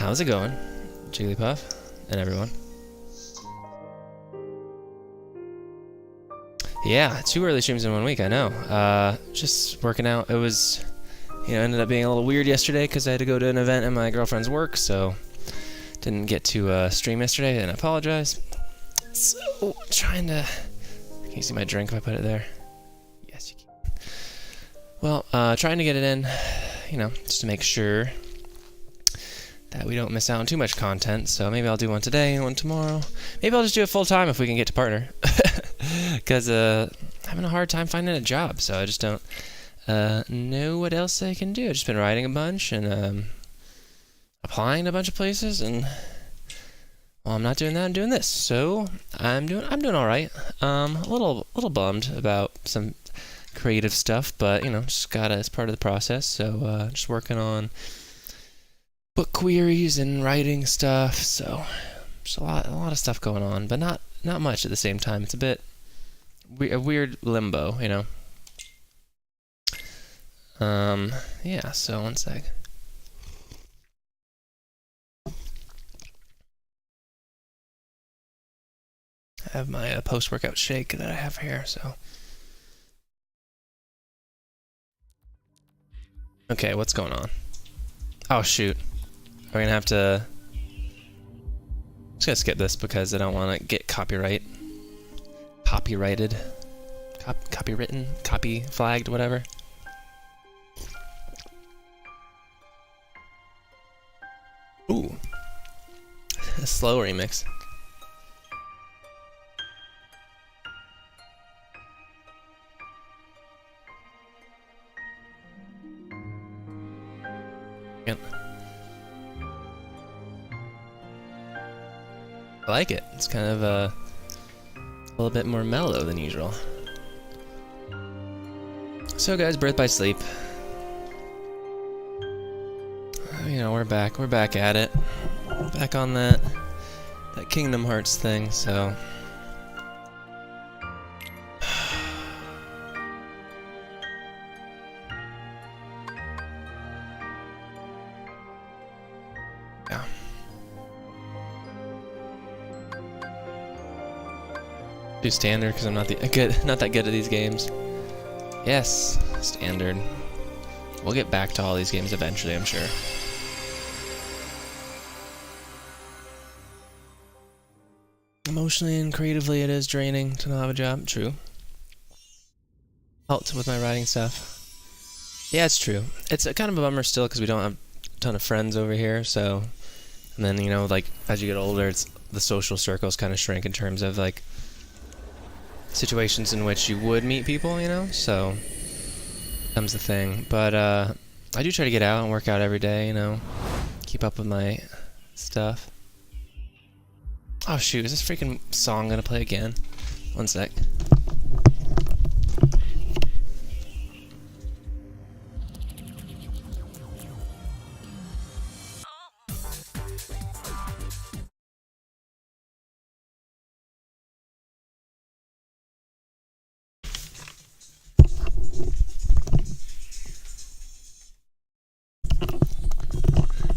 How's it going, Jigglypuff and everyone? Yeah, 2 early streams in 1 week, I know. Just working out. It was, ended up being a little weird yesterday because I had to go to an event at my girlfriend's work, so didn't get to stream yesterday, and I apologize. So, trying to... Can you see my drink if I put it there? Yes, you can. Well, trying to get it in, just to make sure that we don't miss out on too much content. So maybe I'll do one today and one tomorrow. Maybe I'll just do it full time if we can get to partner. Because having a hard time finding a job, so I just don't know what else I can do. I've just been writing a bunch and applying to a bunch of places, and well, I'm not doing that. I'm doing this, so I'm doing all right. A little bummed about some creative stuff, but just gotta, it's part of the process. So just working on book queries and writing stuff. So just a lot of stuff going on, but not much at the same time. It's a bit a weird limbo, Yeah. So one sec. I have my post-workout shake that I have here, so. Okay, what's going on? Oh, shoot. We're gonna have to... I'm just gonna skip this because I don't want to get copyrighted. Copywritten? Copy flagged, whatever. Ooh. A slow remix. Yep. I like it. It's kind of a little bit more mellow than usual. So guys, Birth by Sleep. We're back. We're back at it. Back on that Kingdom Hearts thing, so... yeah. Do standard because I'm not that good at these games. Yes, standard. We'll get back to all these games eventually, I'm sure. Emotionally and creatively, it is draining to not have a job. True. Helped with my writing stuff. Yeah, it's true. It's a kind of a bummer still because we don't have a ton of friends over here. So, and then like as you get older, the social circles kind of shrink in terms of like situations in which you would meet people. So comes the thing. But I do try to get out and work out every day. Keep up with my stuff. Oh shoot, is this freaking song gonna play again? One sec.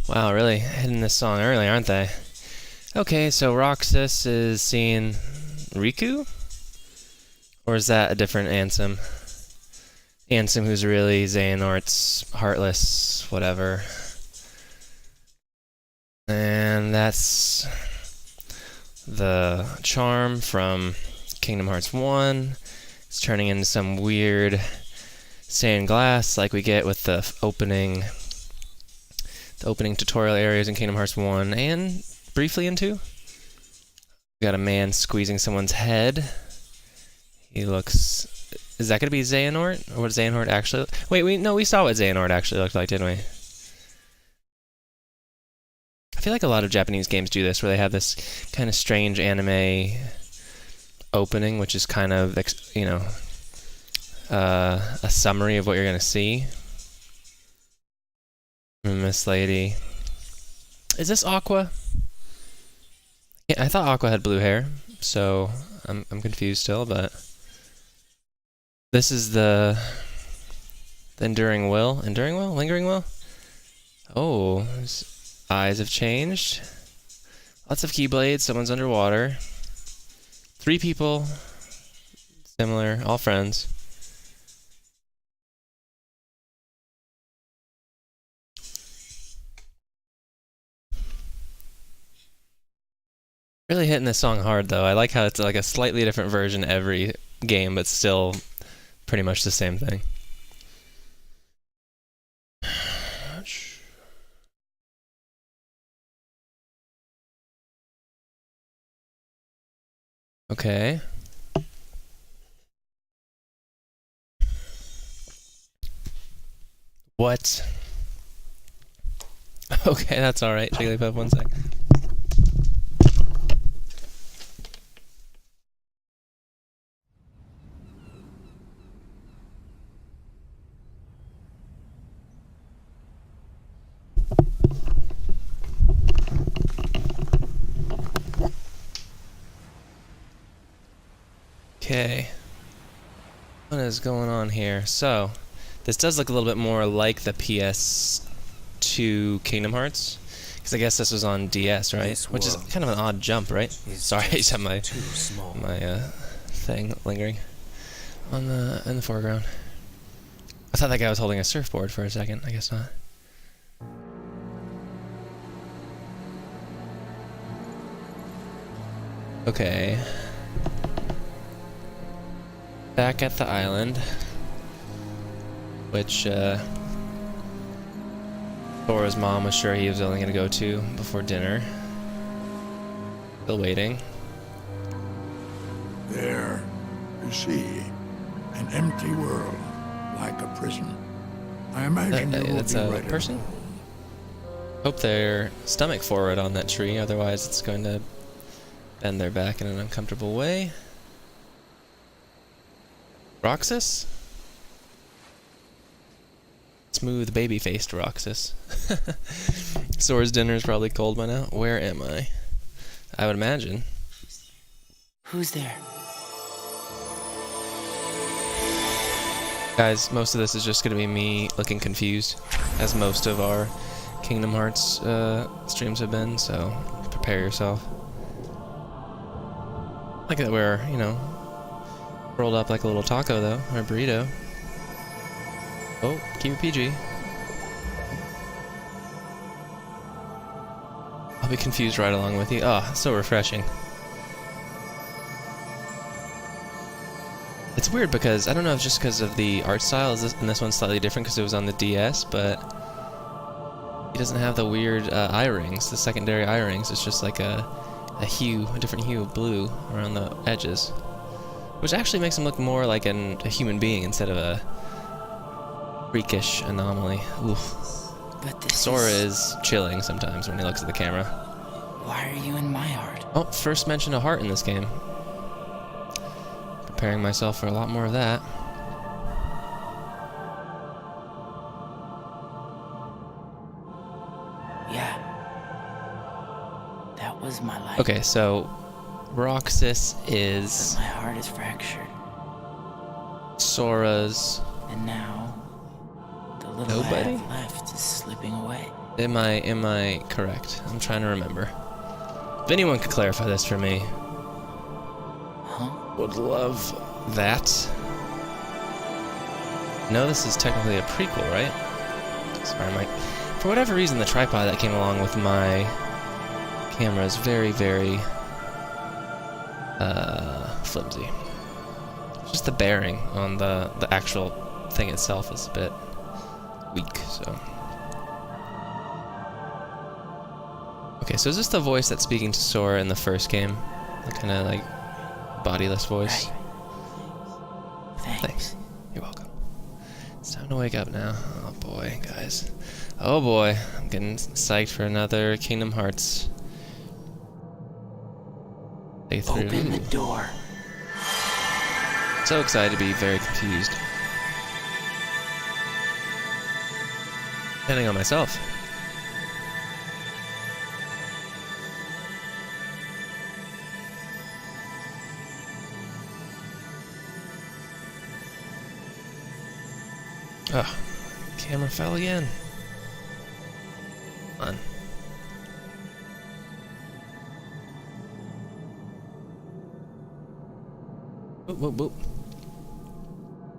Wow, really hitting this song early, aren't they? Okay, so Roxas is seeing Riku? Or is that a different Ansem? Ansem who's really Xehanort's heartless, whatever. And that's the charm from Kingdom Hearts 1. It's turning into some weird stained glass like we get with the opening tutorial areas in Kingdom Hearts 1 and briefly in 2. We got a man squeezing someone's head. He looks... Is that going to be Xehanort? Or what Xehanort actually... Wait, we saw what Xehanort actually looked like, didn't we? I feel like a lot of Japanese games do this, where they have this kind of strange anime opening, which is kind of, a summary of what you're going to see. Miss Lady. Is this Aqua? Yeah, I thought Aqua had blue hair, so I'm confused still, but this is the Enduring Will? Lingering Will? Oh, Eyes have changed. Lots of keyblades. Someone's underwater. 3 people. Similar. All friends. Really hitting this song hard, though. I like how it's like a slightly different version every game, but still pretty much the same thing. Okay. What? Okay, that's alright. Jigglypuff, 1 sec. Okay. What is going on here? So, this does look a little bit more like the PS2 Kingdom Hearts. Because I guess this was on DS, right? Which is kind of an odd jump, right? Sorry, I just have my thing lingering on in the foreground. I thought that guy was holding a surfboard for a second. I guess not. Okay. Back at the island, which Sora's mom was sure he was only going to go to before dinner. Still waiting. There you see, an empty world, like a prison. I imagine you will that's be a right person? Hope their stomach forward on that tree, otherwise it's going to bend their back in an uncomfortable way. Roxas? Smooth baby-faced Roxas. Sora's dinner is probably cold by now. Where am I? I would imagine. Who's there? Guys, most of this is just going to be me looking confused, as most of our Kingdom Hearts streams have been, so prepare yourself. Like that we're, you know, rolled up like a little taco, though, or a burrito. Oh, keep it PG. I'll be confused right along with you. Oh, so refreshing. It's weird because, I don't know if it's just because of the art style, and this one's slightly different because it was on the DS, but he doesn't have the weird eye rings, the secondary eye rings. It's just like a different hue of blue around the edges. Which actually makes him look more like a human being instead of a freakish anomaly. Oof. But Sora is chilling sometimes when he looks at the camera. Why are you in my heart? Oh, first mention of heart in this game. Preparing myself for a lot more of that. Yeah. That was my life. Okay, so Roxas is But my heart is fractured. Sora's. And now the little I Nobody? have left is slipping away. Am I correct? I'm trying to remember. If anyone could clarify this for me, Huh? would love that. No, this is technically a prequel, right? Sorry, Mike. For whatever reason, the tripod that came along with my camera is very, very flimsy. Just the bearing on the actual thing itself is a bit weak, so. Okay, so is this the voice that's speaking to Sora in the first game? The kind of like bodiless voice? Right. Thanks. You're welcome. It's time to wake up now. Oh boy, guys. Oh boy, I'm getting psyched for another Kingdom Hearts playthrough. Open the door. So excited to be very confused. Depending on myself. Oh, camera fell again. Come on. Whoop, whoop, whoop.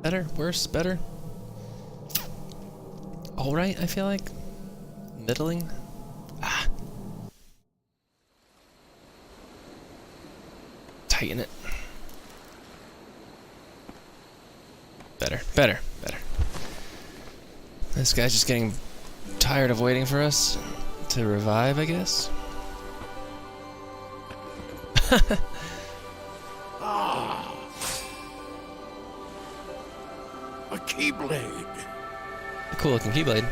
Better? Worse? Better? Alright, I feel like. Middling? Ah. Tighten it. Better, better, better. This guy's just getting tired of waiting for us to revive, I guess. A keyblade. A cool looking keyblade.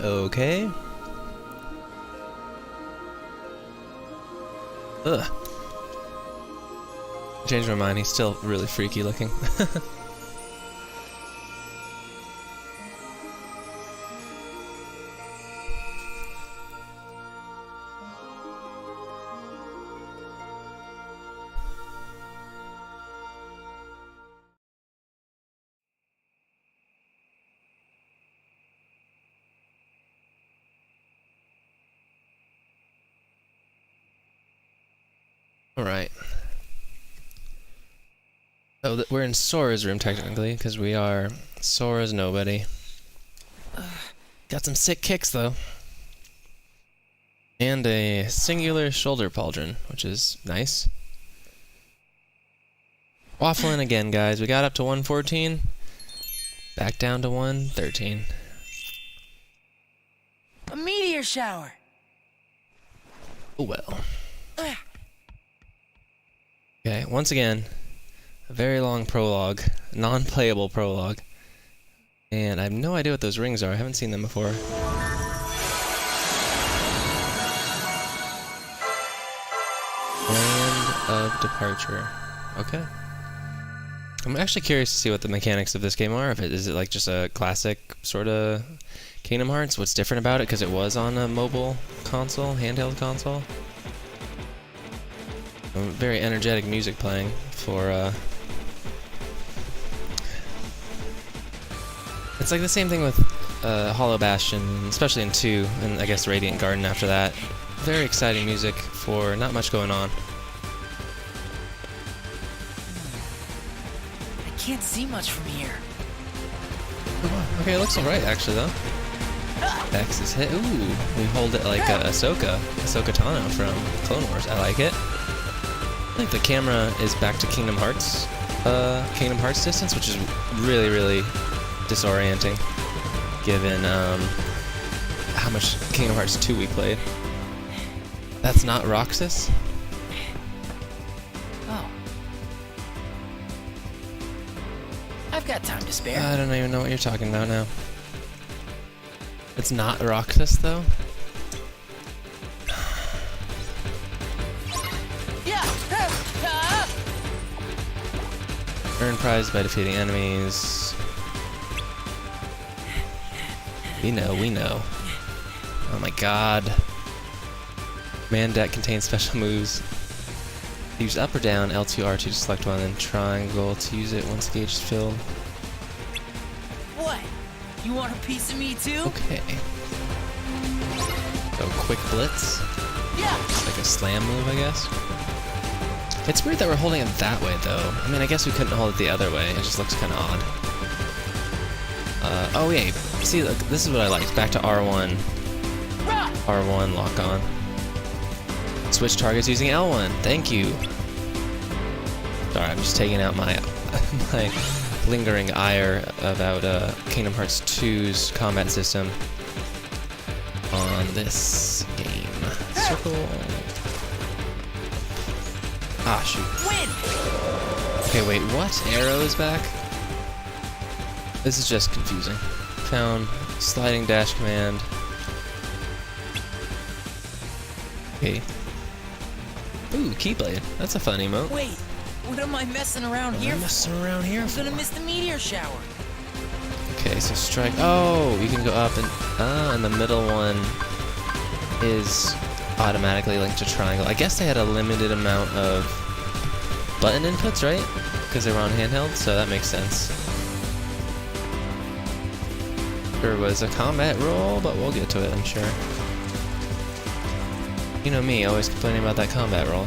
Okay. Ugh. Changed my mind. He's still really freaky looking. Alright. Oh, we're in Sora's room technically, because we are Sora's nobody. Got some sick kicks though. And a singular shoulder pauldron, which is nice. Waffling again, guys. We got up to 114. Back down to 113. A meteor shower. Oh well. Okay, once again, a very long prologue, non-playable prologue, and I have no idea what those rings are. I haven't seen them before. Land of Departure. Okay. I'm actually curious to see what the mechanics of this game are. If it is it like just a classic sort of Kingdom Hearts? What's different about it? Because it was on a mobile console, handheld console. Very energetic music playing for it's like the same thing with Hollow Bastion, especially in 2, and I guess Radiant Garden after that. Very exciting music for not much going on. I can't see much from here. Okay, it looks alright actually though. X is hit. Ooh, we hold it like Ahsoka Tano from Clone Wars. I like it. I think the camera is back to Kingdom Hearts distance, which is really, really disorienting, given how much Kingdom Hearts 2 we played. That's not Roxas? Oh. I've got time to spare. I don't even know what you're talking about now. It's not Roxas, though? Earn prize by defeating enemies. We know, we know. Oh my god. Man deck contains special moves. Use up or down, L2, R2 to select one, and triangle to use it once the gauge is filled. What? You want a piece of me too? Okay. So quick blitz. Yeah. It's like a slam move, I guess. It's weird that we're holding it that way, though. I mean, I guess we couldn't hold it the other way. It just looks kind of odd. Oh, yeah. See, look, this is what I liked. Back to R1. R1, lock on. Switch targets using L1. Thank you. Sorry, I'm just taking out my my lingering ire about Kingdom Hearts 2's combat system on this game. Circle. Ah, shoot. Okay, wait, what? Arrow is back? This is just confusing. Found sliding dash command. Okay. Ooh, Keyblade. That's a fun emote. Wait, what am I messing around here for? Messing around here I'm for? gonna miss the meteor shower. Okay, so strike. Oh, you can go up and the middle one is automatically linked to triangle. I guess they had a limited amount of button inputs, right? Because they were on handheld, so that makes sense. There was a combat roll, but we'll get to it, I'm sure. You know me, always complaining about that combat roll.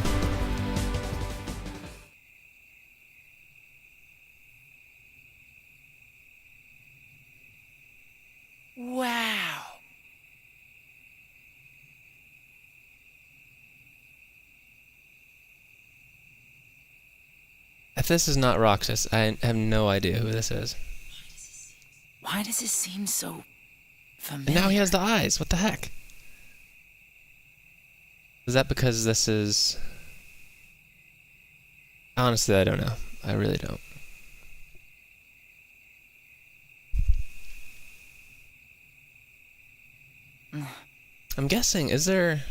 Wow. If this is not Roxas, I have no idea who this is. Why does it seem so familiar? And now he has the eyes. What the heck? Is that because this is... Honestly, I don't know. I really don't. I'm guessing, is there...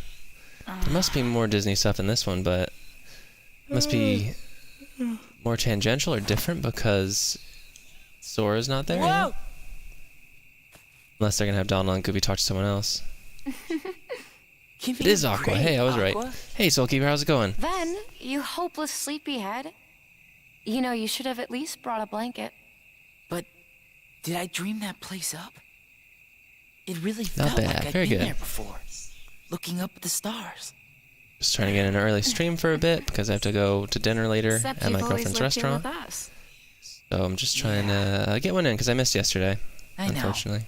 There must be more Disney stuff in this one, but... It must be more tangential or different because Sora's not there Whoa! yet? Unless they're gonna have Donald and Goofy talk to someone else. It is Aqua. Hey, I was right. Hey, Soulkeeper, how's it going? Then, you hopeless sleepyhead. You know, you should have at least brought a blanket. But did I dream that place up? It really Not felt bad. like I'd Very been good. there before, looking up at the stars. Just trying to get in an early stream for a bit because I have to go to dinner later Except at my you've always girlfriend's lived here restaurant. with us. So I'm just trying to get one in because I missed yesterday, I know. unfortunately.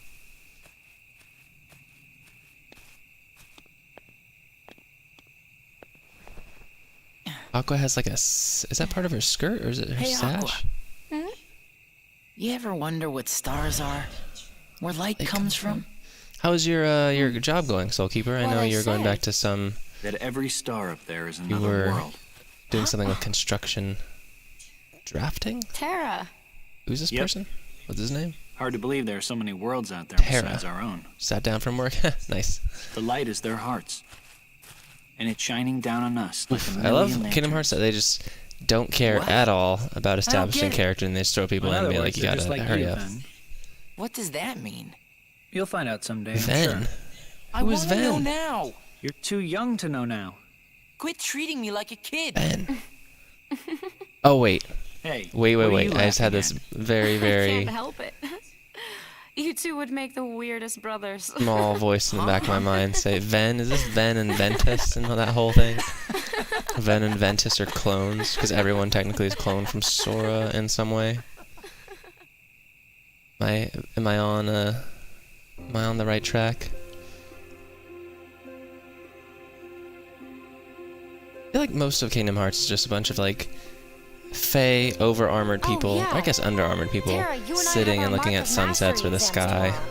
Aqua has like a... Is that part of her skirt or is it her Hey, sash? Aqua. You ever wonder what stars are? Where light comes from? How's your job going, Soulkeeper? I What know I you're going said. back to some... That every star up there is You another were world. doing something with construction drafting? Tara. Who's this Yep. person? What's his name? Hard to believe there are so many worlds out there Terra. besides our own. Sat down from work? Nice. The light is their hearts. And it's shining down on us like a I love million Kingdom Hearts that they just don't care What? at all about establishing get it. character and they just throw people in and be like, you gotta hurry up. What does that mean? You'll find out someday, I'm Ven. sure. I Who is want to know Ven? now. You're too young to know now. Quit treating me like a kid. Ben. Oh, wait. Hey, Wait. what are you I just had this laughing very, very Can't help it. You two would make the weirdest brothers. small voice in the back of my mind say, Ven? Is this Ven and Ventus and that whole thing? Ven and Ventus are clones because everyone technically is cloned from Sora in some way. Am I on the right track? I feel like most of Kingdom Hearts is just a bunch of like Fey over-armored Oh, people, yeah. or I guess under-armored people, Tara, you and I sitting have and our looking Mark at of sunsets Mastery or the exams sky. tomorrow.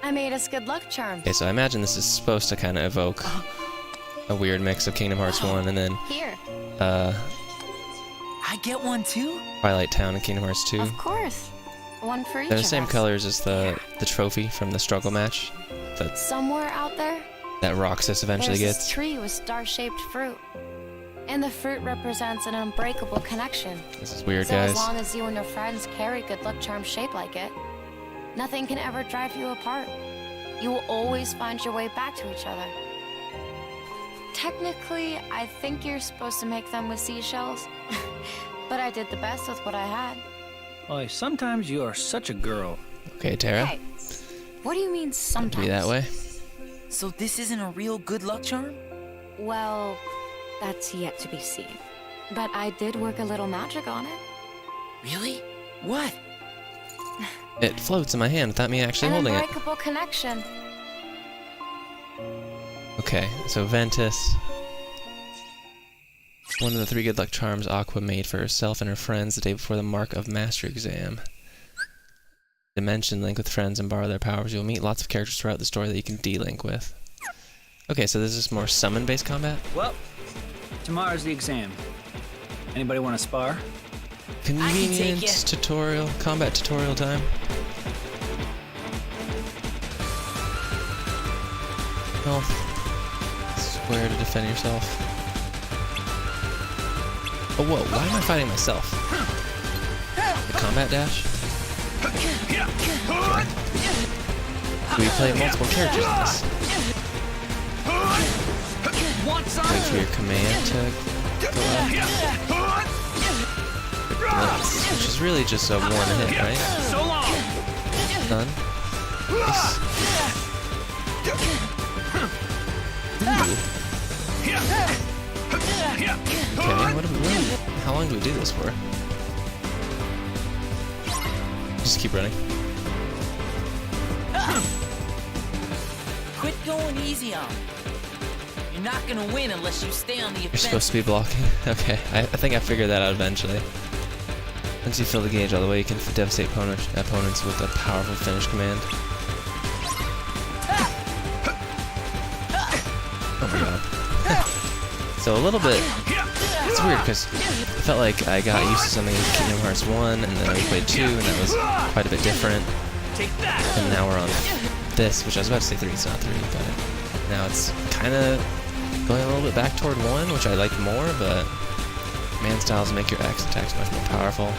I made us good luck charms. Okay, so I imagine this is supposed to kind of evoke a weird mix of Kingdom Hearts 1 and then Here. I get one too? Twilight Town and Kingdom Hearts 2. Of course. One for each They're the of same us. colors as the trophy from the struggle match Somewhere out there, that Roxas eventually there's gets. this tree with star-shaped fruit. And the fruit represents an unbreakable connection. This is weird, So guys. as long as you and your friends carry good luck charms shaped like it, nothing can ever drive you apart. You will always find your way back to each other. Technically, I think you're supposed to make them with seashells, but I did the best with what I had. Boy, sometimes you are such a girl. Okay, Tara. Hey, what do you mean sometimes? Be that way. So this isn't a real good luck charm? Well, that's yet to be seen. But I did work a little magic on it. Really? What? It floats in my hand without me actually An holding it. unbreakable connection. Okay, so Ventus. One of the 3 good luck charms Aqua made for herself and her friends the day before the Mark of Mastery exam. Dimension link with friends and borrow their powers. You'll meet lots of characters throughout the story that you can de-link with. Okay, so this is more summon-based combat? Well, tomorrow's the exam. Anybody want to spar? Convenience take tutorial, combat tutorial time. Health. Square to defend yourself. Oh, whoa, why am I fighting myself? The combat dash? Do we play multiple characters in this? Want some? Wait for your command to go out. Blitz, which is really just a one hit, right? So long. Done. Nice. Okay, how long do we do this for? Just keep running. Quit going easy on him. You're not gonna win unless you stay on the You're offensive. supposed to be blocking. Okay, I think I figured that out eventually. Once you fill the gauge all the way, you can devastate opponents with a powerful finish command. Oh my god. So a little bit... It's weird, because I felt like I got used to something in Kingdom Hearts 1, and then we played 2, and that was quite a bit different. And now we're on this, which I was about to say 3, it's not 3, but now it's kind of going a little bit back toward 1, which I like more, but command styles make your X attacks much more powerful.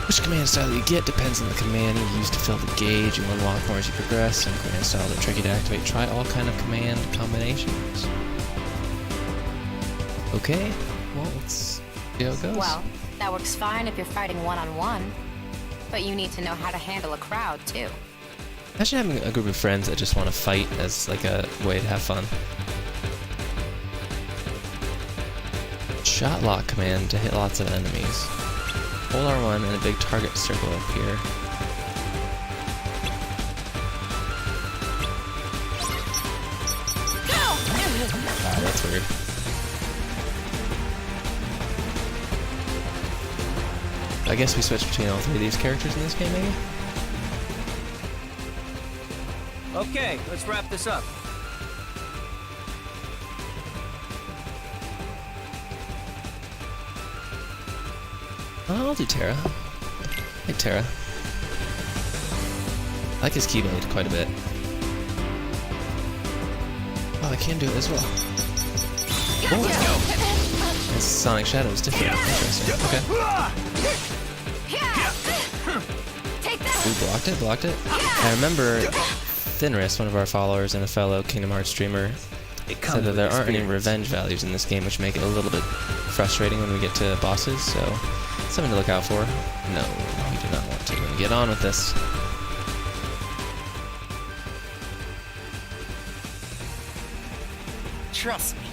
Which command style you get depends on the command you use to fill the gauge. You unlock more as you progress. Some command styles are tricky to activate. Try all kind of command combinations. Okay, well, let's see how it goes. Well, that works fine if you're fighting one-on-one. But you need to know how to handle a crowd, too. Imagine having a group of friends that just want to fight as like a way to have fun. Shot lock command to hit lots of enemies. Hold R1 and a big target circle will appear. Oh, that's weird. I guess we switch between all three of these characters in this game, maybe? Okay, let's wrap this up. Oh, I'll do Terra. I like Terra. I like his keyblade quite a bit. Oh, I can do it as well. Oh, it's Sonic Shadow is different. Interesting. Okay. Ooh, blocked it. I remember Thinris, one of our followers and a fellow Kingdom Hearts streamer, said that there aren't any revenge values in this game, which make it a little bit frustrating when we get to bosses, so something to look out for. No, we do not want to. Get on with this. Trust me,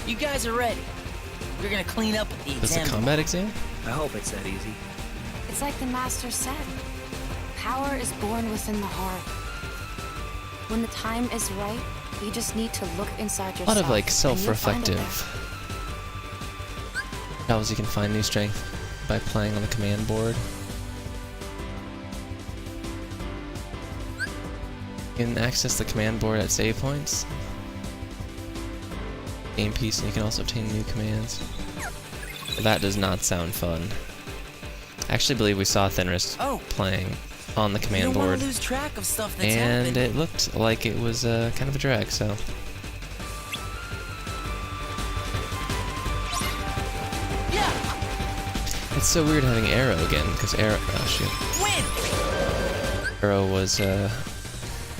you guys are ready. We're gonna clean up at the Is the exam. combat exam? I hope it's that easy. It's like the Master said. Power is born within the heart. When the time is right, you just need to look inside A yourself. lot of like and you'll find it self-reflective tells you can find new strength by playing on the command board. You can access the command board at save points. Game piece, and you can also obtain new commands. That does not sound fun. I actually believe we saw Thinris playing on the You command don't want board, to lose track of stuff that's and happened. it looked like it was kind of a drag, so... It's so weird having Arrow again, because Arrow... Oh, shoot. Win! Arrow was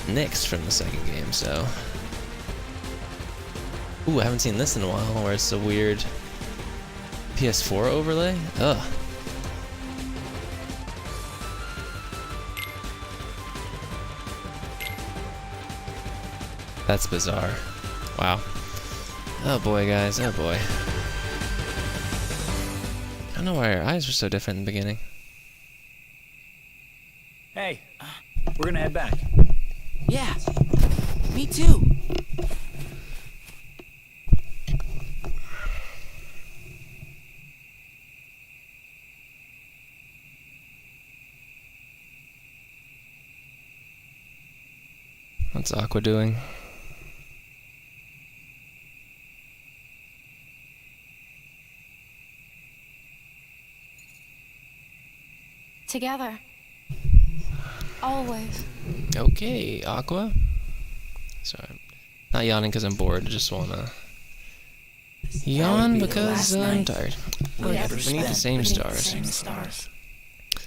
nixed from the second game, so... Ooh, I haven't seen this in a while, where it's a weird PS4 overlay. Ugh. That's bizarre. Wow. Oh boy, guys. Oh boy. I don't know why our eyes were so different in the beginning. Hey, we're gonna head back. Yeah, me too. What's Aqua doing? Together. Always. Okay, Aqua. Sorry, I'm not yawning because I'm bored. I just wanna yawn because I'm tired. We never We need the same stars. Same stars.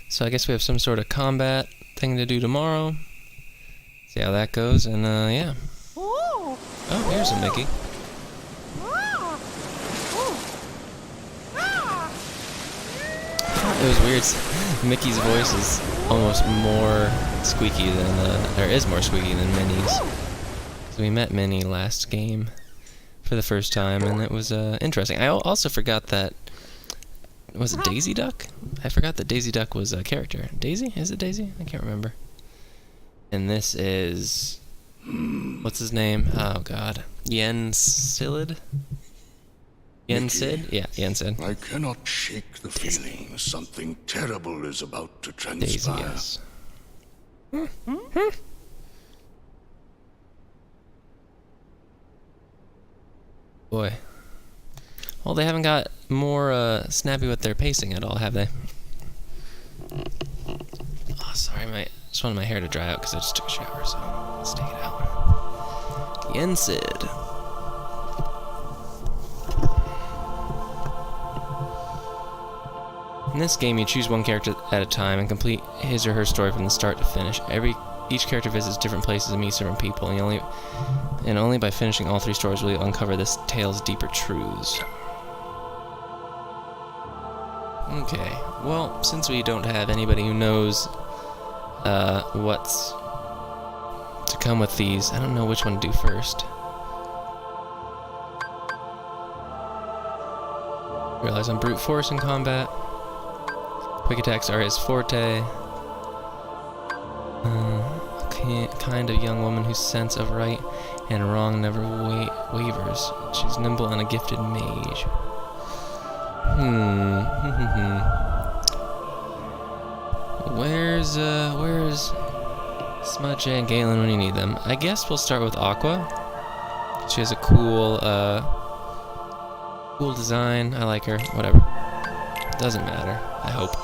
So I guess we have some sort of combat thing to do tomorrow. See how that goes, and yeah. Oh, here's a Mickey. It was weird. Mickey's voice is almost more squeaky than, or is more squeaky than Minnie's. So we met Minnie last game for the first time, and it was interesting. I also forgot that, was it Daisy Duck? I forgot that Daisy Duck was a character. Daisy? Is it Daisy? I can't remember. And this is, what's his name? Oh god, Yen Sid? Yen Sid? Yeah, Yen Sid. I cannot shake the feeling something terrible is about to Daisy, transpire. yes. Boy. Well, they haven't got more snappy with their pacing at all, have they? Oh, sorry, I just wanted my hair to dry out because I just took a shower, so let's take it out. Yen Sid. In this game, you choose one character at a time and complete his or her story from the start to finish. Each character visits different places and meets different people, and only by finishing all 3 stories will you uncover this tale's deeper truths. Okay, well, since we don't have anybody who knows what's to come with these, I don't know which one to do first. Realize I'm brute force in combat. Quick attacks are his forte. Kind of young woman whose sense of right and wrong never wavers. She's nimble and a gifted mage. Where's Smudge and Galen when you need them? I guess we'll start with Aqua. She has a cool design. I like her. Whatever. Doesn't matter. I hope.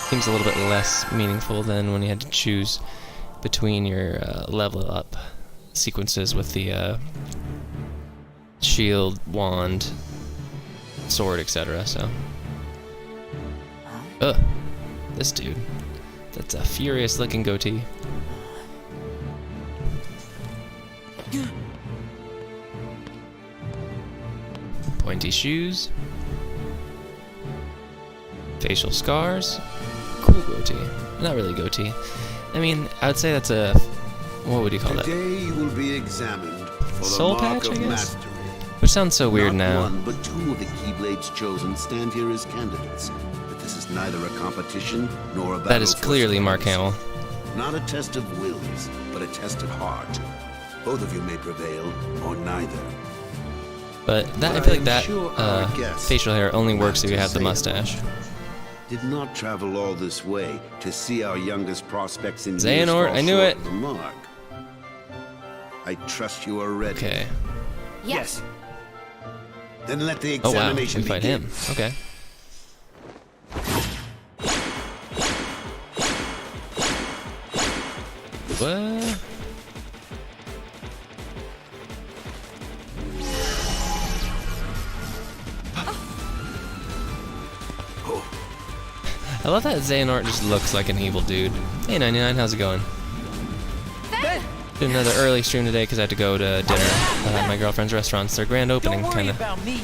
Seems a little bit less meaningful than when you had to choose between your level up sequences with the shield, wand, sword, etc. So, this dude. That's a furious looking goatee. Pointy shoes. Facial scars. Cool goatee. Not really goatee. I mean, I would say that's a, what would you call that? Today you will be examined for Soul the mark patch, I of guess? mastery. Which sounds so weird Not now. one, but 2 of the Keyblades chosen stand here as candidates. But this is neither a competition nor a battle. That is for clearly Mark space. Hamill. Not a test of wills, but a test of heart. Both of you may prevail, or neither. But that, I But feel I like am that sure our guest, facial hair only works if you have the Master mustache. did not travel all this way to see our youngest prospects in years Xehanort, fall I knew short it. of the mark. I trust you are ready. Okay. Yes. Then let the Oh wow, we examination fight begin. him. Okay. What? I love that Xehanort just looks like an evil dude. Hey 99, how's it going? Did another early stream today because I had to go to dinner at my girlfriend's restaurant. It's their grand opening, Don't worry kind of. about me.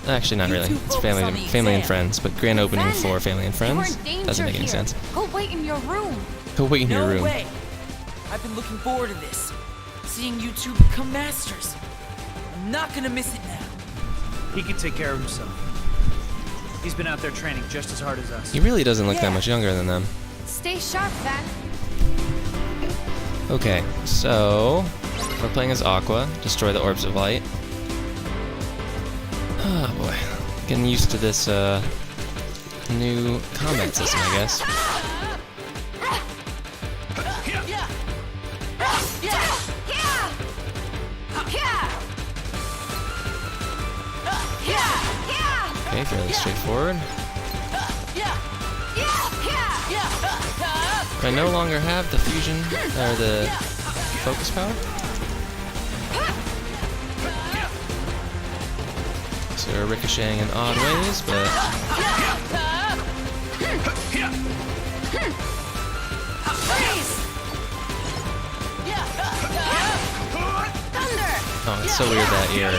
Actually, not You really. two It's focus on family the and exam. friends, but grand opening Ben, for family and You're friends in danger doesn't make any here. sense. Go wait in your room. Go wait in your No room. way. I've been looking forward to this. Seeing you two become masters. I'm not gonna miss it now. He can take care of himself. He's been out there training just as hard as us. He really doesn't look that Yeah. much younger than them. Stay sharp, Ben. Okay, so we're playing as Aqua. Destroy the orbs of light. Oh boy, getting used to this new combat system, I guess. Okay, fairly straightforward. Do I no longer have the fusion or the focus power? So we're ricocheting in odd ways, but oh, it's so weird that your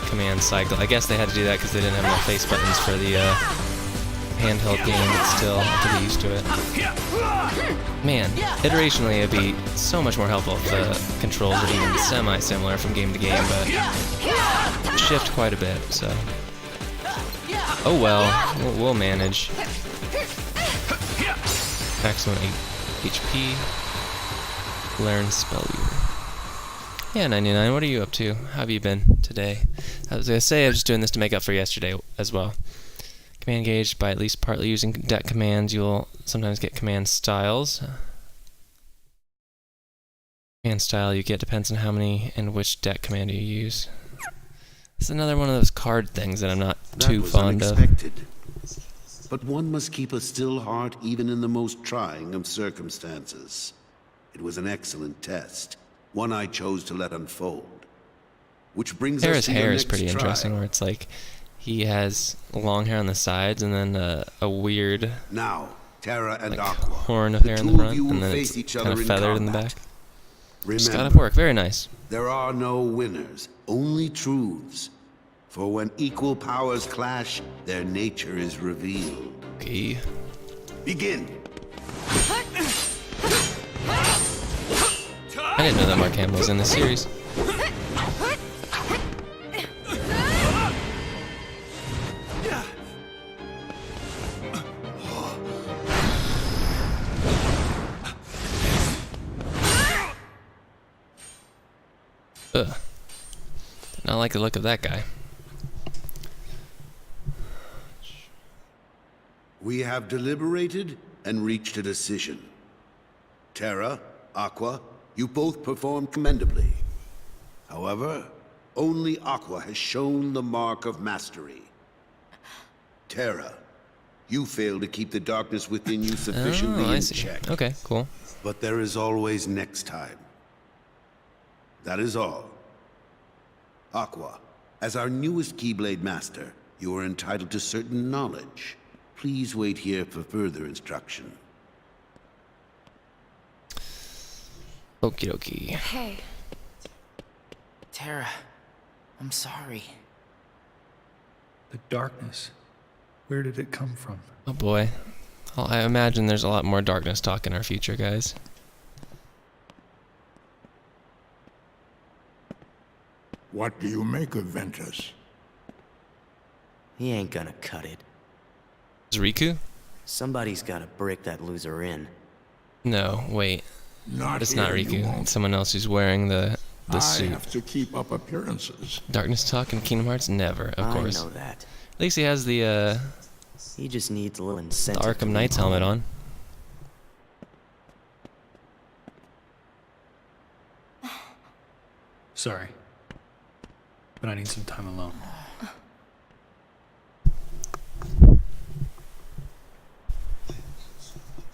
command cycle. I guess they had to do that because they didn't have enough face buttons for the handheld game, but still have to get used to it. Man, iterationally it'd be so much more helpful if the controls are even semi-similar from game to game, but shift quite a bit, so. Oh well, we'll manage. Maximum HP. Learn spell weaver. Yeah, 99, what are you up to? How have you been today? I was gonna say I was just doing this to make up for yesterday as well. Command gauge, by at least partly using deck commands, you'll sometimes get command styles. Command style you get depends on how many and which deck command you use. It's another one of those card things that I'm not too fond of. But one must keep a still heart even in the most trying of circumstances. It was an excellent test, one I chose to let unfold. Which brings us to your hair is next pretty trial. interesting, where it's like he has long hair on the sides and then a weird Now, Terra and like Aqua, horn of hair in the two of front, you will and then face it's each kind other of in feathered in the combat. back. Just got Remember, up work, very nice. there are no winners, only truths. For when equal powers clash, their nature is revealed. Okay. Begin. I didn't know that Mark Hamill was in this series. Ugh. Did not like the look of that guy. We have deliberated and reached a decision. Terra, Aqua, you both performed commendably. However, only Aqua has shown the mark of mastery. Terra, you failed to keep the darkness within you sufficiently I in see. check. Okay, cool. But there is always next time. That is all. Aqua, as our newest Keyblade Master, you are entitled to certain knowledge. Please wait here for further instruction. Okie dokie. Hey, Terra, I'm sorry. The darkness. Where did it come from? Oh boy. Well, I imagine there's a lot more darkness talk in our future, guys. What do you make of Ventus? He ain't gonna cut it. Is Riku? Somebody's gotta break that loser in. No, wait. Not It's here, not you Riku. won't. It's someone else who's wearing the I suit. have to keep up appearances. Darkness talk in Kingdom Hearts? Never, of course. I know that. At least he has the He just needs a little incentive. to Arkham leave Knight's helmet home. on. Sorry. But I need some time alone.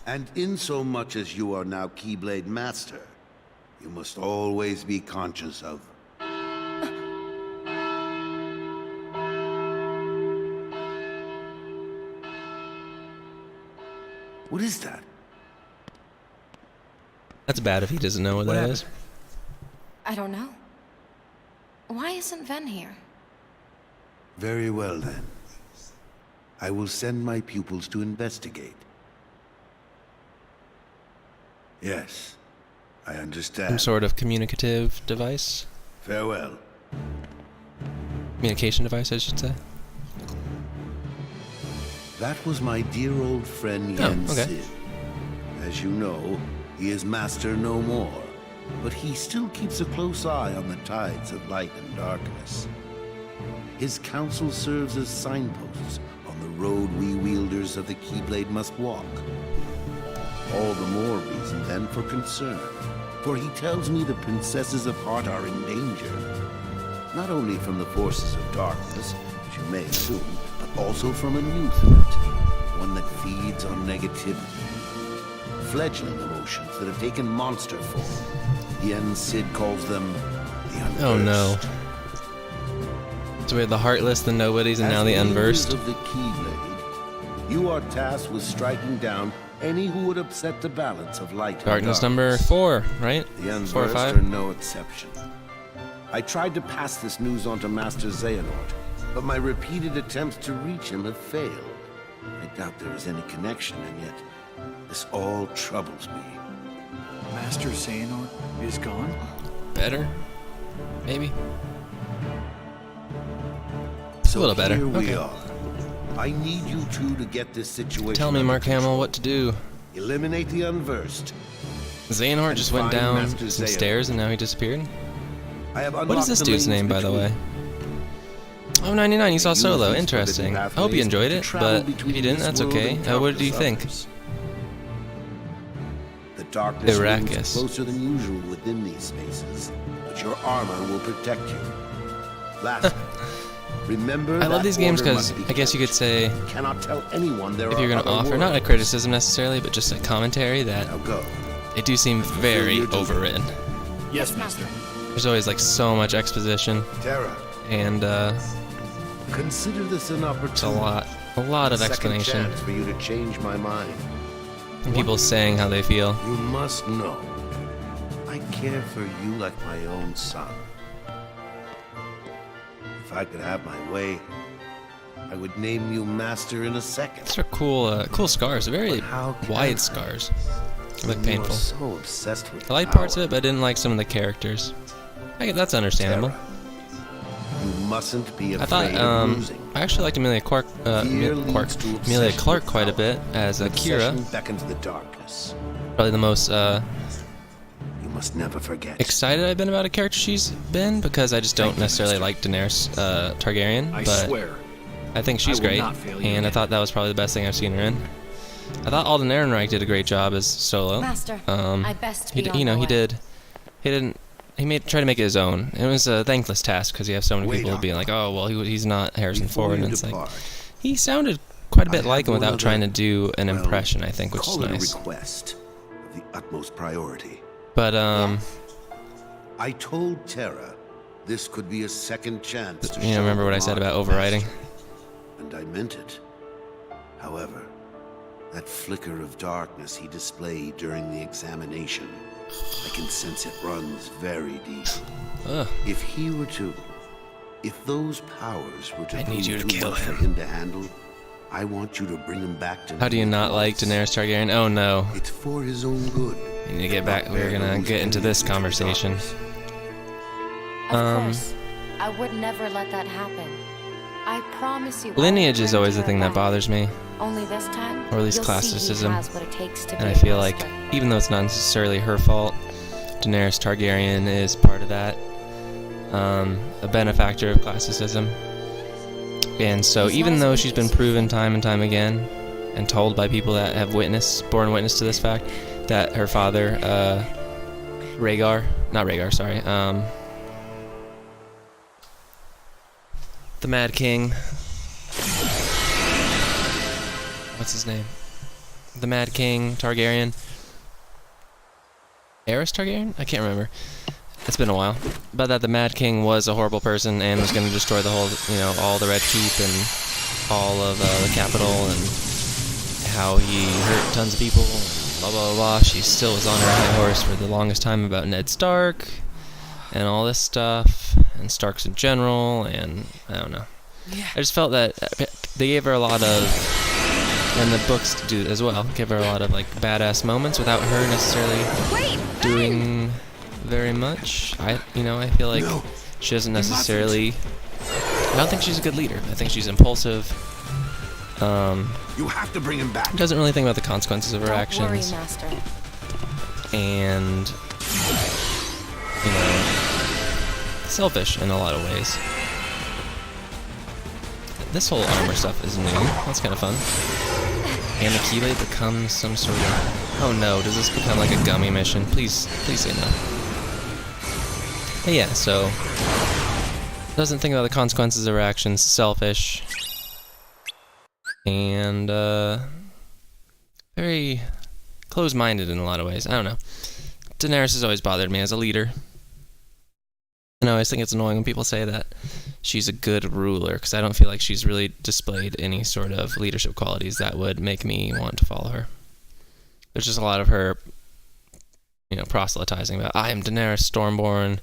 And insomuch as you are now Keyblade Master, you must always be conscious of... What is that? That's bad if he doesn't know what that is. I don't know. Why isn't Ven here? Very well, then. I will send my pupils to investigate. Yes, I understand. Some sort of communicative device? Farewell. Communication device, I should say. That was my dear old friend Oh, Yen okay. Sid. As you know, he is master no more, but he still keeps a close eye on the tides of light and darkness. His counsel serves as signposts on the road we wielders of the Keyblade must walk. All the more reason then for concern, for he tells me the princesses of heart are in danger, not only from the forces of darkness, which you may assume, but also from a new threat, one that feeds on negativity. Fledgling emotions that have taken monster form. Yen Sid calls them the unversed. Oh no. So we have the Heartless, the Nobodies, and now the As Unversed. leaders of the Keyblade, you are tasked with striking down any who would upset the balance of light and Darkness darkness. number 4, right? The 4 or Unversed 5? are no exception. I tried to pass this news on to Master Xehanort, but my repeated attempts to reach him have failed. I doubt there is any connection, and yet this all troubles me. Master Xehanort is gone? Better? Maybe? So a little better. Here we Okay. are. I need you two to get this situation. Tell me, under Mark Hamill, control. what to do. Eliminate the unversed. Xehanort And just went find down Master some Xehanort. stairs and now he disappeared? I have What is unlocked this the dude's lanes name, by the between. way? Oh, 99, you saw Use Solo. these Interesting. forbidden I hope you pathways enjoyed to it, travel but if between you didn't, this that's world okay. and What do you countless think? others. The darkness Arrakis. moves closer than usual within these spaces, but your armor will protect you. Lastly, remember I love that these games order because must be I guess you could kept. say, You cannot tell anyone there if are you're going to other offer, not a worlds. criticism necessarily, but just a commentary, that Now go. they do seem very your duty. overwritten. Yes, Master. There's always like so much exposition, Terra, and consider this an opportunity. it's a lot of Second explanation, chance for you to change my mind. and people saying how they feel. You must know, I care for you like my own son. If I could have my way, I would name you master in a second. These are cool scars, very But how can I? wide scars. They look When you are painful. so obsessed with I like parts of power, it, but I didn't like some of the characters. That's understandable. Terra, you mustn't be I afraid thought, of losing. I actually liked Amelia Clark, Fear leads to Amelia obsession Clark with quite a power. bit as Akira. Obsession beckons the darkness. Probably the most You must never forget. excited I've been about a character she's been, because I just don't Thank you, necessarily Master. like Daenerys Targaryen, I but swear. I think she's I will great, not fail you and I again. thought that was probably the best thing I've seen her in. I thought Alden Ehrenreich did a great job as Solo. Master, I best he be d- on you know my he way. did. He didn't. He tried to make it his own. It was a thankless task because you have so many Wait people on being like, "Oh, well, he's not Harrison Before Ford," you and it's like depart, he sounded quite a I bit have like him one without other- trying to do an well, impression. I think, which is call it nice. a request of the utmost priority. But Yes. I told Terra this could be a second chance to you know, show remember what the I said mark about of overwriting? mastery, and I meant it. However, that flicker of darkness he displayed during the examination, I can sense it runs very deep. Ugh. If those powers were to I need prove you to too kill much for him. him to handle, I want you to bring him back to me. How do you not like once. Daenerys Targaryen? Oh no. It's for his own good. We need to get back. We're gonna get into this conversation. Of course. I would never let that happen. I promise you. I will Lineage is bring always the her thing that back. bothers me, Only this time, or at least you'll see he classicism. has what it takes to and be I a feel like master. even though it's not necessarily her fault, Daenerys Targaryen is part of that. A benefactor of classicism. And so He's even not though as she's weak been as you proven think. time and time again, and told by people that have borne witness to this fact, that her father, the Mad King, what's his name? The Mad King Targaryen, Aerys Targaryen? I can't remember. It's been a while. But that the Mad King was a horrible person and was going to destroy the whole, all the Red Keep and all of the capital, and how he hurt tons of people, blah, blah, blah, blah. She still was on her high horse for the longest time about Ned Stark and all this stuff, and Starks in general, and I don't know. Yeah. I just felt that they gave her a lot of, and the books do as well, give her a lot of like badass moments without her necessarily doing very much. I feel like No, she doesn't you mustn't. necessarily. I don't think she's a good leader. I think she's impulsive. You have to bring him back. Doesn't really think about the consequences of her Don't actions, worry, Master. and selfish in a lot of ways. This whole armor stuff is new. That's kind of fun. And Akile becomes some sort of... Oh no, does this become like a gummy mission? Please say no. But yeah, so... Doesn't think about the consequences of her actions, selfish. And, very close-minded in a lot of ways. I don't know. Daenerys has always bothered me as a leader. And I always think it's annoying when people say that she's a good ruler, because I don't feel like she's really displayed any sort of leadership qualities that would make me want to follow her. There's just a lot of her, proselytizing about, I am Daenerys Stormborn,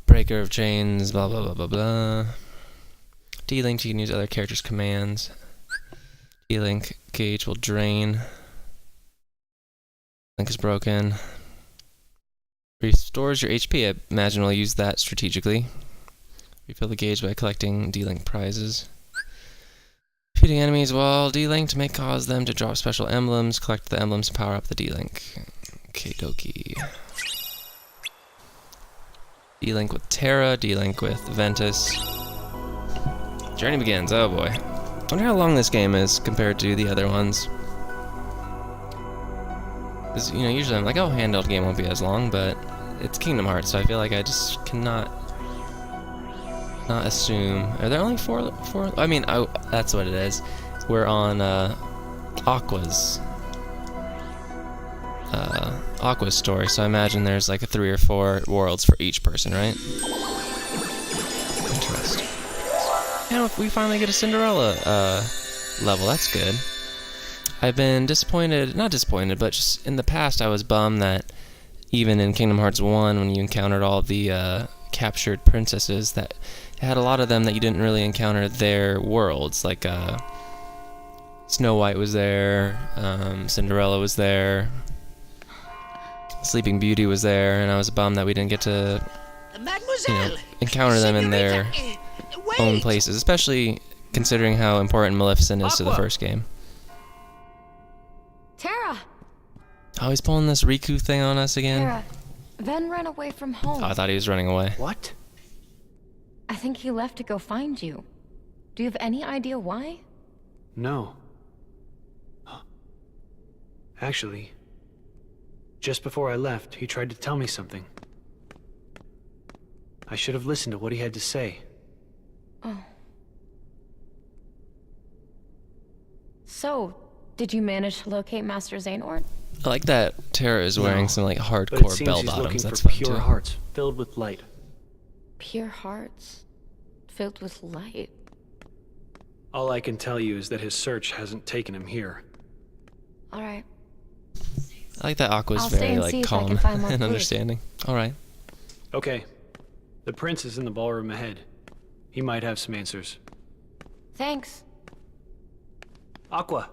breaker of chains, blah, blah, blah, blah, blah. Dealing, she can use other characters' commands. D-Link gauge will drain. Link is broken. Restores your HP. I imagine we'll use that strategically. Refill the gauge by collecting D-Link prizes. Defeating enemies while D-Linked may cause them to drop special emblems. Collect the emblems to power up the D-Link. Okay, dokie. D-Link with Terra, D-Link with Ventus. Journey begins, oh boy. Wonder how long this game is compared to the other ones. Because, you know, usually I'm like, oh, handheld game won't be as long, but it's Kingdom Hearts, so I feel like I just cannot not assume. Are there only four? I mean, that's what it is. We're on Aqua's story, so I imagine there's like 3 or 4 worlds for each person, right? Interesting. Yeah, if we finally get a Cinderella level, that's good. I've been disappointed, not disappointed, but just in the past I was bummed that even in Kingdom Hearts 1, when you encountered all the captured princesses, that it had a lot of them that you didn't really encounter their worlds. Like Snow White was there, Cinderella was there, Sleeping Beauty was there, and I was bummed that we didn't get to, you know, encounter them in their own places, especially considering how important Maleficent is to the first game. Terra! Oh, he's pulling this Riku thing on us again? Terra, Ven ran away from home. Oh, I thought he was running away. What? I think he left to go find you. Do you have any idea why? No. Actually, just before I left, he tried to tell me something. I should have listened to what he had to say. Oh. So, did you manage to locate Master Xehanort? I like that Terra is wearing some like But it hardcore seems bell he's looking bottoms. for That's fun pure too. hearts filled with light. Pure hearts filled with light. All I can tell you is that his search hasn't taken him here. All right. I like that Aqua's I'll stay very and like see if I calm can find more and clues. understanding. All right. Okay. The prince is in the ballroom ahead. He might have some answers. Thanks. Aqua.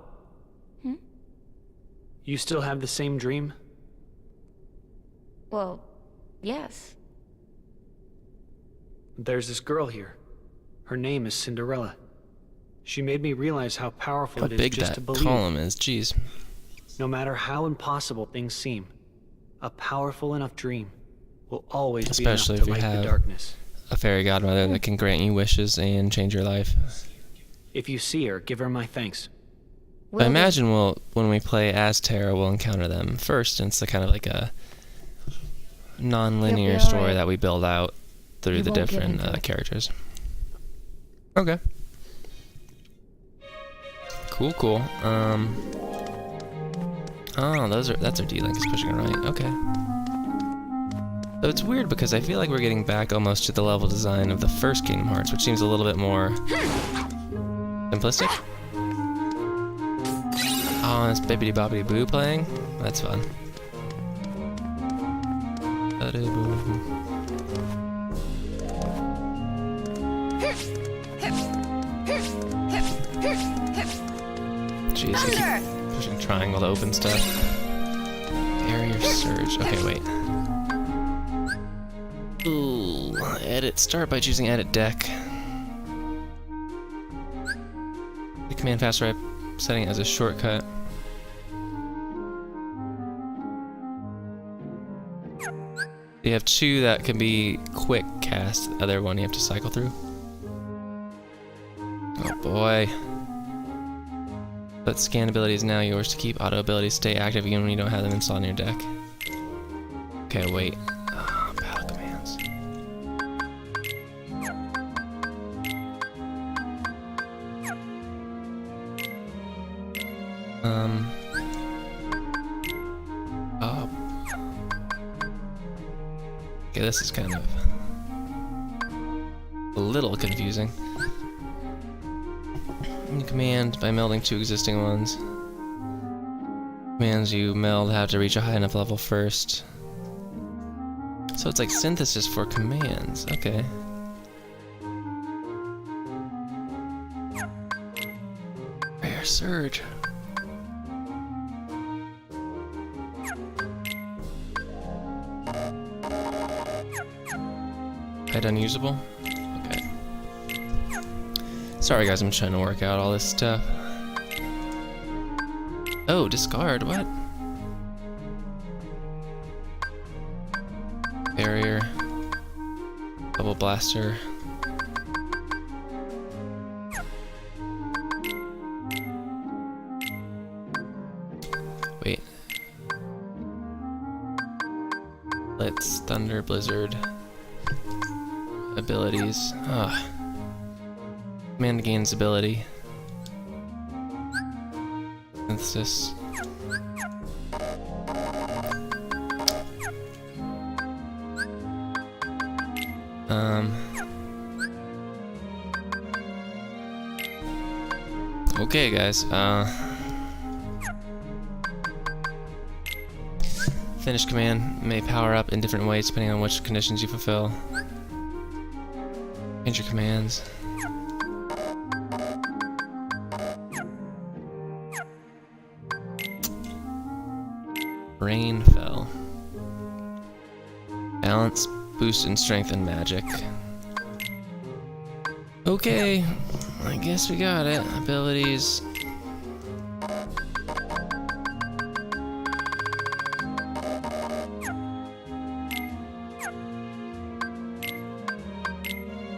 You still have the same dream? Well, yes. There's this girl here. Her name is Cinderella. She made me realize how powerful How it is big just that to believe. column is. Jeez. No matter how impossible things seem, a powerful enough dream will always Especially be if enough you to light have the darkness. a fairy godmother that can grant you wishes and change your life. If you see her, give her my thanks. I imagine when we play as Terra, we'll encounter them first, and it's the kind of like a non-linear You'll be story alright. that we build out through You the won't give different into it. characters. Okay. Cool, cool. Oh, that's our D-Link is pushing it right. Okay. So it's weird because I feel like we're getting back almost to the level design of the first Kingdom Hearts, which seems a little bit more simplistic. Oh, it's Bibbidi Bobbidi Boo playing? That's fun. Jeez, I keep pushing triangle to open stuff. Area surge. Okay, wait. Ooh, edit. Start by choosing edit deck. The command fast right, setting it as a shortcut. You have 2 that can be quick cast, the other one you have to cycle through. Oh boy. But scan ability is now yours to keep. Auto abilities stay active even when you don't have them installed in your deck. Okay, wait. Battle commands. Oh. Okay, this is kind of a little confusing. Command by melding 2 existing ones. Commands you meld have to reach a high enough level first. So it's like synthesis for commands. Okay. Rare Surge. Head unusable? Okay. Sorry guys, I'm trying to work out all this stuff. Oh, discard, what? Barrier. Double blaster. Wait. Let's Thunder, Blizzard. Abilities. Ah. Command gains ability. Synthesis. Okay, guys. Finish command may power up in different ways depending on which conditions you fulfill. Change your commands. Rain fell. Balance, boost in strength and magic. Okay, I guess we got it. Abilities.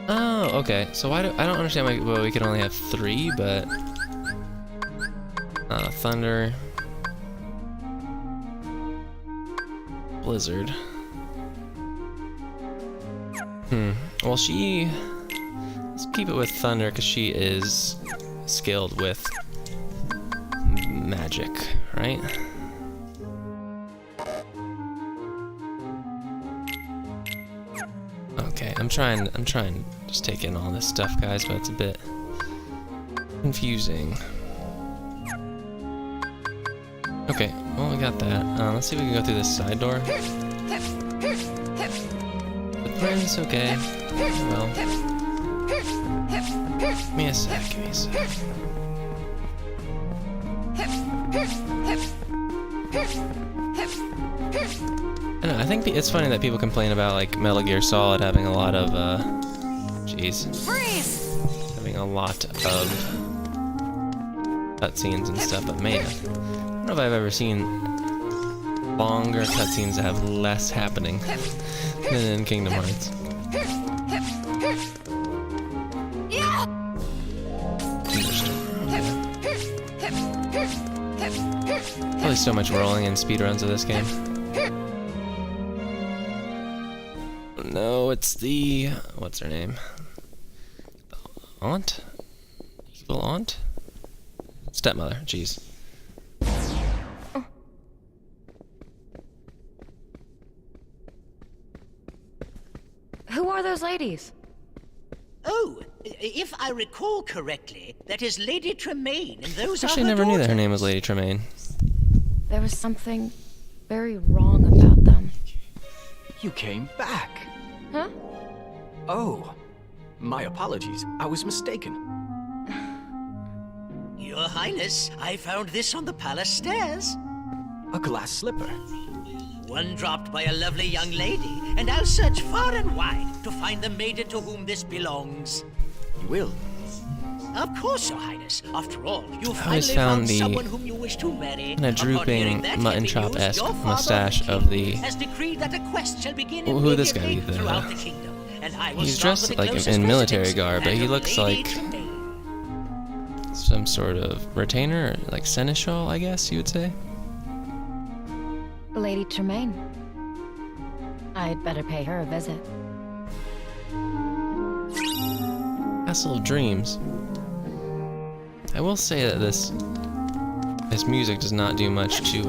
Oh, okay. So I don't understand why we can only have 3, but Thunder, Blizzard. Well, let's keep it with Thunder because she is skilled with magic, right? Okay, I'm trying to just take in all this stuff, guys, but it's a bit confusing. Okay, well, we got that. Let's see if we can go through this side door. The prince, okay. Well, give me a sec, give me a sec. I don't know, I think it's funny that people complain about like Metal Gear Solid having a lot of having a lot of cutscenes and stuff, but man, I don't know if I've ever seen longer cutscenes that have less happening than in Kingdom Hearts. Probably so much rolling in speedruns of this game. No, it's the... what's her name? Aunt? Evil aunt? Stepmother, jeez. Who are those ladies? Oh, if I recall correctly, that is Lady Tremaine, and those are her Actually, I never knew that her daughters. name was Lady Tremaine. There was something very wrong about them. You came back. Huh? Oh, my apologies. I was mistaken. Your Highness, I found this on the palace stairs. A glass slipper. One dropped by a lovely young lady, and I'll search far and wide to find the maiden to whom this belongs. You will? Of course, Your Highness. After all, you I always finally found found the someone whom you wish to marry. kind of drooping mutton chop-esque mustache of the... has decreed that a quest shall begin Who this guy? immediately throughout the kingdom, and I will He's start with dressed the like closest in military residence, garb, but that he of looks Lady like Tremaine. some sort of retainer, or like seneschal, I guess you would say. Lady Tremaine. I'd better pay her a visit. Castle of Dreams. I will say that this music does not do much to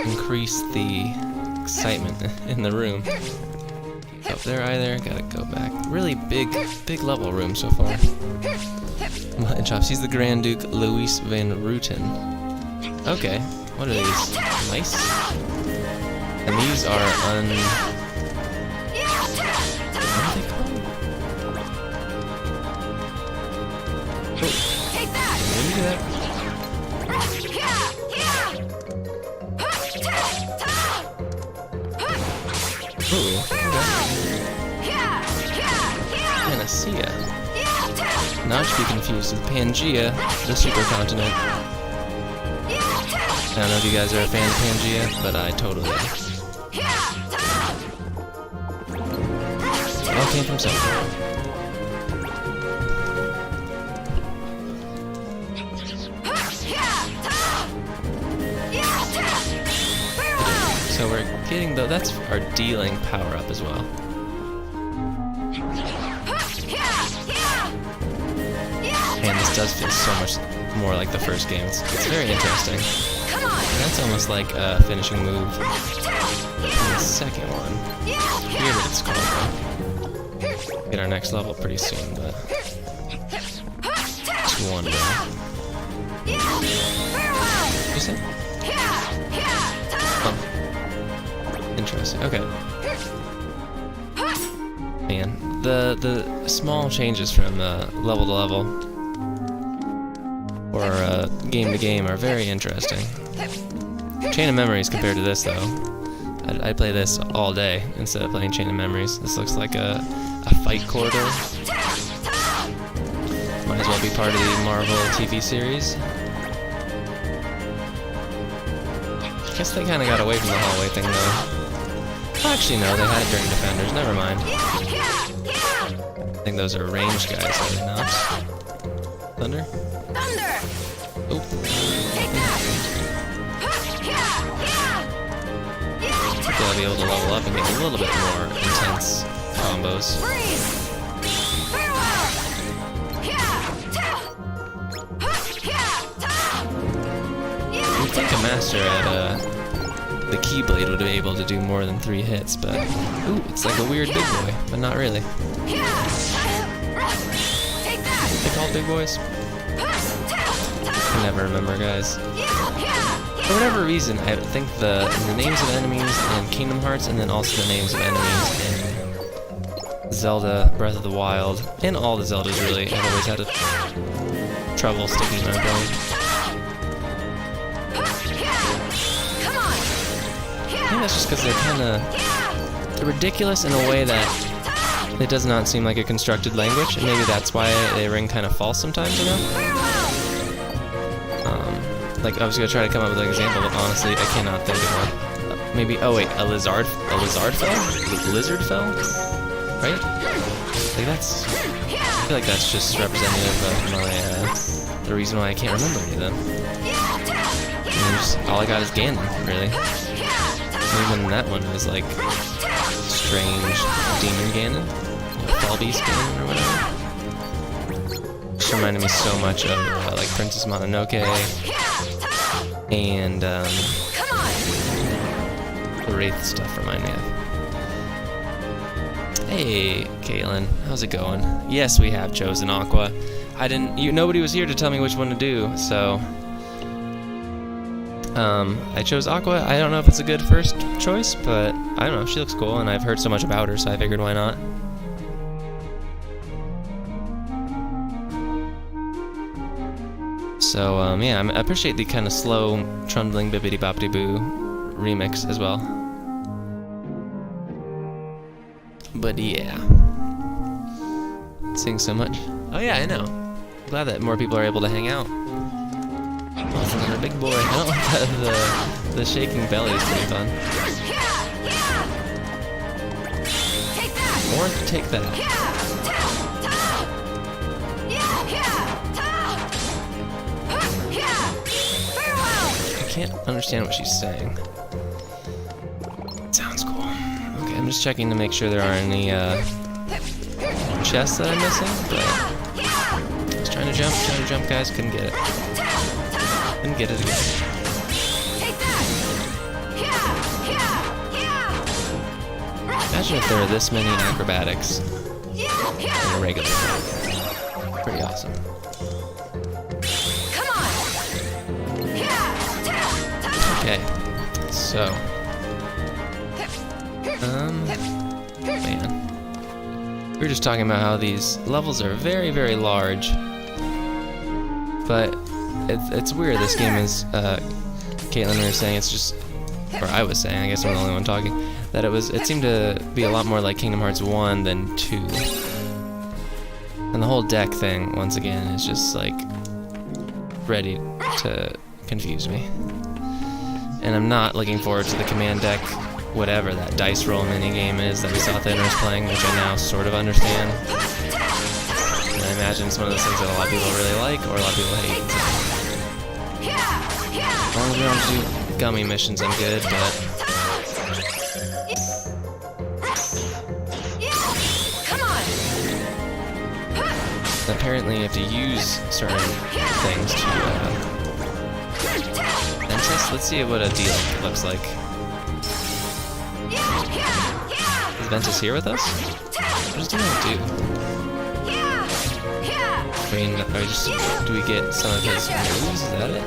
increase the excitement in the room. Can't go up there either. Gotta go back. Really big level room so far. Mutton chops. He's the Grand Duke Louis van Ruten. Okay. What are these? Mice? And these are what are they called? Oh. do that. Ooh, okay. Panacea. Not to be confused with Pangea, the supercontinent. I don't know if you guys are a fan of Pangea, but I totally am. It all came from somewhere. So we're getting though, that's our dealing power up as well. And this does feel so much more like the first game. It's very interesting. That's almost like a finishing move in the second one. I forget what it's called though. Get our next level pretty soon, but just wondering. You said? Oh. Interesting. Okay. Man, the small changes from level to level or game to game are very interesting. Chain of Memories compared to this, though, I'd play this all day instead of playing Chain of Memories. This looks like a fight corridor. Might as well be part of the Marvel TV series. I guess they kind of got away from the hallway thing, though. Actually, no, they had it during Defenders. Never mind. I think those are ranged guys, are they not? Thunder? Thunder! Oh. I think I'll be able to level up and get a little bit more intense combos. You'd think a master at the Keyblade would be able to do more than 3 hits, but ooh, it's like a weird big boy, but not really. They called big boys? I never remember, guys. For whatever reason, I think the names of enemies in Kingdom Hearts, and then also the names of enemies in Zelda Breath of the Wild, and all the Zeldas really, I've always had trouble sticking in my brain. I think that's just because they're ridiculous in a way that it does not seem like a constructed language, and maybe that's why they ring kind of false sometimes, you know? Like, I was gonna try to come up with an example, but honestly, I cannot think of one. Maybe, oh wait, a lizard fell? Lizard fell? Right? Like that's, I feel like that's just representative of my, the reason why I can't remember any of them. All I got is Ganon, really. Even that one was like strange demon Ganon, Fall Beast Ganon or whatever. Just reminded me so much of like Princess Mononoke and the Wraith stuff remind me of. Hey, Caitlin, how's it going? Yes, we have chosen Aqua. Nobody was here to tell me which one to do, so I chose Aqua. I don't know if it's a good first choice, but I don't know. She looks cool, and I've heard so much about her, so I figured why not. So, yeah, I appreciate the kind of slow, trundling bibbidi-boppidi-boo remix as well. But yeah. Seeing so much. Oh yeah, I know. Glad that more people are able to hang out. Oh, it's another big boy. I don't like that the shaking belly is pretty fun. Or take that. I can't understand what she's saying. Sounds cool. Okay, I'm just checking to make sure there aren't any chests that I'm missing, but I was trying to jump, guys, couldn't get it. Couldn't get it again. Imagine if there were this many acrobatics in a regular game. Pretty awesome. Okay, so man, we were just talking about how these levels are very, very large, but it's weird. This game is, Caitlin, we were saying it's just, or I was saying, I guess I'm the only one talking, that it seemed to be a lot more like Kingdom Hearts 1 than 2. And the whole deck thing, once again, is just like ready to confuse me. And I'm not looking forward to the command deck, whatever that dice roll minigame is that we saw Thinner's playing, which I now sort of understand. And I imagine it's one of those things that a lot of people really like, or a lot of people hate. As long as we don't do gummy missions, I'm good, but... Apparently you have to use certain things to, Ventus? Let's see what a D-Link looks like. Is Ventus here with us? What does D-Link do? I mean, do we get some of his moves? Is that it?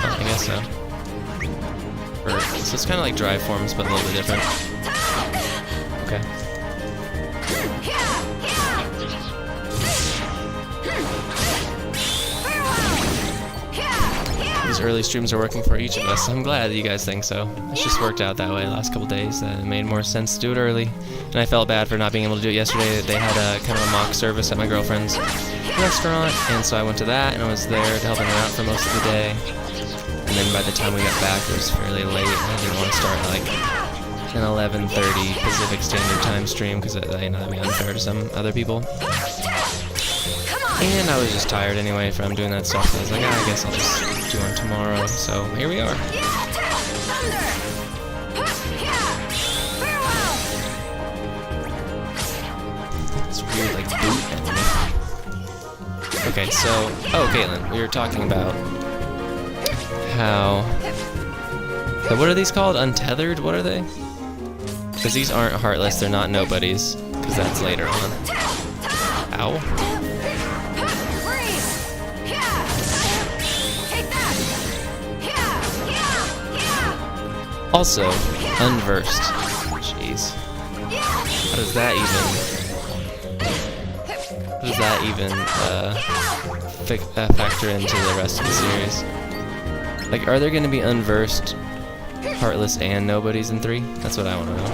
Oh, I guess so. So it's kind of like drive forms, but a little bit different. Okay. These early streams are working for each of us. I'm glad that you guys think so. It's just worked out that way the last couple days. It made more sense to do it early. And I felt bad for not being able to do it yesterday. They had a kind of a mock service at my girlfriend's restaurant, and so I went to that, and I was there to help them out for most of the day. And then by the time we got back, it was fairly late, and I didn't want to start like an 11:30 Pacific Standard Time stream because I know that'd be unfair to some other people. And I was just tired anyway from doing that stuff, so I was like, I guess I'll just do one tomorrow. So here we are. It's weird, like boot enemy. Okay, so Caitlin, we were talking about how... what are these called? Untethered? What are they? Because these aren't Heartless, they're not Nobodies, because that's later on. Ow. Also, unversed. Jeez. How does that even factor into the rest of the series? Like, are there going to be unversed, Heartless, and Nobodies in 3? That's what I want to know.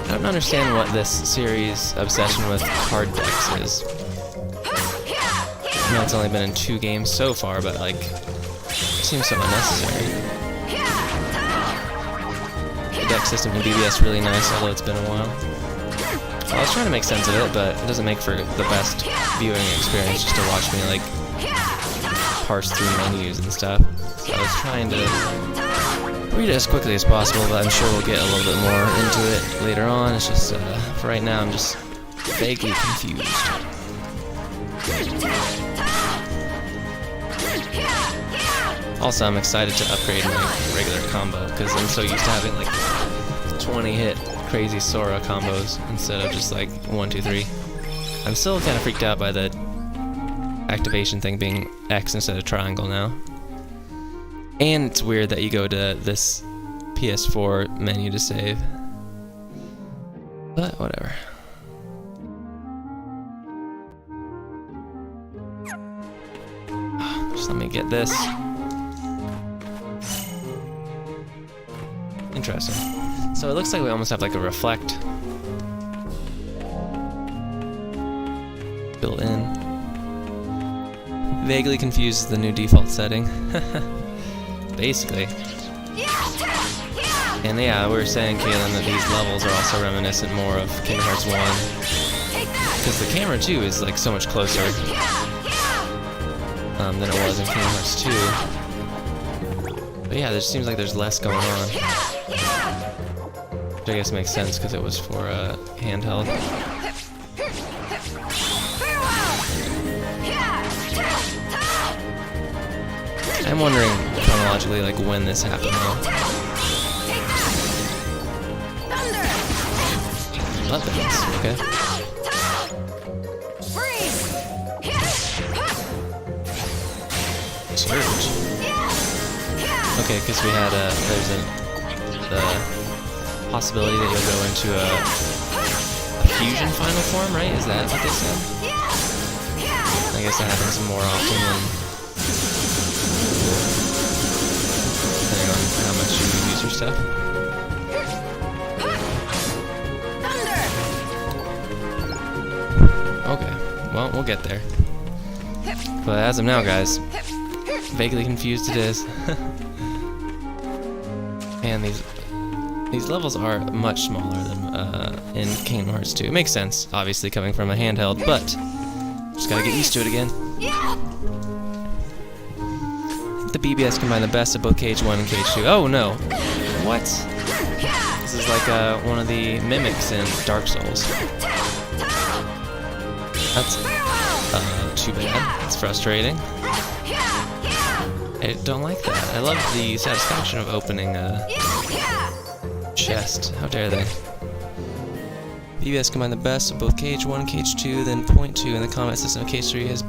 I don't understand what this series' obsession with card decks is. I know it's only been in 2 games so far, but like, it seems so unnecessary. The deck system in BBS really nice, although it's been a while. Well, I was trying to make sense of it, but it doesn't make for the best viewing experience just to watch me like parse through menus and stuff. So I was trying to read it as quickly as possible, but I'm sure we'll get a little bit more into it later on. It's just, for right now, I'm just vaguely confused. Also, I'm excited to upgrade my regular combo, because I'm so used to having like 20-hit crazy Sora combos instead of just like 1, 2, 3. I'm still kind of freaked out by the activation thing being X instead of triangle now. And it's weird that you go to this PS4 menu to save. But whatever. Just let me get this. Interesting. So it looks like we almost have like a reflect built in. Vaguely confused the new default setting. Basically. And yeah, we were saying, Kaylin, that these levels are also reminiscent more of Kingdom Hearts 1. Because the camera, too, is like so much closer than it was in Kingdom Hearts 2. But yeah, there seems like there's less going on. Which I guess makes sense because it was for handheld. I'm wondering chronologically, like, when this happened though. Weapons, okay. Surge. Okay, because we had there's the possibility that you'll go into a fusion final form, right? Is that what they said? I guess that happens more often than depending on how much you use your stuff. Okay, well, we'll get there. But as of now, guys, vaguely confused it is. And these levels are much smaller than in Kingdom Hearts 2. It makes sense, obviously, coming from a handheld, but just gotta get used to it again. I think the BBS combine the best of both Cage 1 and Cage 2. Oh no! What? This is like one of the mimics in Dark Souls. That's too bad. It's frustrating. I don't like that. I love the satisfaction of opening a chest. How dare they? BBS combine the best of both Cage 1 and Cage 2, then Point 2 in the combat system of Cage 3 is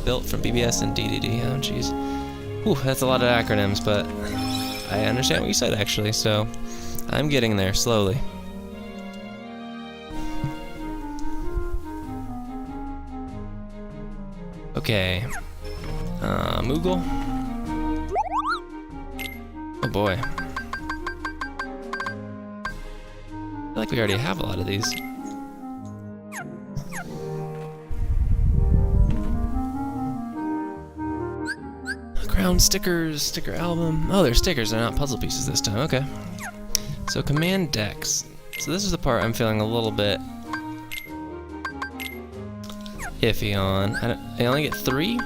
built from BBS and DDD. Oh, jeez. Whew, that's a lot of acronyms, but I understand what you said, actually, so I'm getting there, slowly. Okay. Moogle? Oh boy. I feel like we already have a lot of these. Crown stickers, sticker album. Oh, they're stickers, they're not puzzle pieces this time. Okay. So command decks. So this is the part I'm feeling a little bit iffy on. I only get 3?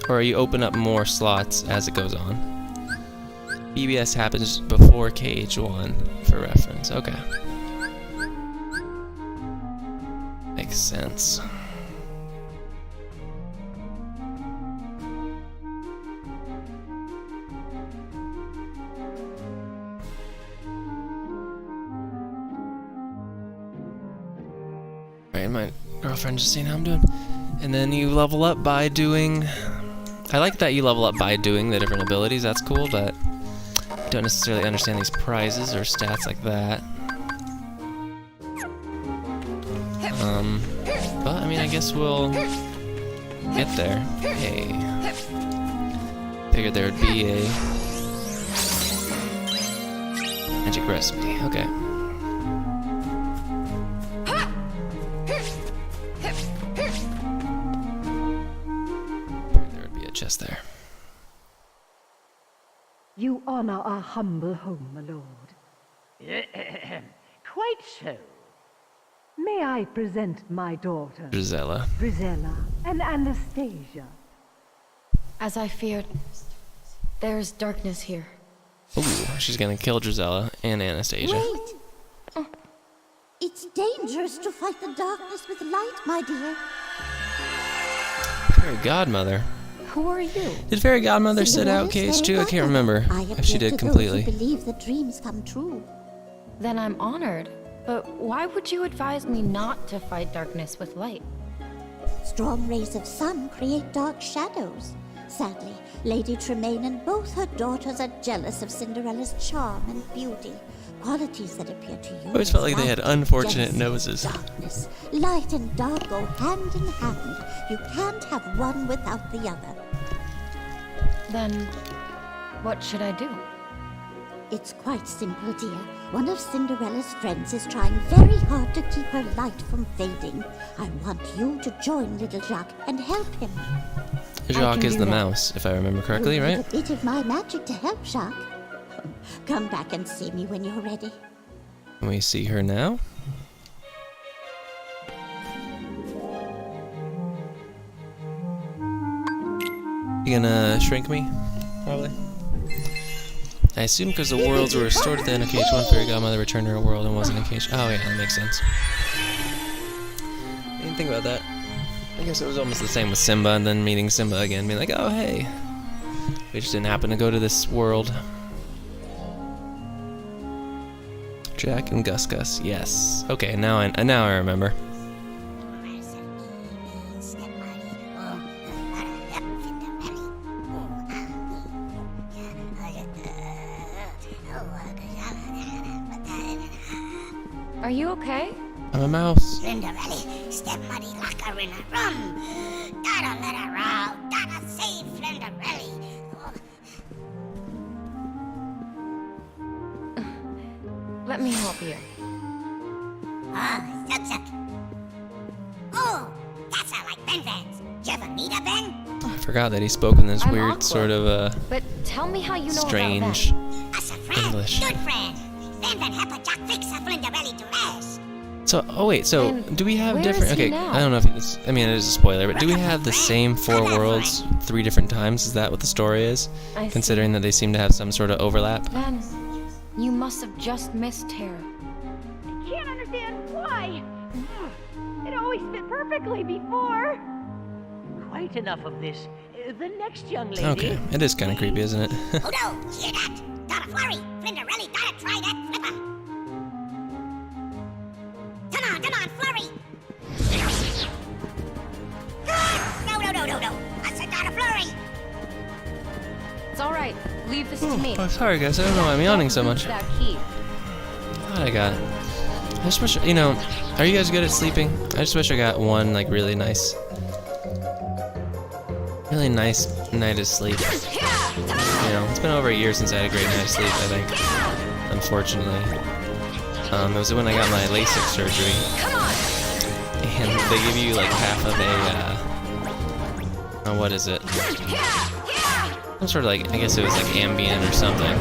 Or you open up more slots as it goes on? BBS happens before Cage 1, for reference. Okay. Makes sense. Alright, my girlfriend just seeing how I'm doing. And then you level up by doing... I like that you level up by doing the different abilities, that's cool, but I don't necessarily understand these prizes or stats like that. But, I mean, I guess we'll get there. Hey. Figured there would be a magic recipe. Okay. There would be a chest there. You honor our humble home, my lord. Quite so. May I present my daughter, Drizella. Drizella and Anastasia. As I feared, there's darkness here. Ooh, she's gonna kill Drizella and Anastasia. Wait! It's dangerous to fight the darkness with light, my dear. Fairy Godmother. Who are you? Did Fairy Godmother sit out Cage 2? I can't remember if she did completely. I believe that dreams come true. Then I'm honored. But why would you advise me not to fight darkness with light? Strong rays of sun create dark shadows. Sadly, Lady Tremaine and both her daughters are jealous of Cinderella's charm and beauty, qualities that appear to you. I always felt like they had unfortunate noses. Darkness. Light and dark go hand in hand. You can't have one without the other. Then, what should I do? It's quite simple, dear. One of Cinderella's friends is trying very hard to keep her light from fading. I want you to join little Jacques and help him. Jacques is the mouse, if I remember correctly, right? A bit of my magic to help, Jacques. Come back and see me when you're ready. Can we see her now? You gonna shrink me? Probably. I assume because the worlds were restored at the end of Cage 1, Fairy Godmother returned to her world and wasn't in Cage... Oh yeah, that makes sense. I didn't think about that. I guess it was almost the same with Simba and then meeting Simba again, being like, oh hey. We just didn't happen to go to this world. Jack and Gus Gus, yes. Okay, now I remember. Are you okay? I'm a mouse. Flinderelli, step muddy locker in a rum. Gotta let her out. Gotta save Flinderelli. Let me help you. Ah, suck. Oh, that's how like Ben Vans. You ever meet a Ben? I forgot that he spoke in this I'm weird awkward, sort of But tell me how you know strange about Us a friend, English. good friend. Ben Van help a Jack fix a Flinderelli to rest. So, oh wait, so And do we have where different? is he Okay, now? I don't know if this. I mean, it is a spoiler, but do we have the same 4 worlds 3 different times? Is that what the story is? I see. Considering that they seem to have some sort of overlap. Then you must have just missed Tara. I can't understand why. It always fit perfectly before. Quite enough of this. The next young lady. Okay, it is kind of creepy, isn't it? Oh no, hear that? Gotta flurry. Flinderelli, gotta try that flipper. Come on, flurry. No. I said gotta flurry. It's all right. Leave this to me. Oh, sorry guys, I don't know why I'm yawning so much. That key. God, I got it. I just wish, you know, are you guys good at sleeping? I just wish I got one, like, really nice night of sleep. You know, it's been over a year since I had a great night of sleep, I think. Unfortunately. It was when I got my LASIK surgery. And they give you, like, half of a, what is it? Some sort of, like, I guess it was, like, Ambien or something.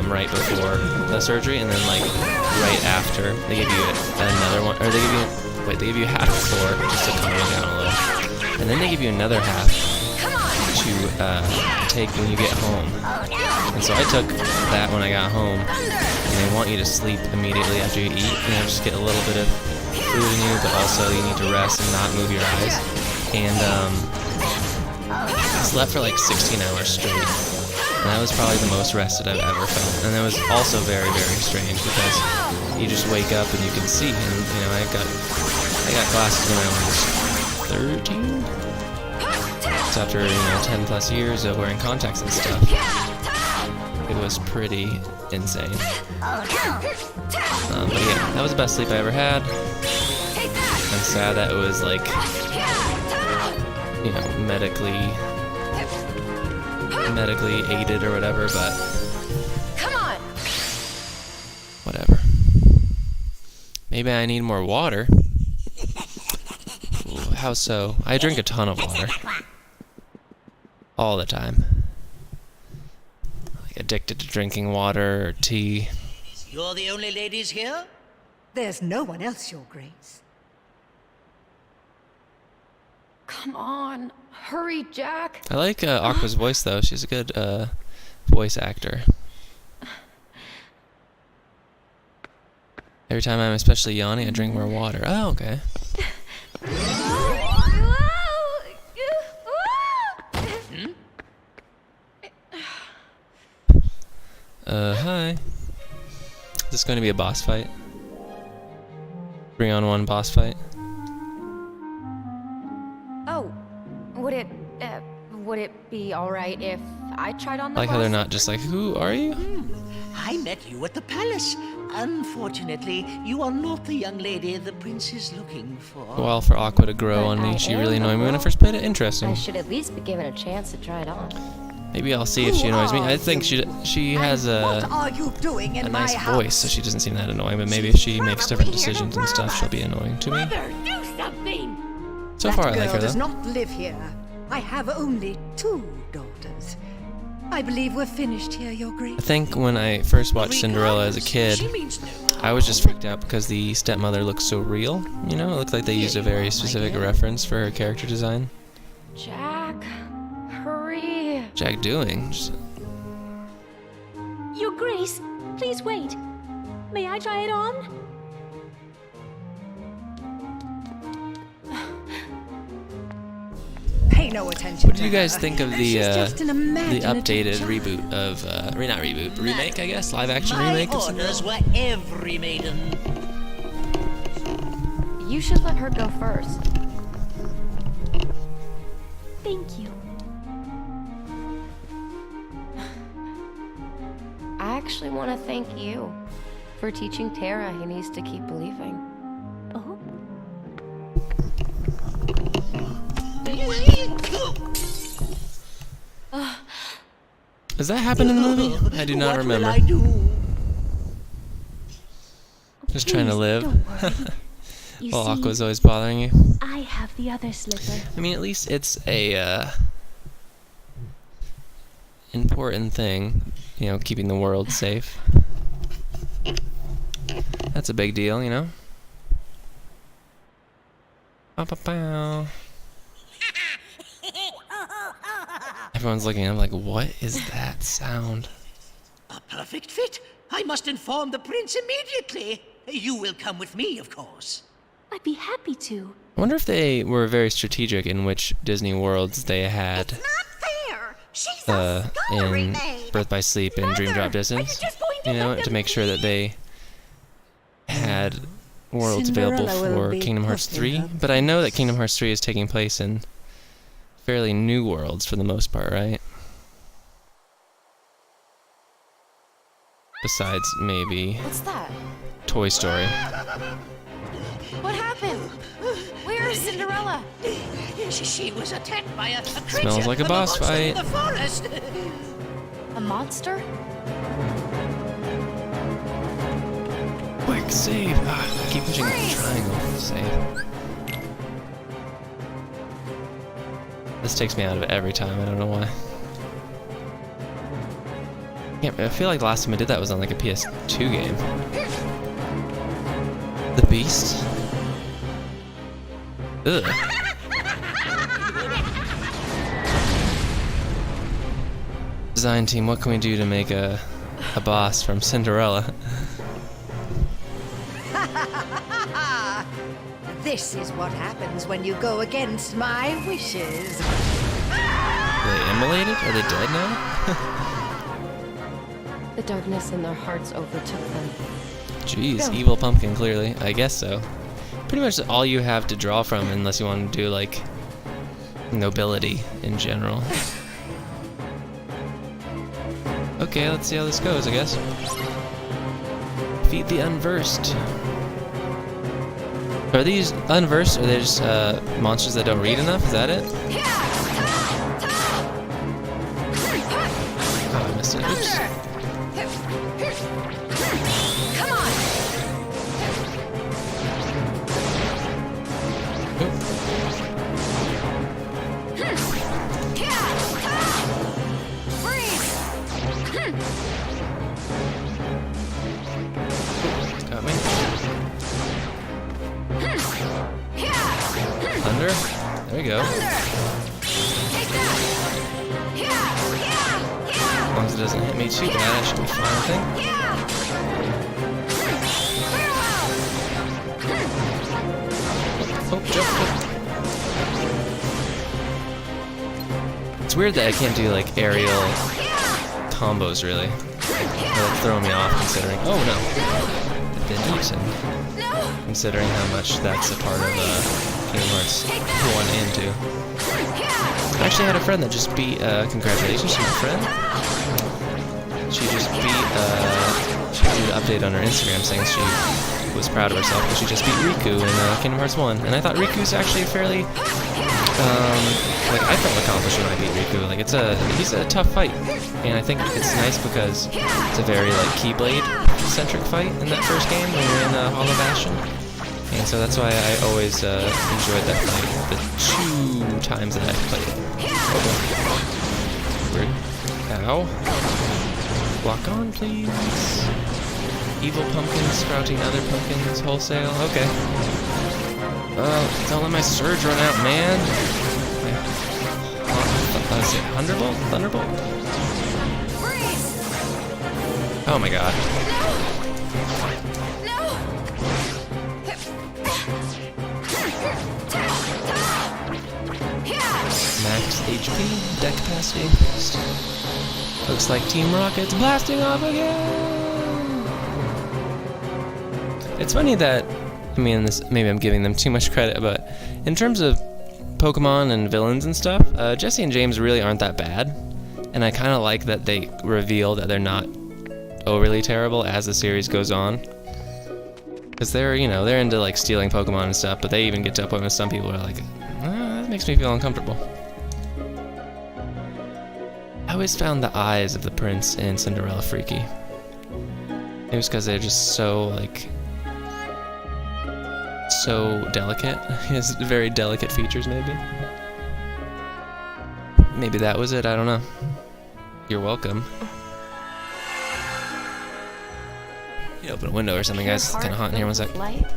Right before the surgery, and then like right after they give you another one, or they give you half before just to calm you down a little, and then they give you another half to take when you get home. And so I took that when I got home, and they want you to sleep immediately after you eat, you know, just get a little bit of food in you, but also you need to rest and not move your eyes. And I slept for like 16 hours straight. And that was probably the most rested I've ever felt. And it was also very, very strange because you just wake up and you can see. And you know, I got glasses when I was 13. So after 10 plus years of wearing contacts and stuff, it was pretty insane. But yeah, that was the best sleep I ever had. I'm sad that it was like, medically aided or whatever, but Come on. whatever. Maybe I need more water. Ooh, how so? I drink a ton of water. All the time. Like addicted to drinking water or tea. You're the only ladies here? There's no one else, Your Grace. Come on. Hurry, Jack. I like Aqua's voice though. She's a good voice actor. Every time I'm especially yawning, I drink more water. Oh, okay. Hi. Is this going to be a boss fight? 3-on-1 boss fight? Oh, would it be all right if I tried on the I like how they're boss? not just like, who are you? I met you at the palace. Unfortunately, you are not the young lady the prince is looking for. A while for Aqua to grow on me. She really annoyed me when I first played it. Interesting. I should at least be given a chance to try it on. Maybe I'll see if she annoys me. I think she has What are you doing in a my nice house? voice, so she doesn't seem that annoying. But maybe if she makes different decisions and stuff, she'll be annoying to me. Mother, do something! So far, I like her That girl does though. not live here. I have only 2 daughters. I believe we're finished here, Your Grace. I think when I first watched Cinderella as a kid, I was just freaked out because the stepmother looked so real. You know, it looked like they used a very specific reference for her character design. Jack, hurry. Jack doing? Just- Your Grace, please wait. May I try it on? Pay no attention. What did you guys think of the She's just an imaginative updated child. reboot of not reboot, remake, I guess, live action remake of Orders Cinderella? were every maiden. You should let her go first. Thank you. I actually want to thank you for teaching Tara he needs to keep believing. Oh? Does that happen in the movie? I do not remember. Just trying to live. You While see, Aqua's always bothering you. I have the other slipper. I mean, at least it's a important thing, you know, keeping the world safe. That's a big deal, you know. Pow, pow, pow. Everyone's looking at him like, what is that sound? A perfect fit. I must inform the prince immediately. You will come with me, of course. I'd be happy to. I wonder if they were very strategic in which Disney worlds they had in Birth by Sleep and Dream Drop Distance. You know, to make sure that they had worlds available for Kingdom Hearts 3. But I know that Kingdom Hearts 3 is taking place in fairly new worlds for the most part, right? Besides maybe What's that? Toy Story. What happened? Where is Cinderella? She was attacked by a creature. Smells like a boss monster in fight. the forest. A monster? Quick, save! Ah, I keep pushing triangle to save. This takes me out of it every time, I don't know why. Yeah, I feel like the last time I did that was on like a PS2 game. The Beast? Ugh. Design team, what can we do to make a boss from Cinderella? This is what happens when you go against my wishes. Are they immolated? Are they dead now? The darkness in their hearts overtook them. Jeez, evil pumpkin, clearly. I guess so. Pretty much all you have to draw from, unless you want to do, like, nobility in general. Okay, let's see how this goes, I guess. Feed the unversed. Are these unversed, or are they just monsters that don't read enough? Is that it? Oh, I missed it. Oops. Come on! Got me. Thunder? There we go. As long as it doesn't hit me too bad, I should be fine, I think. Oh, jump. It's weird that I can't do like aerial combos really. They're like throwing me off considering. Oh no! It didn't use considering how much that's a part of Kingdom Hearts 1 and 2. I actually had a friend that just beat, congratulations to my friend. She just beat, she did an update on her Instagram saying she was proud of herself because she just beat Riku in Kingdom Hearts 1. And I thought Riku's actually a fairly, like, I felt accomplished when I beat Riku. Like, he's a tough fight. And I think it's nice because it's a very, like, Keyblade-centric fight in that first game when you're in Hollow Bastion. And so that's why I always enjoyed that fight the 2 times that I've played it. Weird. Ow. Lock on, please. Evil pumpkins sprouting other pumpkins wholesale. Okay. Don't let my surge run out, man. Is it Thunderbolt? Thunderbolt? Oh my god. Max HP, deck capacity increased. Looks like Team Rocket's blasting off again! It's funny that, I mean, maybe I'm giving them too much credit, but in terms of Pokemon and villains and stuff, Jesse and James really aren't that bad. And I kind of like that they reveal that they're not overly terrible as the series goes on. Because they're, you know, they're into like stealing Pokemon and stuff, but they even get to a point with some people who are like, that makes me feel uncomfortable. I always found the eyes of the prince in Cinderella freaky. It was because they're just so, like, so delicate. He has very delicate features, maybe. Maybe that was it, I don't know. You're welcome. You open a window or something, guys. It's kind of hot in here. One sec. Light?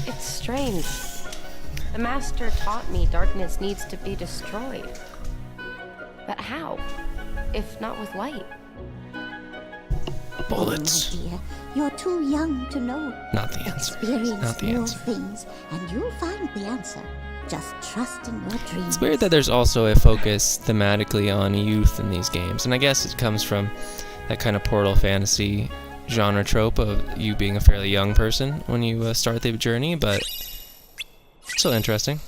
It's strange. The master taught me darkness needs to be destroyed. But how? If not with light? Bullets. Oh, my dear, you're too young to know. Not the answer. Experience Not the more answer. things, and you'll find the answer. Just trust in your dreams. It's weird that there's also a focus thematically on youth in these games, and I guess it comes from that kind of Portal fantasy genre trope of you being a fairly young person when you start the journey, but still interesting.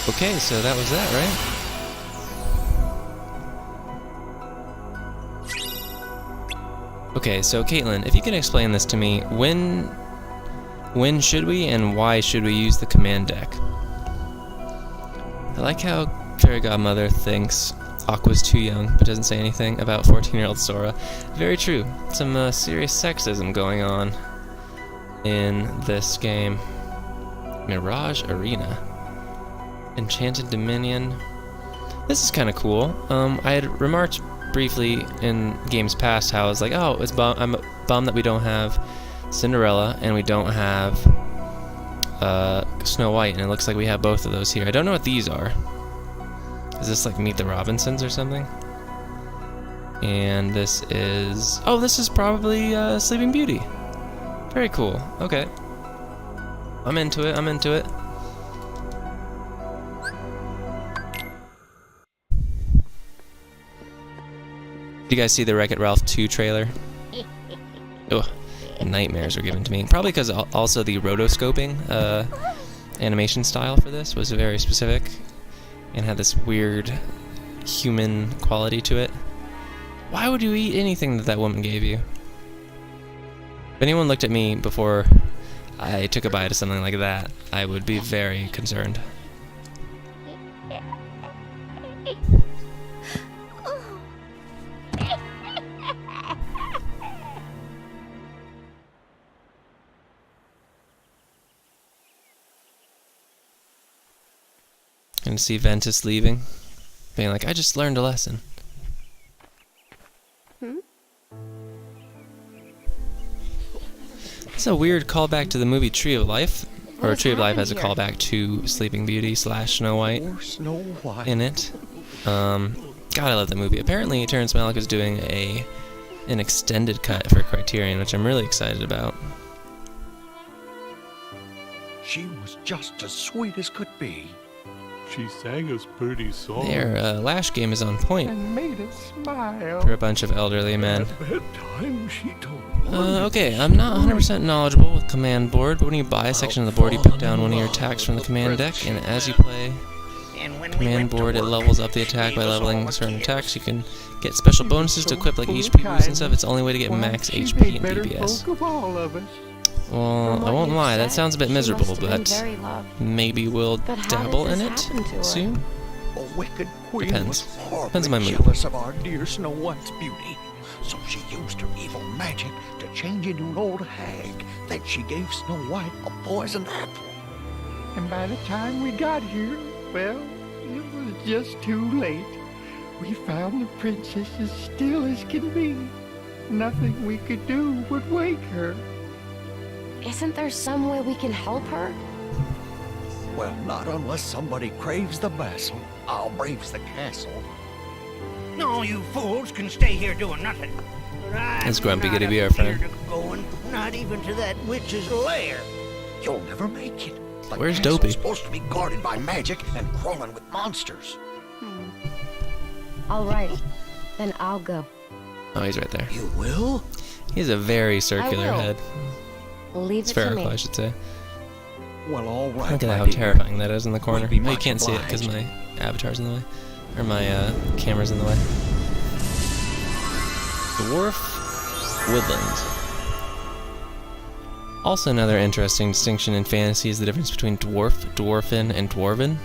Okay, so that was that, right? Okay, so Caitlin, if you can explain this to me, when should we and why should we use the command deck? I like how Fairy Godmother thinks Aqua's too young, but doesn't say anything about 14-year-old Sora. Very true. Some serious sexism going on in this game. Mirage Arena. Enchanted Dominion. This is kind of cool. I had remarked briefly in games past how I was like, oh, I'm bummed that we don't have Cinderella and we don't have Snow White, and it looks like we have both of those here. I don't know what these are. Is this like Meet the Robinsons or something? And this is... oh, this is probably Sleeping Beauty. Very cool. Okay. I'm into it. I'm into it. Did you guys see the Wreck-It Ralph 2 trailer? Ugh. Nightmares were given to me. Probably because also the rotoscoping animation style for this was very specific and had this weird human quality to it. Why would you eat anything that woman gave you? If anyone looked at me before I took a bite of something like that, I would be very concerned. And see Ventus leaving, being like, I just learned a lesson. It's a weird callback to the movie Tree of Life, or Tree of Life has a callback to Sleeping Beauty / Snow White in it. God, I love the movie. Apparently, Terrence Malick is doing an extended cut for Criterion, which I'm really excited about. She was just as sweet as could be. She sang us pretty songs. Their Lash game is on point And made us smile. for a bunch of elderly men. At bedtime, she told Okay, I'm not 100% knowledgeable with Command Board, but when you buy a section of the board, you put down one of your attacks from the Command deck, and as you play Command Board, it levels up the attack by leveling certain attacks. You can get special bonuses to equip, like HP boost and stuff. It's the only way to get max HP and DPS. Well, I won't lie, that sounds a bit miserable, but maybe we'll dabble in it soon? A wicked queen Depends. was horribly Depends on my mood. jealous of our dear Snow White's beauty, so she used her evil magic to change into an old hag. Then she gave Snow White a poisoned apple. And by the time we got here, well, it was just too late. We found the princess as still as can be. Nothing we could do would wake her. Isn't there some way we can help her? Well, not unless somebody craves the vessel. I'll braves the castle. No, you fools can stay here doing nothing. But That's I'm Grumpy not gonna be our friend. afeard of going, not even to that witch's lair. You'll never make it. The Where's castle's Dopey? supposed to be guarded by magic and crawling with monsters. All right, then I'll go. Oh, he's right there. You will? He has a very circular will. head. Leave it to Spherical, me. I should say. Well, all right. Look at my how dear. terrifying that is in the corner. be Oh, you much can't see it because obliged. my avatar's in the way. Or my camera's in the way. Dwarf Woodlands. Also another interesting distinction in fantasy is the difference between dwarf, dwarfen, and dwarven.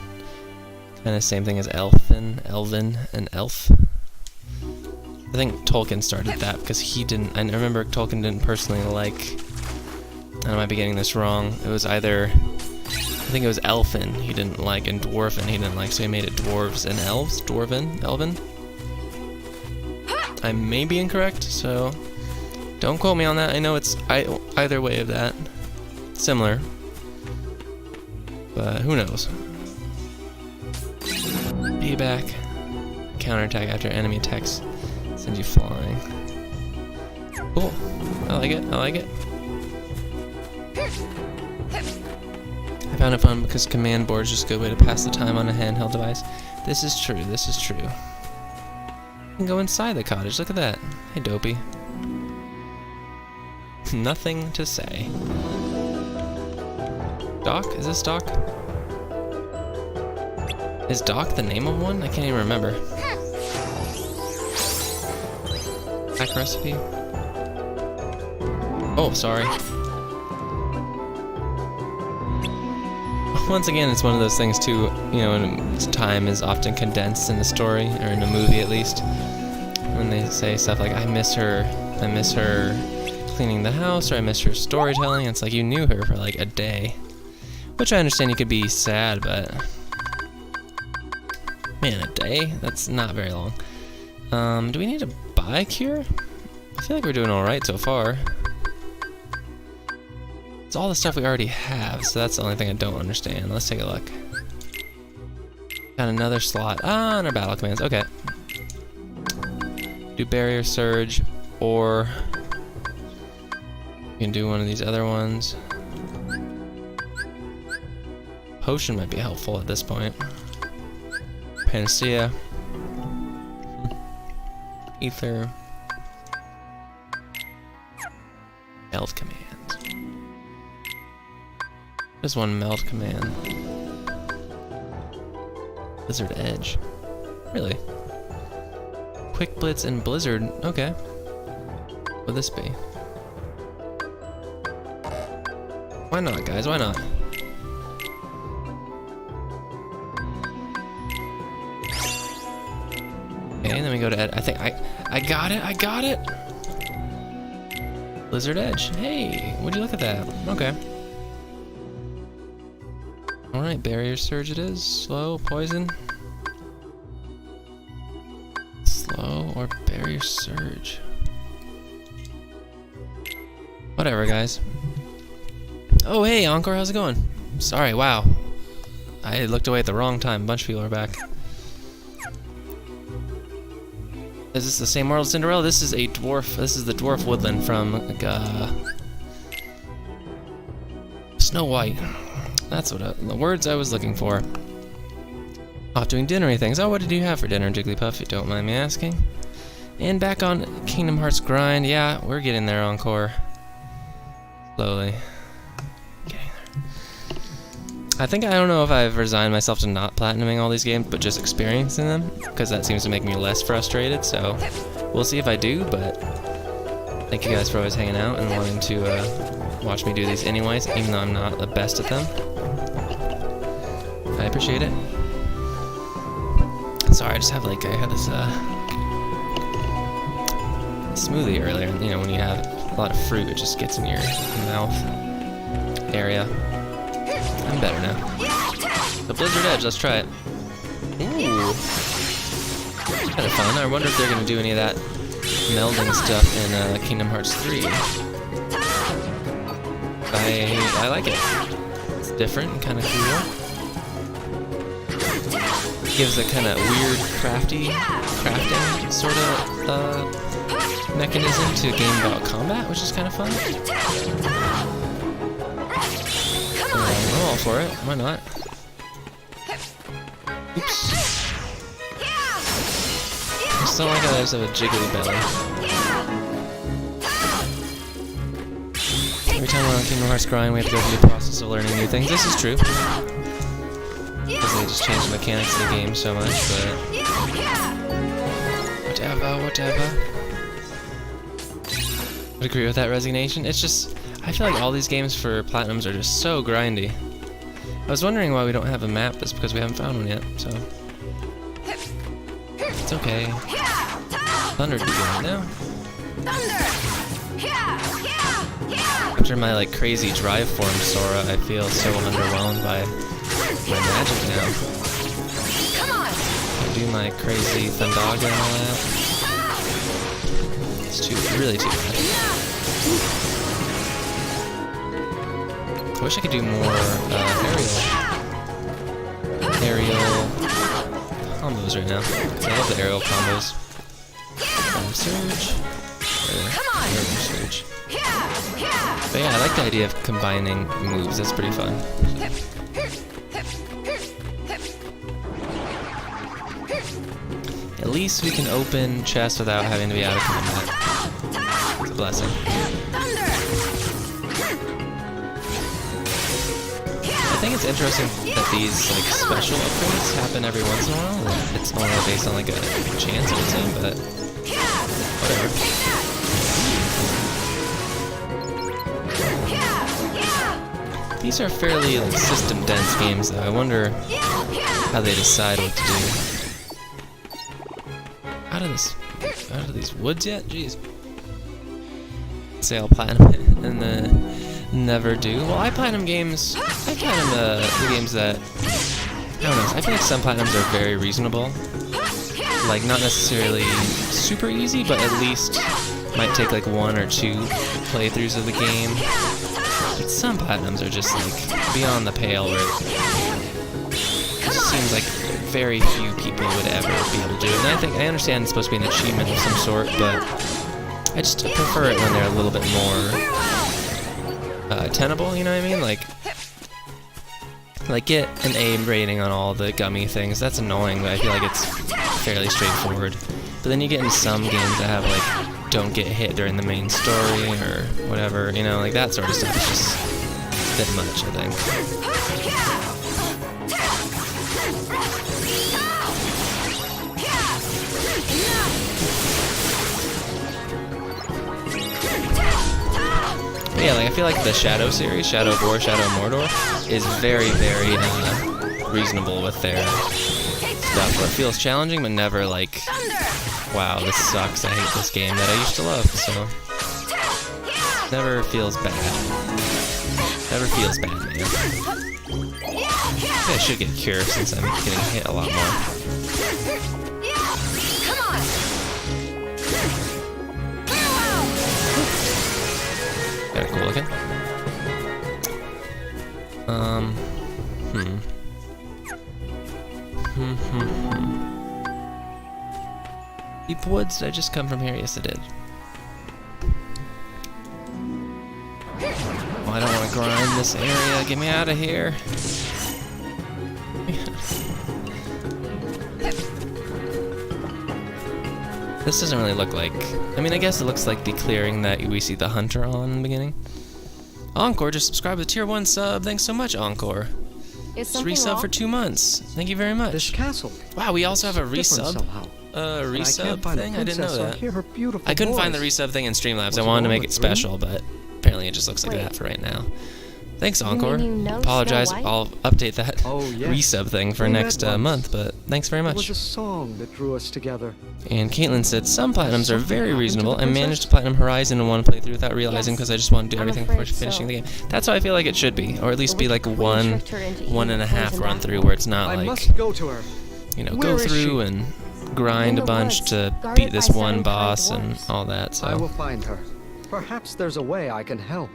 Kind of same thing as elfin, elven, and elf. I think Tolkien started that because he didn't, I remember Tolkien didn't personally like, I might be getting this wrong, it was either, I think it was elfin he didn't like, and dwarfen he didn't like, so he made it dwarves and elves, dwarven, elven. I may be incorrect, so don't quote me on that. I know it's either way of that. Similar. But who knows? Payback. Counterattack after enemy attacks. Send you flying. Cool. I like it. I like it. I found it fun because command board's just a good way to pass the time on a handheld device. This is true. This is true. You can go inside the cottage. Look at that. Hey, Dopey. Nothing to say. Doc? Is this Doc? Is Doc the name of one? I can't even remember. Hack recipe? Oh, sorry. Once again, it's one of those things too, you know, when time is often condensed in the story, or in a movie at least, when they say stuff like, I miss her cleaning the house, or I miss her storytelling. It's like you knew her for like a day. Which I understand you could be sad, but man, a day? That's not very long. Do we need to buy a cure? I feel like we're doing alright so far. It's all the stuff we already have, so that's the only thing I don't understand. Let's take a look. Got another slot. Ah, under battle commands. Okay. Do barrier surge, or you can do one of these other ones. Potion might be helpful at this point. Panacea. Ether. Meld command. There's one meld command. Blizzard Edge. Really? Quick Blitz and Blizzard. Okay. What would this be? Why not, guys? Why not? Okay, and then we go to Ed. I think I got it. I got it. Blizzard Edge. Hey, would you look at that? Okay. Alright, barrier surge it is. Slow, poison. Slow or barrier surge. Whatever, guys. Oh, hey, Encore, how's it going? Sorry, wow. I looked away at the wrong time. A bunch of people are back. Is this the same world as Cinderella? This is a dwarf. This is the dwarf woodland from Snow White. That's what the words I was looking for. Off doing dinnery things. Oh, what did you have for dinner, Jigglypuff, if you don't mind me asking? And back on Kingdom Hearts grind. Yeah, we're getting there, Encore. Slowly. Getting there. I think I don't know if I've resigned myself to not platinuming all these games, but just experiencing them, because that seems to make me less frustrated, so we'll see if I do, but thank you guys for always hanging out and wanting to watch me do these anyways, even though I'm not the best at them. I appreciate it. Sorry, I just have like, I had this smoothie earlier, you know, when you have a lot of fruit, it just gets in your mouth area. I'm better now. The Blizzard Edge, let's try it. Ooh. Kind of fun. I wonder if they're going to do any of that melding stuff in Kingdom Hearts 3. I like it. It's different and kind of cool. Gives a kind of weird crafting sort of mechanism to a game about combat, which is kind of fun. I'm all for it. Why not? Oops. I just don't like how I just have a jiggly belly. Every time we're on Kingdom Hearts grind, we have to go through the process of learning new things. This is true. Because they just changed the mechanics of the game so much, but whatever. would agree with that resignation. It's just, I feel like all these games for Platinums are just so grindy. I was wondering why we don't have a map. It's because we haven't found one yet, so. It's okay. Thunder would be good right now. After my like crazy drive form Sora, I feel so underwhelmed by my magic now. I do my crazy Thundaga and all that. It's really too bad. I wish I could do more aerial combos right now. 'Cause I love the aerial combos. Surge. Surge. But yeah, I like the idea of combining moves. That's pretty fun. At least we can open chests without having to be out of combat. It's a blessing. I think it's interesting that these like special upgrades happen every once in a while. Like, it's only based on like a chance, it would seem, but whatever. These are fairly like system dense games though. I wonder how they decide what to do. Out of these woods yet? Jeez. Say I'll platinum it and never do. Well, I platinum games. I platinum the games that I don't know. I feel like some platinums are very reasonable. Like not necessarily super easy, but at least might take like 1 or 2 playthroughs of the game. But some platinums are just like beyond the pale where it just seems like very few people would ever be able to do it. And I understand it's supposed to be an achievement of some sort, but I just prefer it when they're a little bit more tenable, you know what I mean? Like get an A rating on all the gummy things. That's annoying, but I feel like it's fairly straightforward. But then you get in some games that have like don't get hit during the main story or whatever, you know, like that sort of stuff is just a bit much, I think. But yeah, like I feel like the Shadow series, Shadow of War, Shadow of Mordor, is very, very reasonable with their stuff. Where it feels challenging, but never like, wow, this sucks. I hate this game that I used to love. So never feels bad. Never feels bad, man. I should get Cure since I'm getting hit a lot more. Kinda cool looking. Deep Woods? Did I just come from here? Yes, I did. Oh, I don't want to grind this area. Get me out of here. This doesn't really look like... I mean, I guess it looks like the clearing that we see the hunter on in the beginning. Encore just subscribed with Tier 1 sub. Thanks so much, Encore. Is Just resub for 2 months. Thank you very much. This castle. Wow, we also have a resub. Resub thing? I didn't know that. I couldn't find the resub thing in Streamlabs. I wanted to make it special, but apparently it just looks like that for right now. Thanks, Encore. Apologize. I'll update that resub thing for next month, but thanks very much. It was a song that drew us together. And Caitlin said, some platinums are very reasonable. I managed to platinum Horizon in one playthrough without realizing because I just want to do everything before finishing the game. That's how I feel like it should be, or at least be like 1.5 run through where it's not like, you know, go through and grind a bunch to beat this one boss and all that. So I will find her. Perhaps there's a way I can help.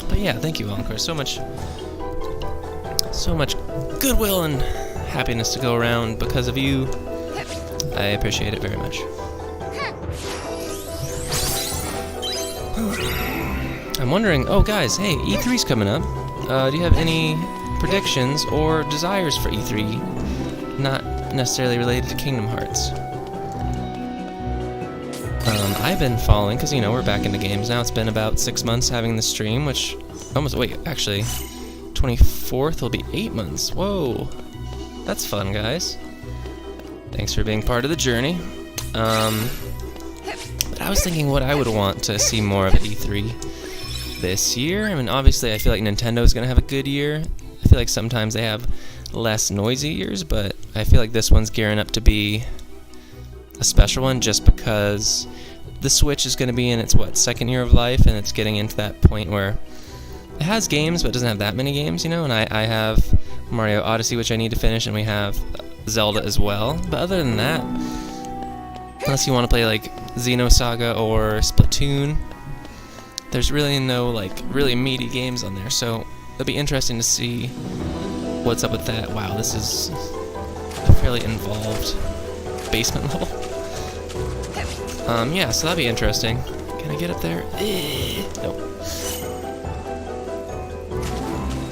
But yeah, thank you, Encore. So much goodwill and happiness to go around because of you. I appreciate it very much. I'm wondering, oh guys, hey, E3's coming up. Do you have any predictions or desires for E3? Not necessarily related to Kingdom Hearts. I've been following, because, you know, we're back into games now. It's been about 6 months having the stream, which actually, 24th will be 8 months. Whoa. That's fun, guys. Thanks for being part of the journey. But I was thinking what I would want to see more of at E3 this year. I mean, obviously, I feel like Nintendo's gonna have a good year. I feel like sometimes they have less noisy years, but I feel like this one's gearing up to be a special one just because the Switch is going to be in its, second year of life, and it's getting into that point where it has games, but it doesn't have that many games, you know, and I have Mario Odyssey, which I need to finish, and we have Zelda as well. But other than that, unless you want to play, like, Xenosaga or Splatoon, there's really no, like, really meaty games on there, so it'll be interesting to see what's up with that. Wow, this is a fairly involved basement level. Yeah, so that'd be interesting. Can I get up there? Nope.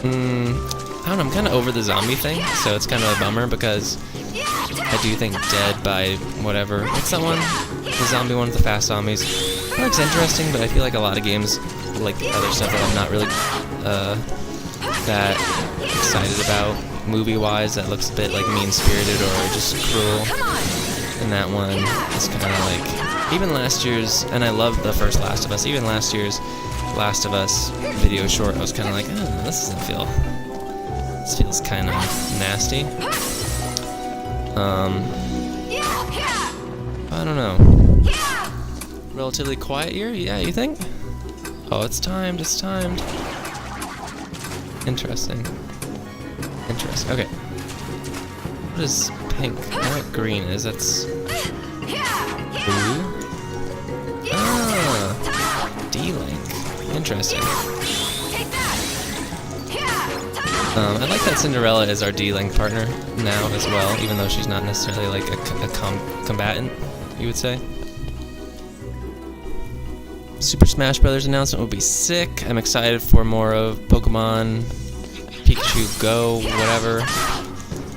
I don't know, I'm kind of over the zombie thing, so it's kind of a bummer because I do think Dead by whatever, what's that one? The zombie one with the fast zombies. That looks interesting, but I feel like a lot of games, like other stuff that I'm not really that excited about movie-wise, that looks a bit like mean-spirited or just cruel. And that one is kind of like, even last year's, and I loved the first Last of Us, even last year's Last of Us video short, I was kind of like, oh, this feels kind of nasty. I don't know. Relatively quiet year? Yeah, you think? Oh, it's timed, Interesting. Okay. What is pink? I know what green is. That's blue? Ah! D-Link. Interesting. I like that Cinderella is our D-Link partner now as well, even though she's not necessarily like a combatant, you would say. Super Smash Bros. Announcement would be sick. I'm excited for more of Pokemon, Pikachu Go, whatever.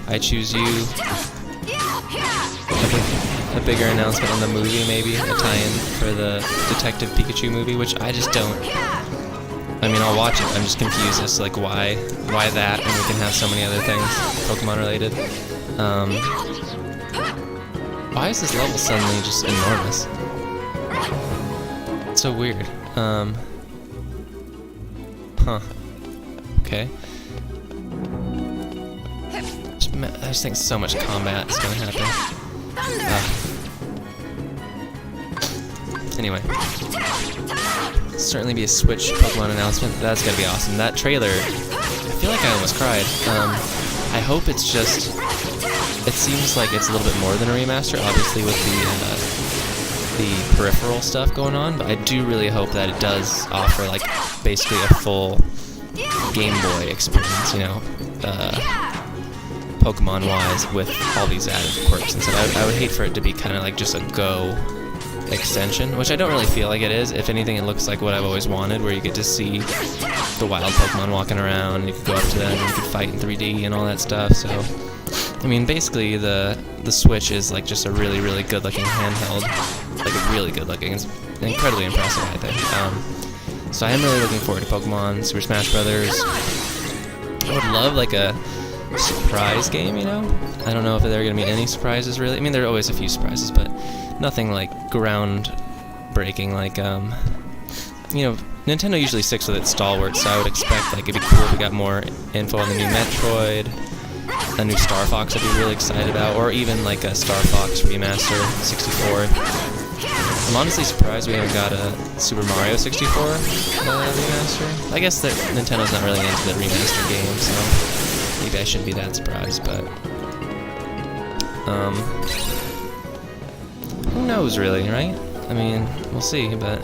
I choose you. A bigger announcement on the movie, maybe a tie-in for the Detective Pikachu movie, which I just don't. I mean, I'll watch it. I'm just confused as to like why that, and we can have so many other things Pokemon related. Why is this level suddenly just enormous? It's so weird. Huh. Okay. I just think so much combat is gonna happen. Anyway. Certainly be a Switch Pokemon announcement. That's gonna be awesome. That trailer, I feel like I almost cried. I hope it's just, it seems like it's a little bit more than a remaster, obviously with the peripheral stuff going on, but I do really hope that it does offer like basically a full Game Boy experience, you know, Pokemon-wise, with all these added quirks and stuff. I would hate for it to be kind of like just a Go extension, which I don't really feel like it is. If anything, it looks like what I've always wanted, where you get to see the wild Pokemon walking around, and you can go up to them, and you can fight in 3D and all that stuff, so... I mean, basically, the Switch is like just a really, really good-looking handheld. Like, really good-looking. It's incredibly impressive, I think. So I am really looking forward to Pokemon, Super Smash Brothers. I would love, like, a surprise game, you know? I don't know if there are going to be any surprises, really. I mean, there are always a few surprises, but nothing, like, groundbreaking, like, you know, Nintendo usually sticks with its stalwarts, so I would expect, like, it'd be cool if we got more info on the new Metroid, a new Star Fox I'd be really excited about, or even, like, a Star Fox remaster, 64. I'm honestly surprised we haven't got a Super Mario 64 remaster. I guess that Nintendo's not really into the remaster game, so maybe I shouldn't be that surprised, but... who knows, really, right? I mean, we'll see, but...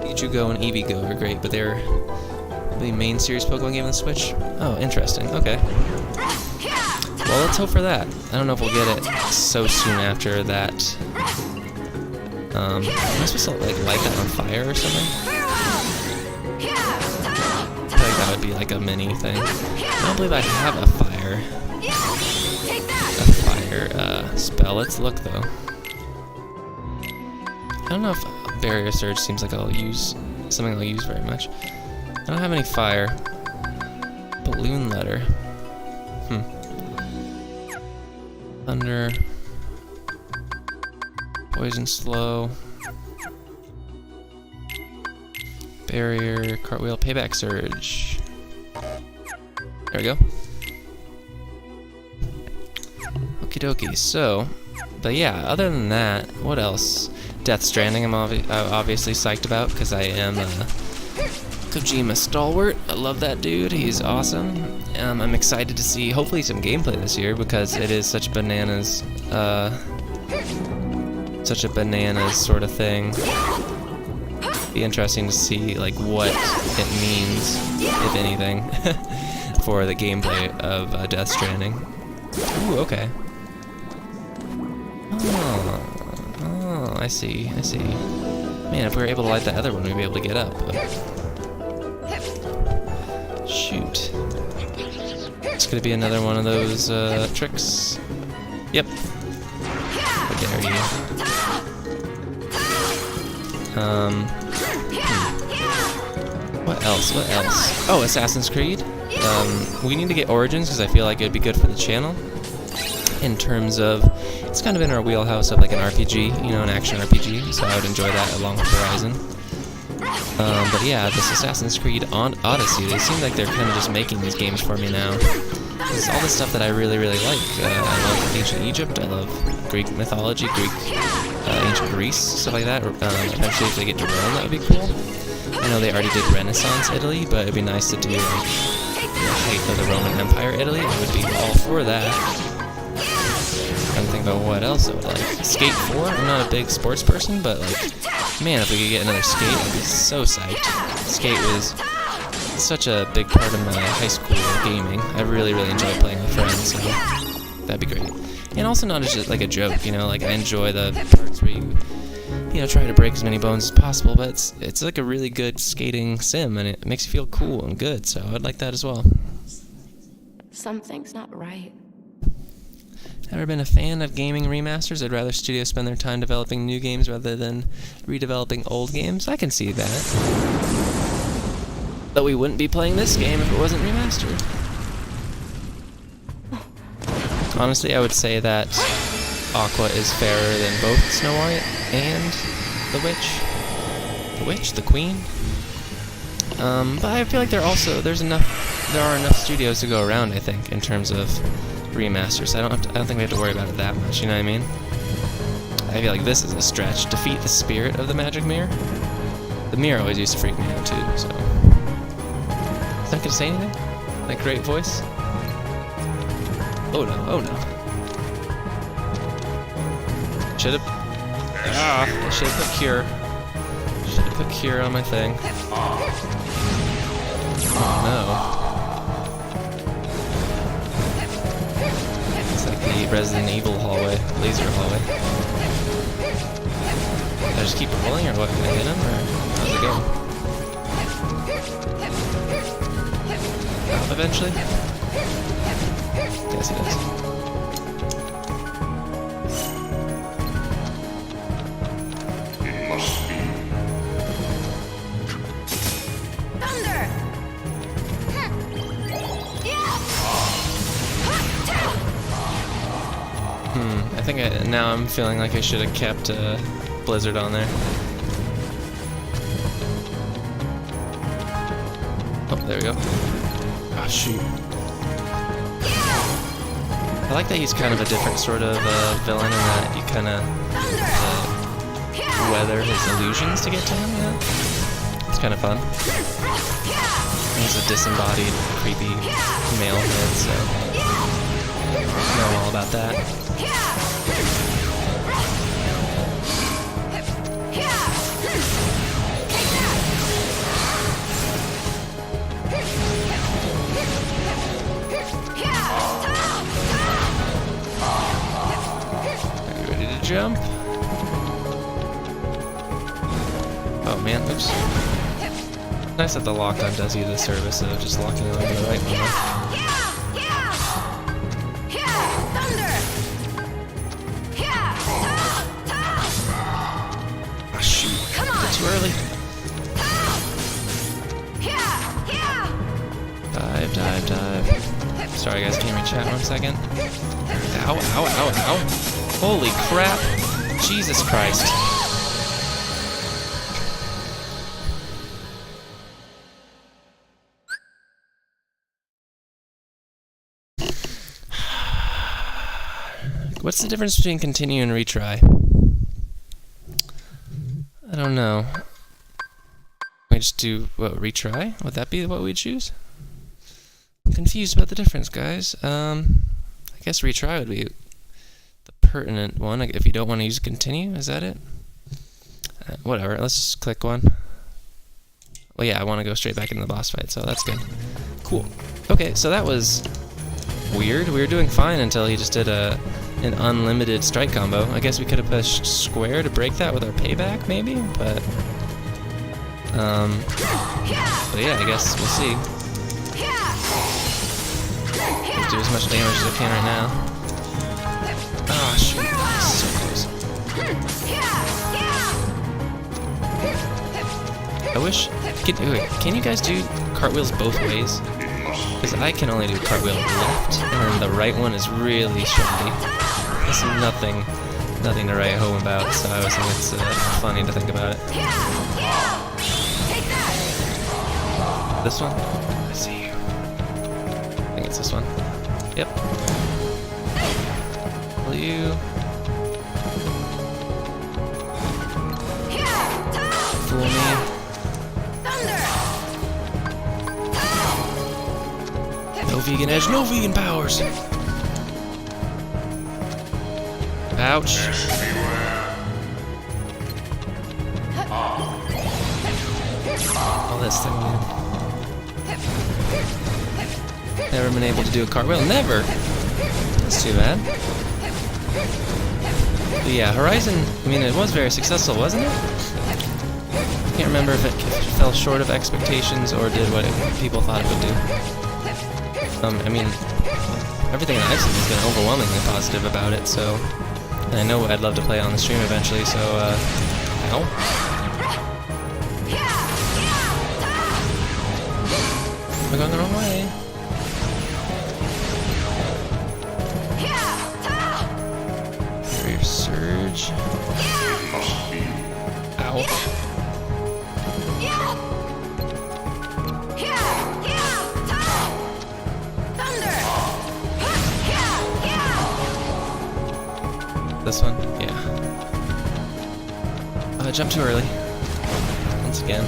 Pikachu Go and Eevee Go are great, but they're the main series Pokemon game on the Switch? Oh, interesting, okay. Well, let's hope for that. I don't know if we'll get it so soon after that. Am I supposed to, like, light that on fire or something? I feel like that would be, like, a mini thing. I don't believe I have a fire spell. Let's look, though. I don't know if Barrier Surge seems like I'll use something I'll use very much. I don't have any fire. Balloon Letter. Thunder. Poison slow. Barrier, cartwheel, payback surge. There we go. Okie dokie, so, but yeah, other than that, what else? Death Stranding I'm obviously psyched about, because I am a Kojima stalwart. I love that dude, he's awesome. I'm excited to see, hopefully, some gameplay this year, because it is such bananas, sort of thing. Be interesting to see, like, what it means, if anything, for the gameplay of Death Stranding. Ooh, okay. Oh, I see. Man, if we were able to light that other one, we'd be able to get up. But... shoot. It's gonna be another one of those tricks. Yep. How dare you. What else? Oh, Assassin's Creed. We need to get Origins because I feel like it'd be good for the channel. In terms of, it's kind of in our wheelhouse of like an RPG, you know, an action RPG, so I would enjoy that along with Horizon. But yeah, this Assassin's Creed Odyssey, they seem like they're kind of just making these games for me now. It's all the stuff that I really like. I love ancient Egypt, I love Greek mythology, ancient Greece, stuff like that. Eventually if they get to Rome, that would be cool. I know they already did Renaissance Italy, but it'd be nice to do like, the height of the Roman Empire Italy. I would be all for that. I'm thinking about what else I would like. Skate 4? I'm not a big sports person, but like, man, if we could get another Skate, I'd be so psyched. Skate was such a big part of my high school gaming. I really enjoyed playing with friends, so that'd be great. And also not just like a joke, you know, like I enjoy the parts where you know, try to break as many bones as possible, but it's like a really good skating sim, and it makes you feel cool and good, so I'd like that as well. Something's not right. Ever been a fan of gaming remasters? I'd rather studios spend their time developing new games rather than redeveloping old games. I can see that. But we wouldn't be playing this game if it wasn't remastered. Honestly, I would say that Aqua is fairer than both Snow White and the Witch. The Witch? The Queen? But I feel like there are enough studios to go around, I think, in terms of remasters. I don't think we have to worry about it that much, you know what I mean? I feel like this is a stretch. Defeat the spirit of the magic mirror? The mirror always used to freak me out too, so... Is that gonna say anything? That great voice? Oh no. Should've... I should've put Cure. Should've put Cure on my thing. Oh no. It's like the Resident Evil hallway, laser hallway. Did I just keep rolling or what? Can I hit him or how's it go? Up eventually? Yes, it does. I think now I'm feeling like I should have kept Blizzard on there. Oh, there we go. Oh, shoot. I like that he's kind of a different sort of villain in that you kind of weather his illusions to get to him, yeah? It's kind of fun. He's a disembodied, creepy male head, so I know all about that. Are you ready to jump? Oh man, oops. Nice that the lock-on does you the service of just locking on to the right one. Oh shoot, too early. Dive. Sorry guys, can you reach out 1 second? Ow, ow, ow, ow. Holy crap. Jesus Christ. What's the difference between continue and retry? I don't know. We just do, what, retry? Would that be what we choose? I'm confused about the difference, guys. I guess retry would be the pertinent one, if you don't want to use continue, is that it? Whatever, let's just click one. Well, yeah, I want to go straight back into the boss fight, so that's good. Cool. Okay, so that was weird. We were doing fine until he just did an unlimited strike combo. I guess we could have pushed square to break that with our payback, maybe, but yeah, I guess we'll see. Let's do as much damage as I can right now. Ah, shoot, so close. I wish, can you guys do cartwheels both ways? Because I can only do cartwheel left, and then the right one is really shoddy. There's nothing to write home about, so I always think it's funny to think about it. This one? I see you. I think it's this one. Yep. Will you? Fool me. No vegan edge, no vegan powers! Ouch. All this thing, man. Never been able to do a cartwheel, never! That's too bad. But yeah, Horizon, I mean, it was very successful, wasn't it? I can't remember if it fell short of expectations or did what people thought it would do. I mean, everything that I've seen has been overwhelmingly positive about it, so... And I know I'd love to play it on the stream eventually, so, ow. Am I going the wrong way? Rear surge. Ow. This one? Yeah. I jumped too early. Once again.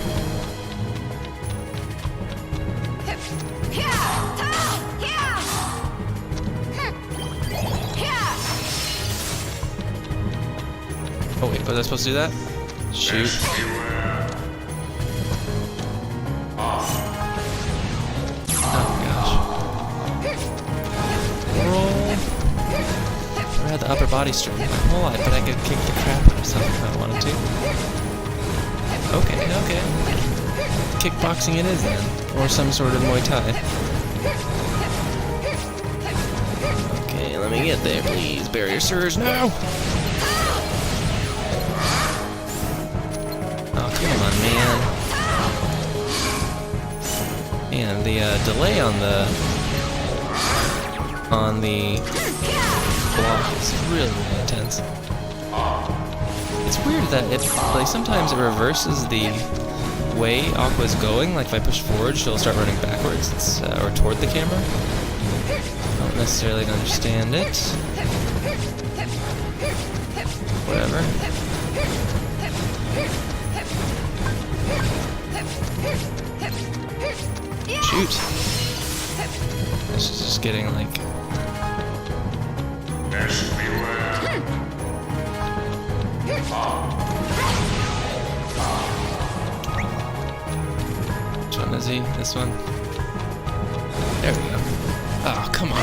Oh wait, was I supposed to do that? Shoot. Oh gosh. Roll. I had the upper body strength my whole life, but I could kick the crap out of something if I wanted to. Okay, okay. Kickboxing it is then. Or some sort of Muay Thai. Okay, let me get there, please. Barrier surge now! Oh, come on, man. Man, the delay on the block is really intense. It's weird that like sometimes it reverses the way Aqua's going. Like if I push forward, she'll start running backwards. It's or toward the camera. I don't necessarily understand it. Whatever. Shoot. This is just getting like. Which one is he? This one? There we go. Oh, come on.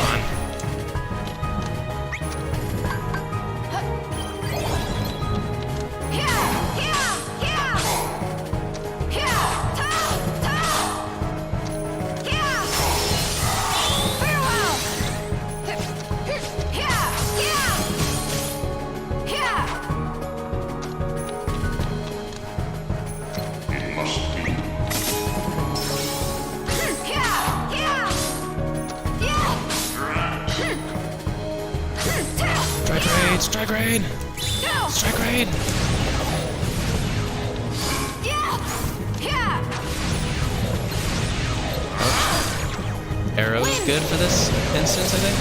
Strike rain! Strike rain! Arrow's good for this instance, I think.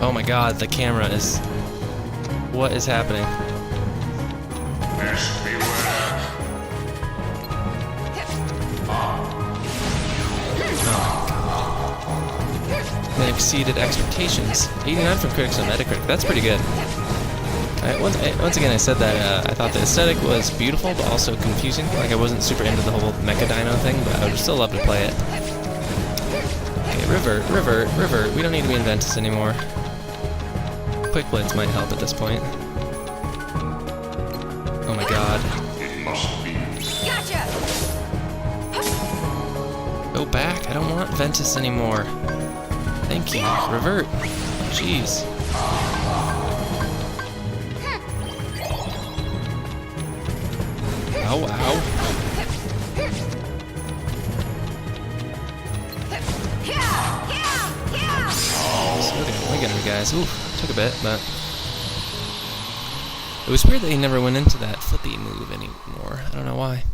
Oh my god, the camera is... What is happening? They exceeded expectations. 89 from critics on Metacritic. That's pretty good. Once again, I said that I thought the aesthetic was beautiful, but also confusing. Like, I wasn't super into the whole Mecha Dino thing, but I would still love to play it. Okay, revert. We don't need to be in Ventus anymore. Quick Blitz might help at this point. Oh my god. Gotcha. Go back. I don't want Ventus anymore. Thank you. Revert. Jeez. Ow, ow. Look at me, guys. Ooh, took a bit, but... It was weird that he never went into that flippy move anymore. I don't know why.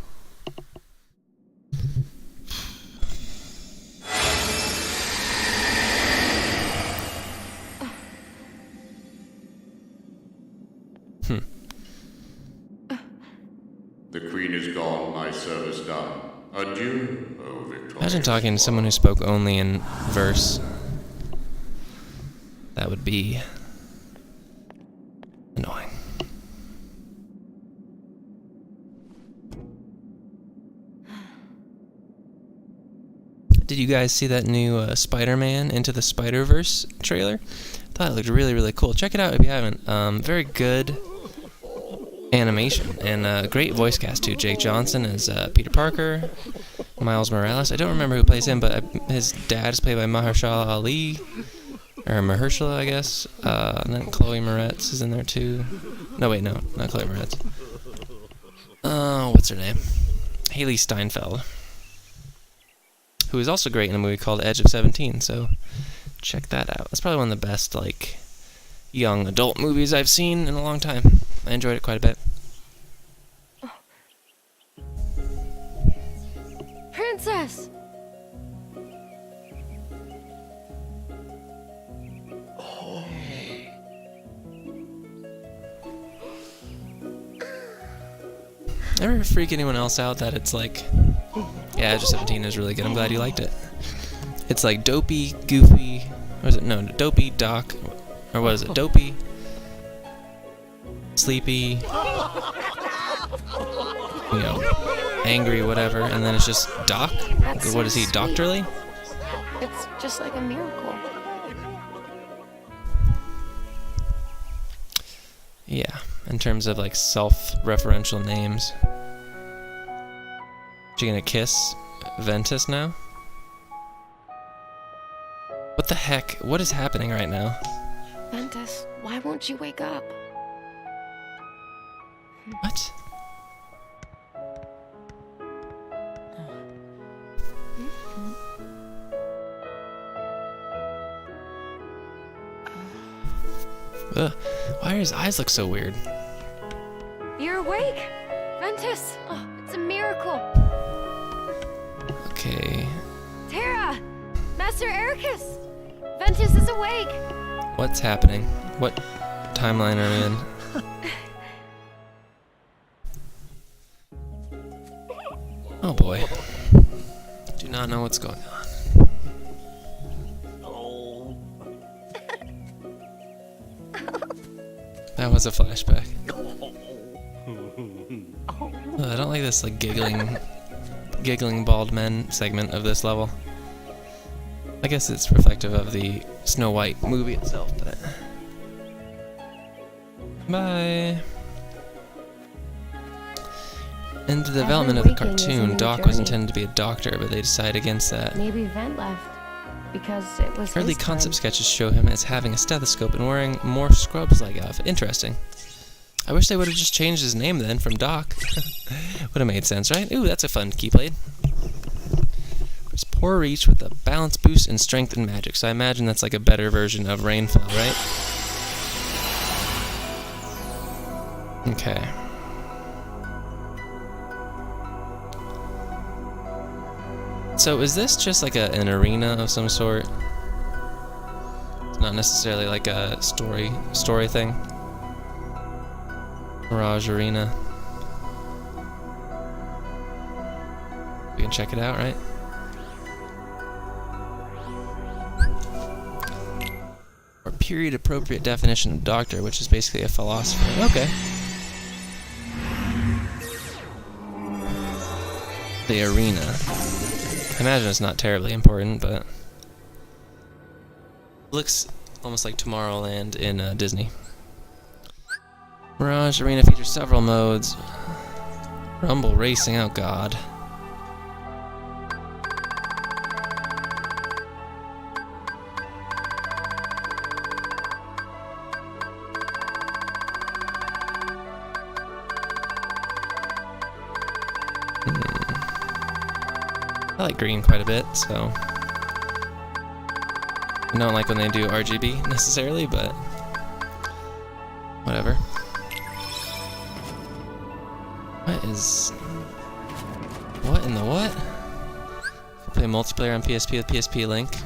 The queen is gone, my service done. Adieu, oh victorious. Imagine talking to someone who spoke only in verse. That would be annoying. Did you guys see that new Spider-Man Into the Spider-Verse trailer? I thought it looked really, really cool. Check it out if you haven't. Very good animation and great voice cast too. Jake Johnson is Peter Parker. Miles Morales. I don't remember who plays him, but his dad is played by Mahershala Ali. Or Mahershala, I guess. And then Chloe Moretz is in there too. No, wait, no. Not Chloe Moretz. What's her name? Haley Steinfeld. Who is also great in a movie called Edge of 17, so check that out. That's probably one of the best, like, young adult movies I've seen in a long time. I enjoyed it quite a bit. Princess! Ever freak anyone else out that it's like, yeah, Edge of 17 is really good. I'm glad you liked it. It's like dopey, goofy, or is it? No, dopey, Doc, or what is it? Dopey, sleepy, you know, angry, whatever, and then it's just Doc. That's What is he, so doctorly? It's just like a miracle. Yeah, in terms of like self-referential names. You gonna kiss Ventus now? What the heck? What is happening right now? Ventus, why won't you wake up? What? Ugh. Why do his eyes look so weird? You're awake! Ventus! Oh, it's a miracle! Okay. Terra! Master Ericus! Ventus is awake! What's happening? What timeline are we in? Oh boy. Do not know what's going on. That was a flashback. I don't like this like giggling bald men segment of this level. I guess it's reflective of the Snow White movie itself, but... Bye! In the development of the cartoon, Doc was intended to be a doctor, but they decided against that. Maybe Vent left because it was Early his concept time. sketches show him as having a stethoscope and wearing more scrubs-like outfit. Interesting. I wish they would have just changed his name then from Doc. Would have made sense, right? Ooh, that's a fun keyblade. Where's Poor Reach with a balance boost and strength and magic. So I imagine that's like a better version of Rainfell, right? Okay. So is this just like an arena of some sort? It's not necessarily like a story thing. Mirage Arena. We can check it out, right? Or period appropriate definition of doctor, which is basically a philosopher. Okay. The arena. I imagine it's not terribly important, but looks almost like Tomorrowland in Disney. Mirage Arena features several modes. Rumble Racing, oh god. I like green quite a bit, so I don't like when they do RGB necessarily, but whatever. What in the what? Play multiplayer on PSP with PSP Link.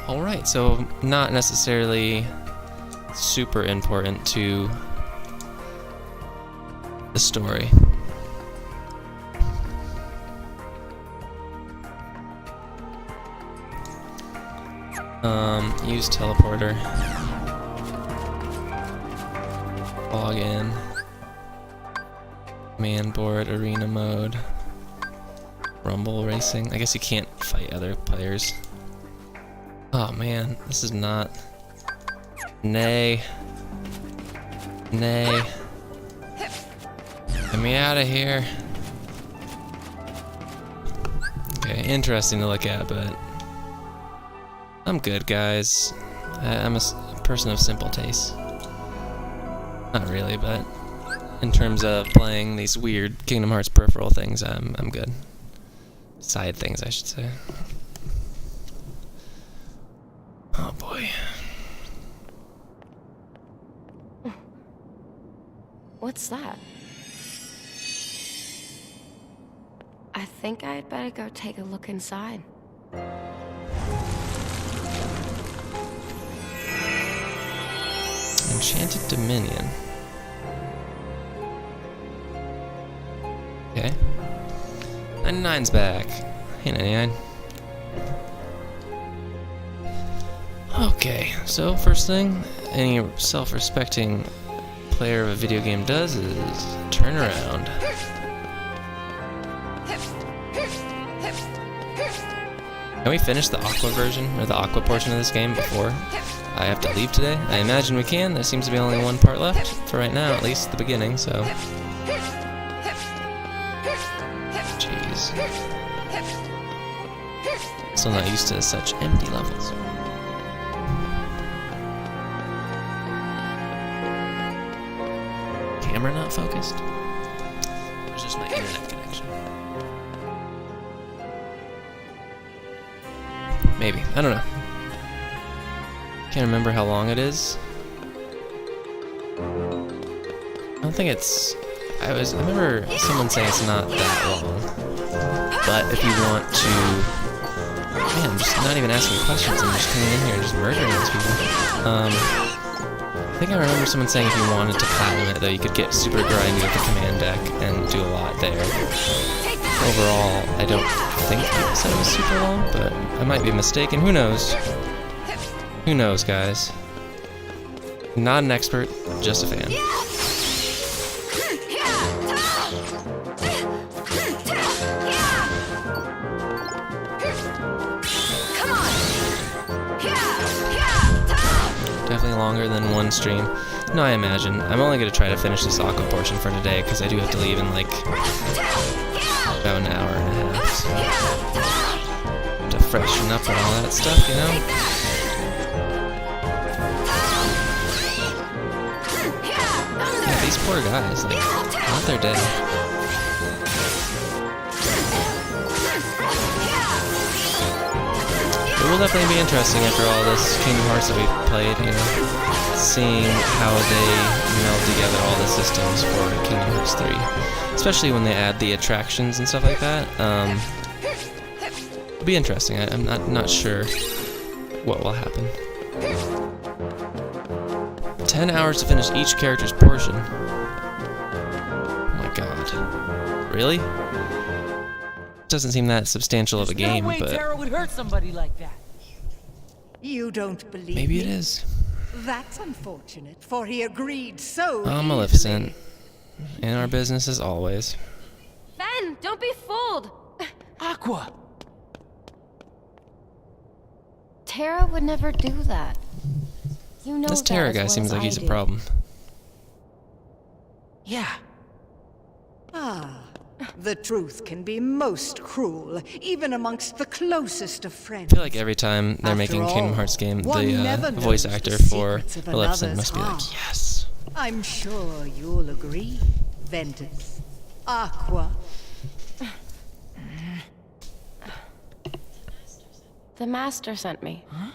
Alright, so not necessarily super important to the story. Use teleporter. Log in. Man board, arena mode. Rumble racing. I guess you can't fight other players. Oh man, this is not. Nay. Nay. Get me out of here. Okay, interesting to look at, but I'm good, guys. I'm a person of simple tastes. Not really, but in terms of playing these weird Kingdom Hearts peripheral things, I'm good. Side things, I should say. Oh boy. What's that? I think I'd better go take a look inside. Enchanted Dominion. Okay. 99's back. Hey, 99. Okay, so first thing any self-respecting player of a video game does is turn around. Can we finish the Aqua version, or the Aqua portion of this game before I have to leave today? I imagine we can. There seems to be only one part left, for right now, at least the beginning, so. Jeez. Still not used to such empty levels. Camera not focused? It's just my internet connection. Maybe. I don't know. Can't remember how long it is. I don't think it's... I remember someone saying it's not that long. But if you want to... Man, I'm just not even asking questions. I'm just coming in here and just murdering these people. I think I remember someone saying if you wanted to platinum it, though, you could get super grindy with the command deck and do a lot there. Overall, I don't think people said it was super long, but I might be mistaken. Who knows? Who knows, guys? Not an expert, just a fan. Definitely longer than one stream. No, I imagine. I'm only going to try to finish this Aqua portion for today, because I do have to leave in like about an hour and a half, so to freshen up and all that stuff, you know? Yeah, these poor guys, like, not their day. will definitely be interesting after all this Kingdom Hearts that we've played, you know, seeing how they meld together all the systems for Kingdom Hearts 3. Especially when they add the attractions and stuff like that. It'll be interesting. I'm not sure what will happen. 10 hours to finish each character's portion. Oh my god. Really? Doesn't seem that substantial of a game, no way but Terra would hurt somebody like that. You don't believe maybe me? it is. That's unfortunate, for he agreed so Oh, easily. Maleficent. In our business as always. Fen, don't be fooled. Aqua. Terra would never do that. You know This that Terra as guy well seems as like I he's a do. problem. Yeah. Ah, the truth can be most cruel, even amongst the closest of friends. I feel like every time they're After making all, Kingdom Hearts game, one never the voice knows actor the for secrets of Maleficent another's must be like, heart. yes. I'm sure you'll agree, Ventus. Aqua. The master sent me. Huh?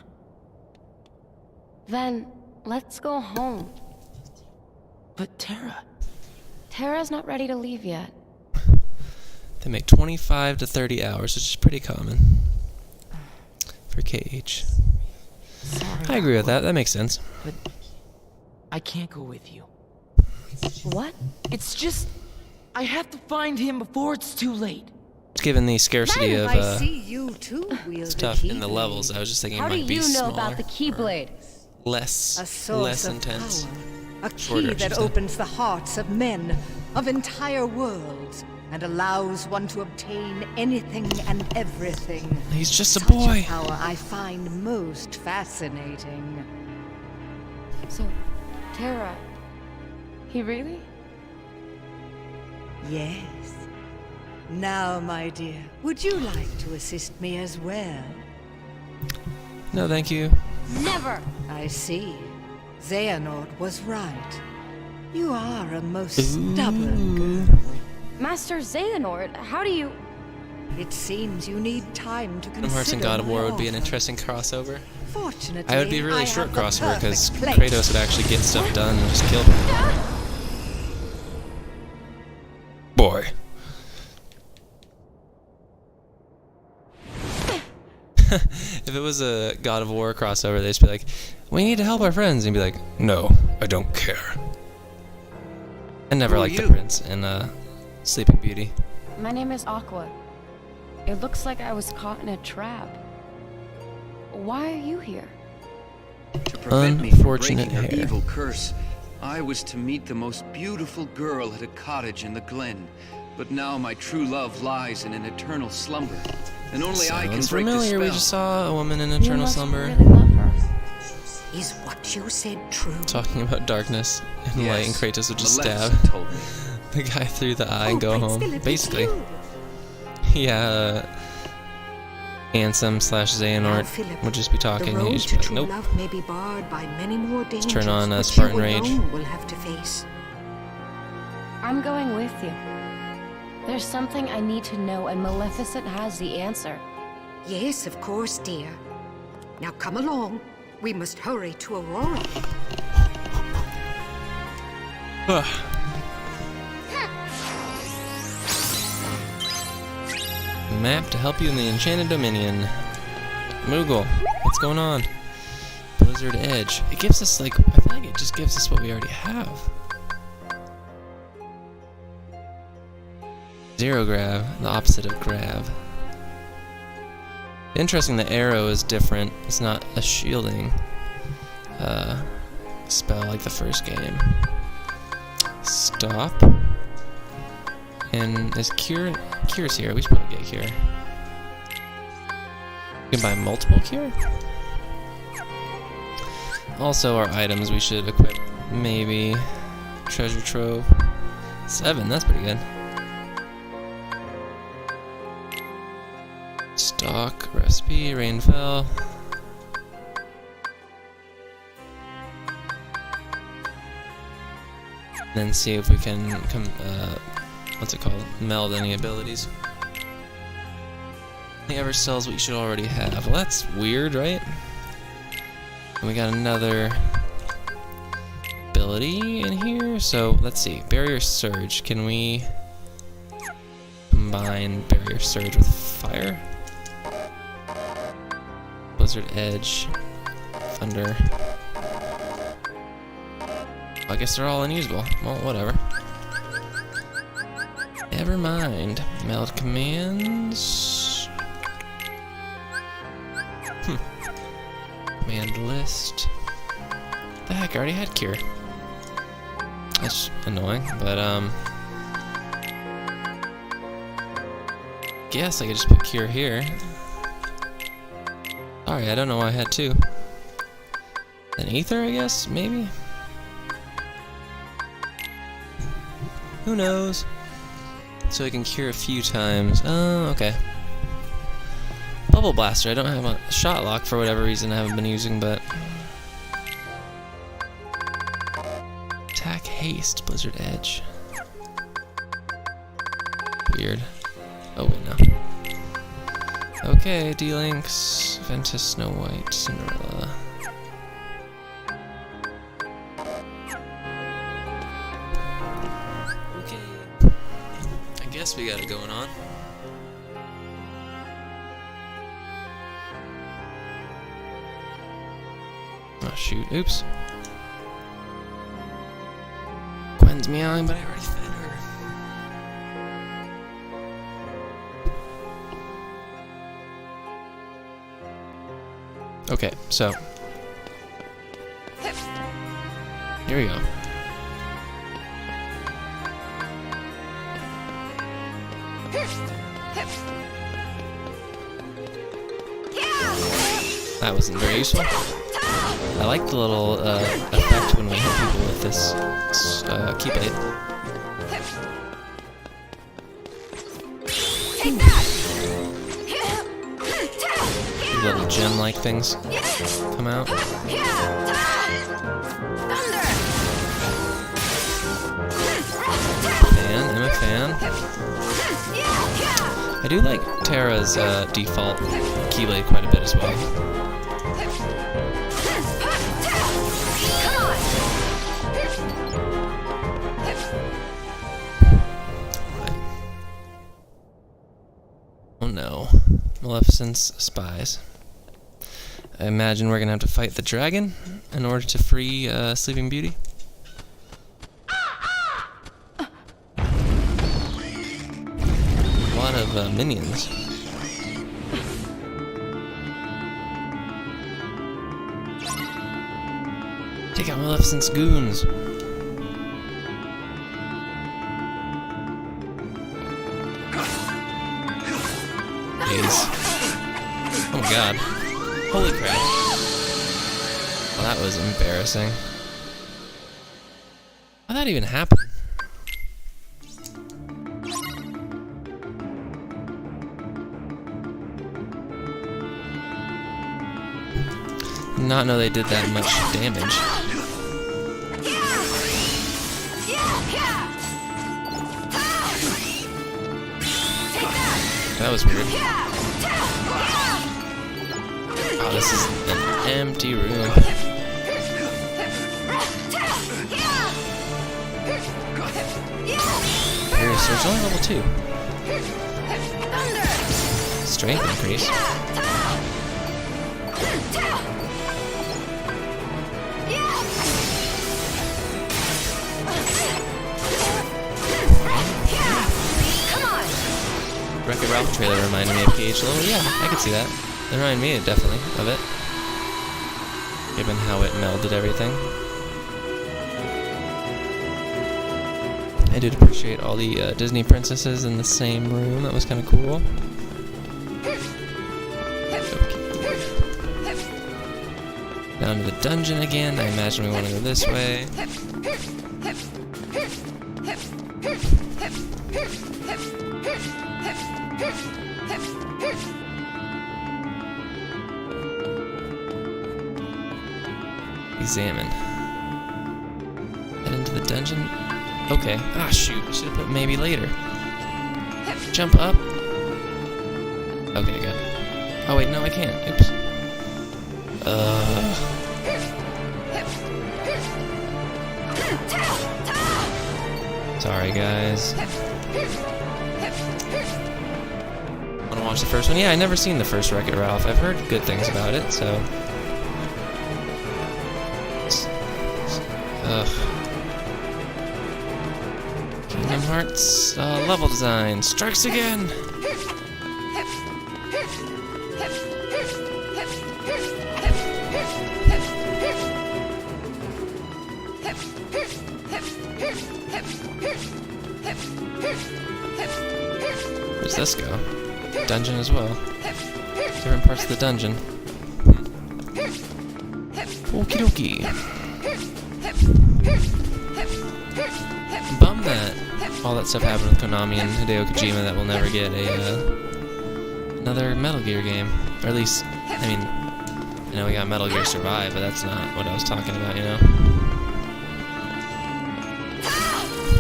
Then, let's go home. But Terra... Terra's not ready to leave yet. They make 25 to 30 hours, which is pretty common for KH. Sorry, I agree with that. That makes sense. But I can't go with you. What? It's just... I have to find him before it's too late. Given the scarcity of I see you too wield stuff the in the levels, I was just thinking How it do might be you know smaller, about the Keyblade? less A source less of intense. power, a Shorter, key that she said. opens the hearts of men, of entire worlds, and allows one to obtain anything and everything. He's just a Such boy. A power I find most fascinating. So, Terra... He really? Yes. Now, my dear, would you like to assist me as well? No, thank you. Never! I see. Xehanort was right. You are a most stubborn girl. Master Xehanort, how do you... It seems you need time to Kingdom Hearts and consider God of my War would be an offer. interesting crossover. Fortunately, I would be a really I short have the crossover because perfect place. Kratos would actually get stuff done and just kill them. Boy. If it was a God of War crossover, they'd just be like, we need to help our friends. And he'd be like, no, I don't care. I never Who are liked the you? prince in Sleeping Beauty. My name is Aqua. It looks like I was caught in a trap. Why are you here? To prevent me from Unfortunate breaking her hair. evil curse, I was to meet the most beautiful girl at a cottage in the glen. But now my true love lies in an eternal slumber, and only I can Sounds break the familiar. spell. We just saw a woman in You eternal must slumber. really love her. Is what you said true? Talking about darkness and light, and Yes, Kratos would just stab Maleficent told me. the guy through the eye and go Prince home. Philip, it's Basically. you. Yeah, Ansem slash Now, Xehanort Philip, would just be talking. The And road he'd to just be like, true nope. love may be barred by many more dangers. turn on, which Spartan you Rage. alone will have to face. I'm going with you. There's something I need to know, and Maleficent has the answer. Yes, of course, dear. Now come along. We must hurry to Aurora. Map to help you in the Enchanted Dominion. Moogle, what's going on? Blizzard Edge. It gives us, like, I feel like it just gives us what we already have. Zero Grav, the opposite of Grav. Interesting, the arrow is different. It's not a shielding spell like the first game. Stop. And is Cure's here? We should probably get Cure. We can buy multiple Cure. Also, our items we should equip. Maybe Treasure Trove. 7, that's pretty good. Stock, recipe, Rainfell. Then see if we can what's it called? Meld any abilities. Only ever sells what you should already have. Well, that's weird, right? And we got another ability in here. So let's see. Barrier Surge. Can we combine Barrier Surge with Fire? Blizzard Edge. Thunder. I guess they're all unusable. Well, whatever. Never mind. Meld commands. Command list. The heck, I already had cure. That's annoying, but guess I could just put cure here. Sorry, I don't know why I had two. An ether, I guess, maybe? Who knows? So I can cure a few times. Oh, okay. Bubble Blaster, I don't have a shot lock for whatever reason I haven't been using, but... Attack Haste, Blizzard Edge. Weird. Oh, wait, no. Okay, D-Links, Ventus, Snow White, Cinderella. Okay. I guess we got it going on. Oh shoot, oops. Gwen's meowing, but I already fed her. Okay, so. Here we go. That wasn't very useful. I like the little effect when we hit people with this keyblade. These little gem-like things come out. Fan, I'm a fan. I do like Terra's default keyblade quite a bit as well. Oh no. Maleficent's spies. I imagine we're gonna have to fight the dragon in order to free Sleeping Beauty. A lot of minions. Take out Maleficent's goons. Oh my god. Holy crap. Well, that was embarrassing. How'd that even happen? Did not know they did that much damage. That was weird. Oh, this is an empty room. Barrier Surge, only level 2. Strength increase. Wreck-It Ralph trailer reminded me of PH Low. Yeah, I could see that. It reminded me definitely of it, given how it melded everything. I did appreciate all the Disney princesses in the same room. That was kind of cool. Okay. Down to the dungeon again. I imagine we want to go this way. Examine. Head into the dungeon. Okay. Ah, shoot. I should have put maybe later. Jump up. Okay, good. Oh wait, no, I can't. Oops. Sorry, guys. Wanna watch the first one? Yeah, I never seen the first Wreck-It Ralph. I've heard good things about it, so. Kingdom Hearts level design strikes again. Where's this go? Dungeon as well. Different parts of the dungeon. Okie dokie. Bummed that all that stuff happened with Konami and Hideo Kojima that we'll never get another Metal Gear game. Or at least, I mean, I know we got Metal Gear Survive, but that's not what I was talking about, you know?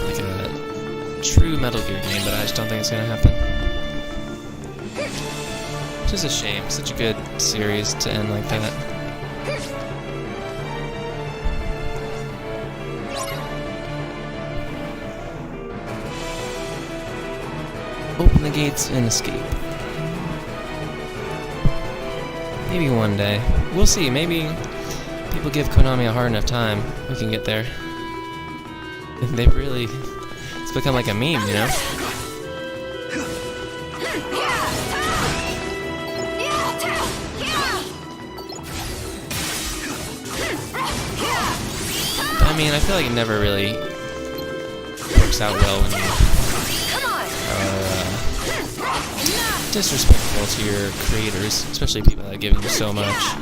Like a true Metal Gear game, but I just don't think it's gonna happen. Which is a shame, such a good series to end like that. Open the gates and escape. Maybe one day. We'll see, maybe people give Konami a hard enough time, we can get there. They've really... It's become like a meme, you know? I mean, I feel like it never really works out well when you are disrespectful to your creators, especially people that are giving you so much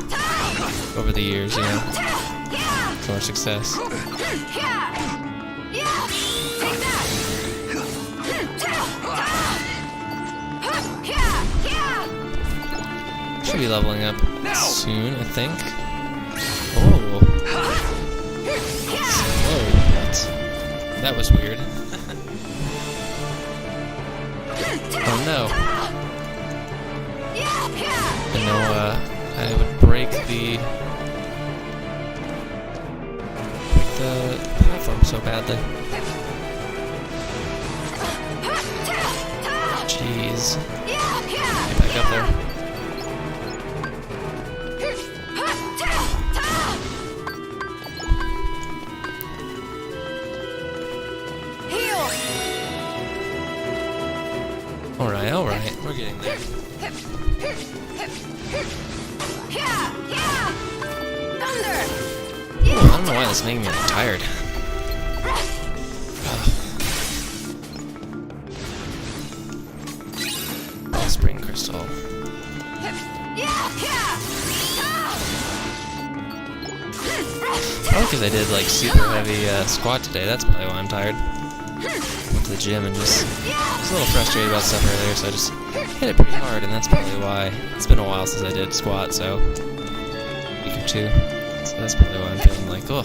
over the years, you know, for success. Should be leveling up soon, I think. Oh. Whoa, what? That was weird. Oh no. I know, I would break the platform so badly. Jeez. Get back up there. Alright, we're getting there. Oh, I don't know why this is making me tired. Oh, spring crystal. Probably because I did like super heavy squat today, that's probably why I'm tired. Went to the gym and just was a little frustrated about stuff earlier, so I just hit it pretty hard, and that's probably why. It's been a while since I did squat, so a week or two. So that's probably why I'm feeling like, oh,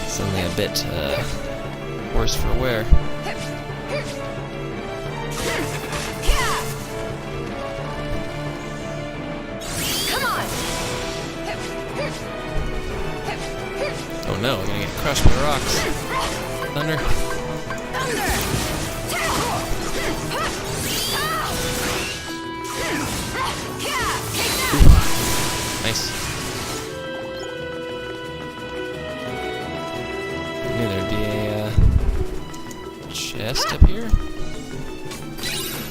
suddenly a bit worse for wear. Oh no, I'm gonna get crushed by rocks. Thunder. Nice. I knew there'd be a chest up here.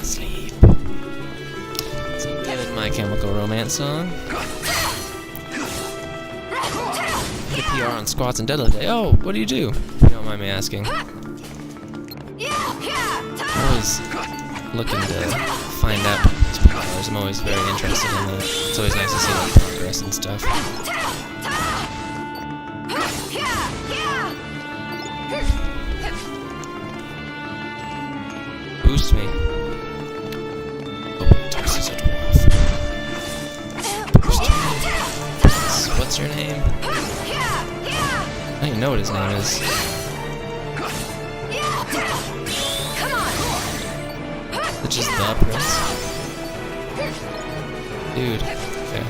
Sleep. It's a good My Chemical Romance song. Get a PR on squats and deadlift day. Oh, what do you do? If you don't mind me asking. I'm always looking to find out people's powers. I'm always very interested in that. It's always nice to see like progress and stuff. Boost me. Open tosses a dwarf. Boost me. What's your name? I don't even know what his name is. It's just the prince. Dude. Okay.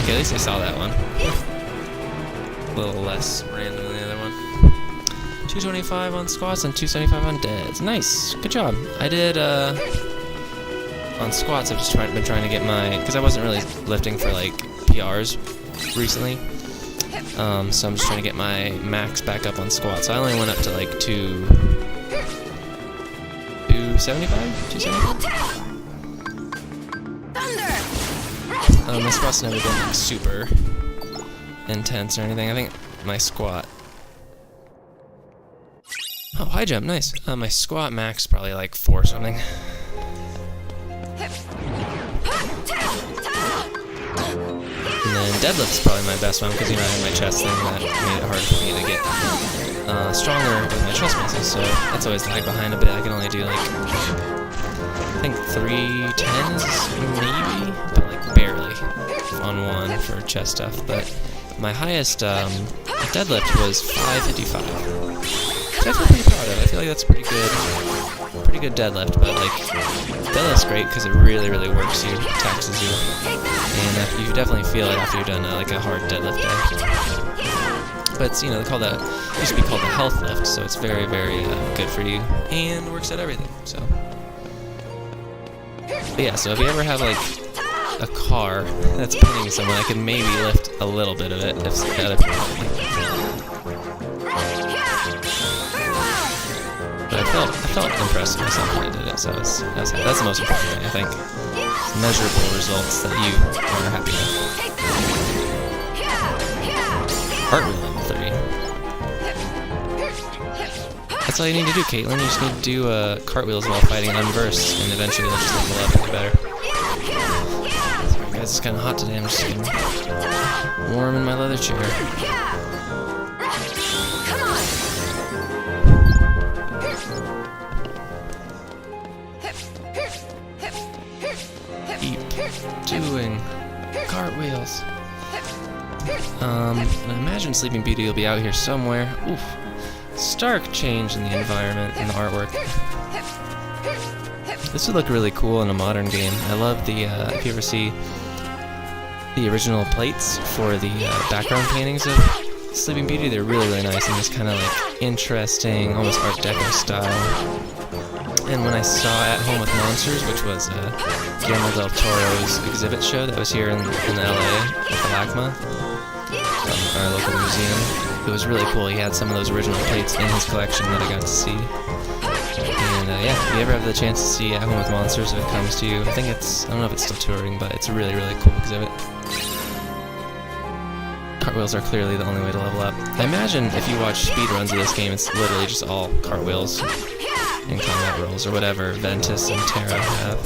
Okay, at least I saw that one. A little less random than the other one. 225 on squats and 275 on deads. Nice. Good job. I did, on squats, I've just been trying to get my... Because I wasn't really lifting for, like, PRs recently. So I'm just trying to get my max back up on squats. I only went up to, like, 275? 275? My squat's never been, like, super intense or anything. I think my squat... Oh, high jump, nice. My squat max probably like 4 something. And then deadlift's probably my best one because, you know, I had my chest thing that made it hard for me to get stronger with my chest muscles, so that's always lag behind a bit. I can only do like, I think 310s maybe, but like barely on one for chest stuff. But my highest deadlift was 555. Which I feel pretty proud of. I feel like that's pretty good deadlift, but like deadlift's great because it really works you, taxes you, and you definitely feel it after you've done like a hard deadlift day. But it's, you know, they call that, it used to be called the health lift, so it's very good for you and works at everything. So, but yeah, so if you ever have like a car that's pinning someone, I could maybe lift a little bit of it if the other people help me. But I felt impressed with myself when I did it, so that's the most important thing, I think. It's measurable results that you are happy with. Cartwheel level 3. That's all you need to do, Caitlin. You just need to do cartwheels while fighting unversed, and eventually they'll just level up and get better. Sorry guys, it's kind of hot today. I'm just getting warm in my leather chair. Doing cartwheels. And I imagine Sleeping Beauty will be out here somewhere. Oof. Stark change in the environment and the artwork. This would look really cool in a modern game. I love the, if you ever see the original plates for the background paintings of Sleeping Beauty, they're really nice in this kind of like interesting, almost Art Deco style. And when I saw At Home with Monsters, which was Guillermo del Toro's exhibit show that was here in LA at the LACMA, our local museum, it was really cool. He had some of those original plates in his collection that I got to see. And yeah, if you ever have the chance to see At Home with Monsters, if it comes to you, I think it's, I don't know if it's still touring, but it's a really cool exhibit. Cartwheels are clearly the only way to level up. I imagine if you watch speedruns of this game, it's literally just all cartwheels and combat rolls, or whatever Ventus and Terra have.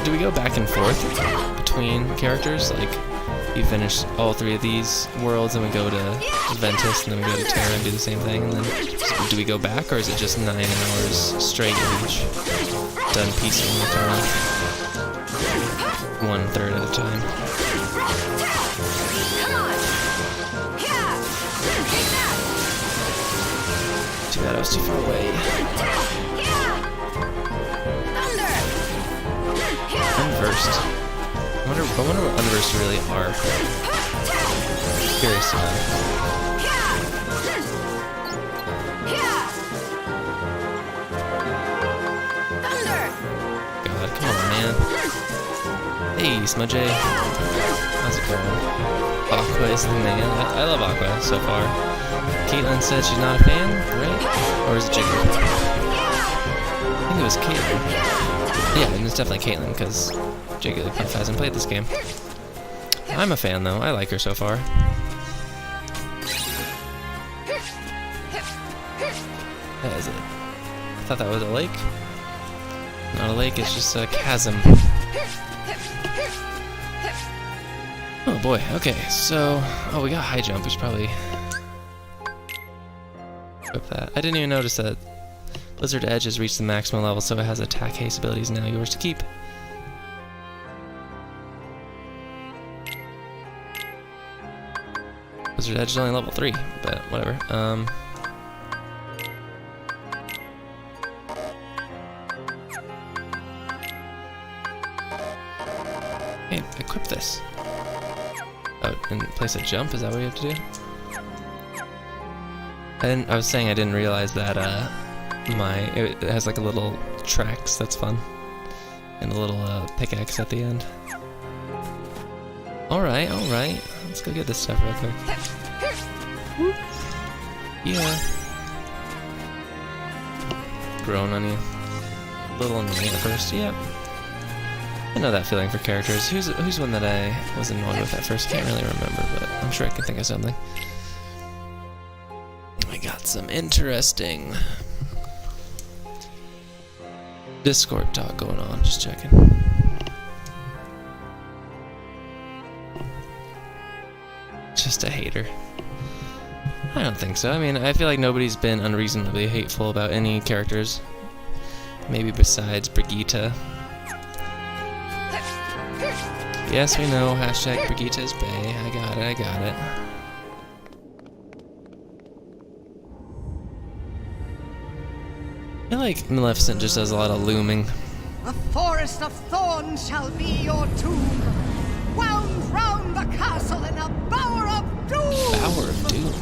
Do we go back and forth between characters? Like, you finish all 3 of these worlds, and we go to Ventus, and then we go to Terra and do the same thing, and then do we go back, or is it just 9 hours straight of each? Done piecemeal kind of 1/3 at a time. Too bad I was too far away. Unversed. I wonder what unversed really are. Curious to know. God, come on, man. Hey, Smudge. How's it going? Aqua is the man. I love Aqua so far. Caitlin said she's not a fan, right? Or is it Jiggly? I think it was Caitlin. Yeah, and it's definitely Caitlin, because Jigglypuff hasn't played this game. I'm a fan, though. I like her so far. That is it. I thought that was a lake. Not a lake, it's just a chasm. Oh boy, okay, so... Oh, we got high jump, we should probably... equip that. I didn't even notice that Blizzard Edge has reached the maximum level, so it has attack haste abilities now yours to keep. Wizard Edge is only level 3, but whatever. Hey, equip this. Oh, and place a jump, is that what we have to do? I was saying I didn't realize that, it has like a little tracks, that's fun. And a little, pickaxe at the end. Alright, alright. Let's go get this stuff real quick. Yeah. Growing on you. A little annoying at first, yep. I know that feeling for characters. Who's one that I was annoyed with at first? Can't really remember, but I'm sure I can think of something. I got some interesting Discord talk going on, just checking. Just a hater. I don't think so. I mean, I feel like nobody's been unreasonably hateful about any characters. Maybe besides Brigitte. Yes, we know. Hashtag Brigitte's Bay. I got it, I got it. I feel like Maleficent just does a lot of looming. A forest of thorns shall be your tomb, wound round the castle in a bower of doom. Bower of Doom.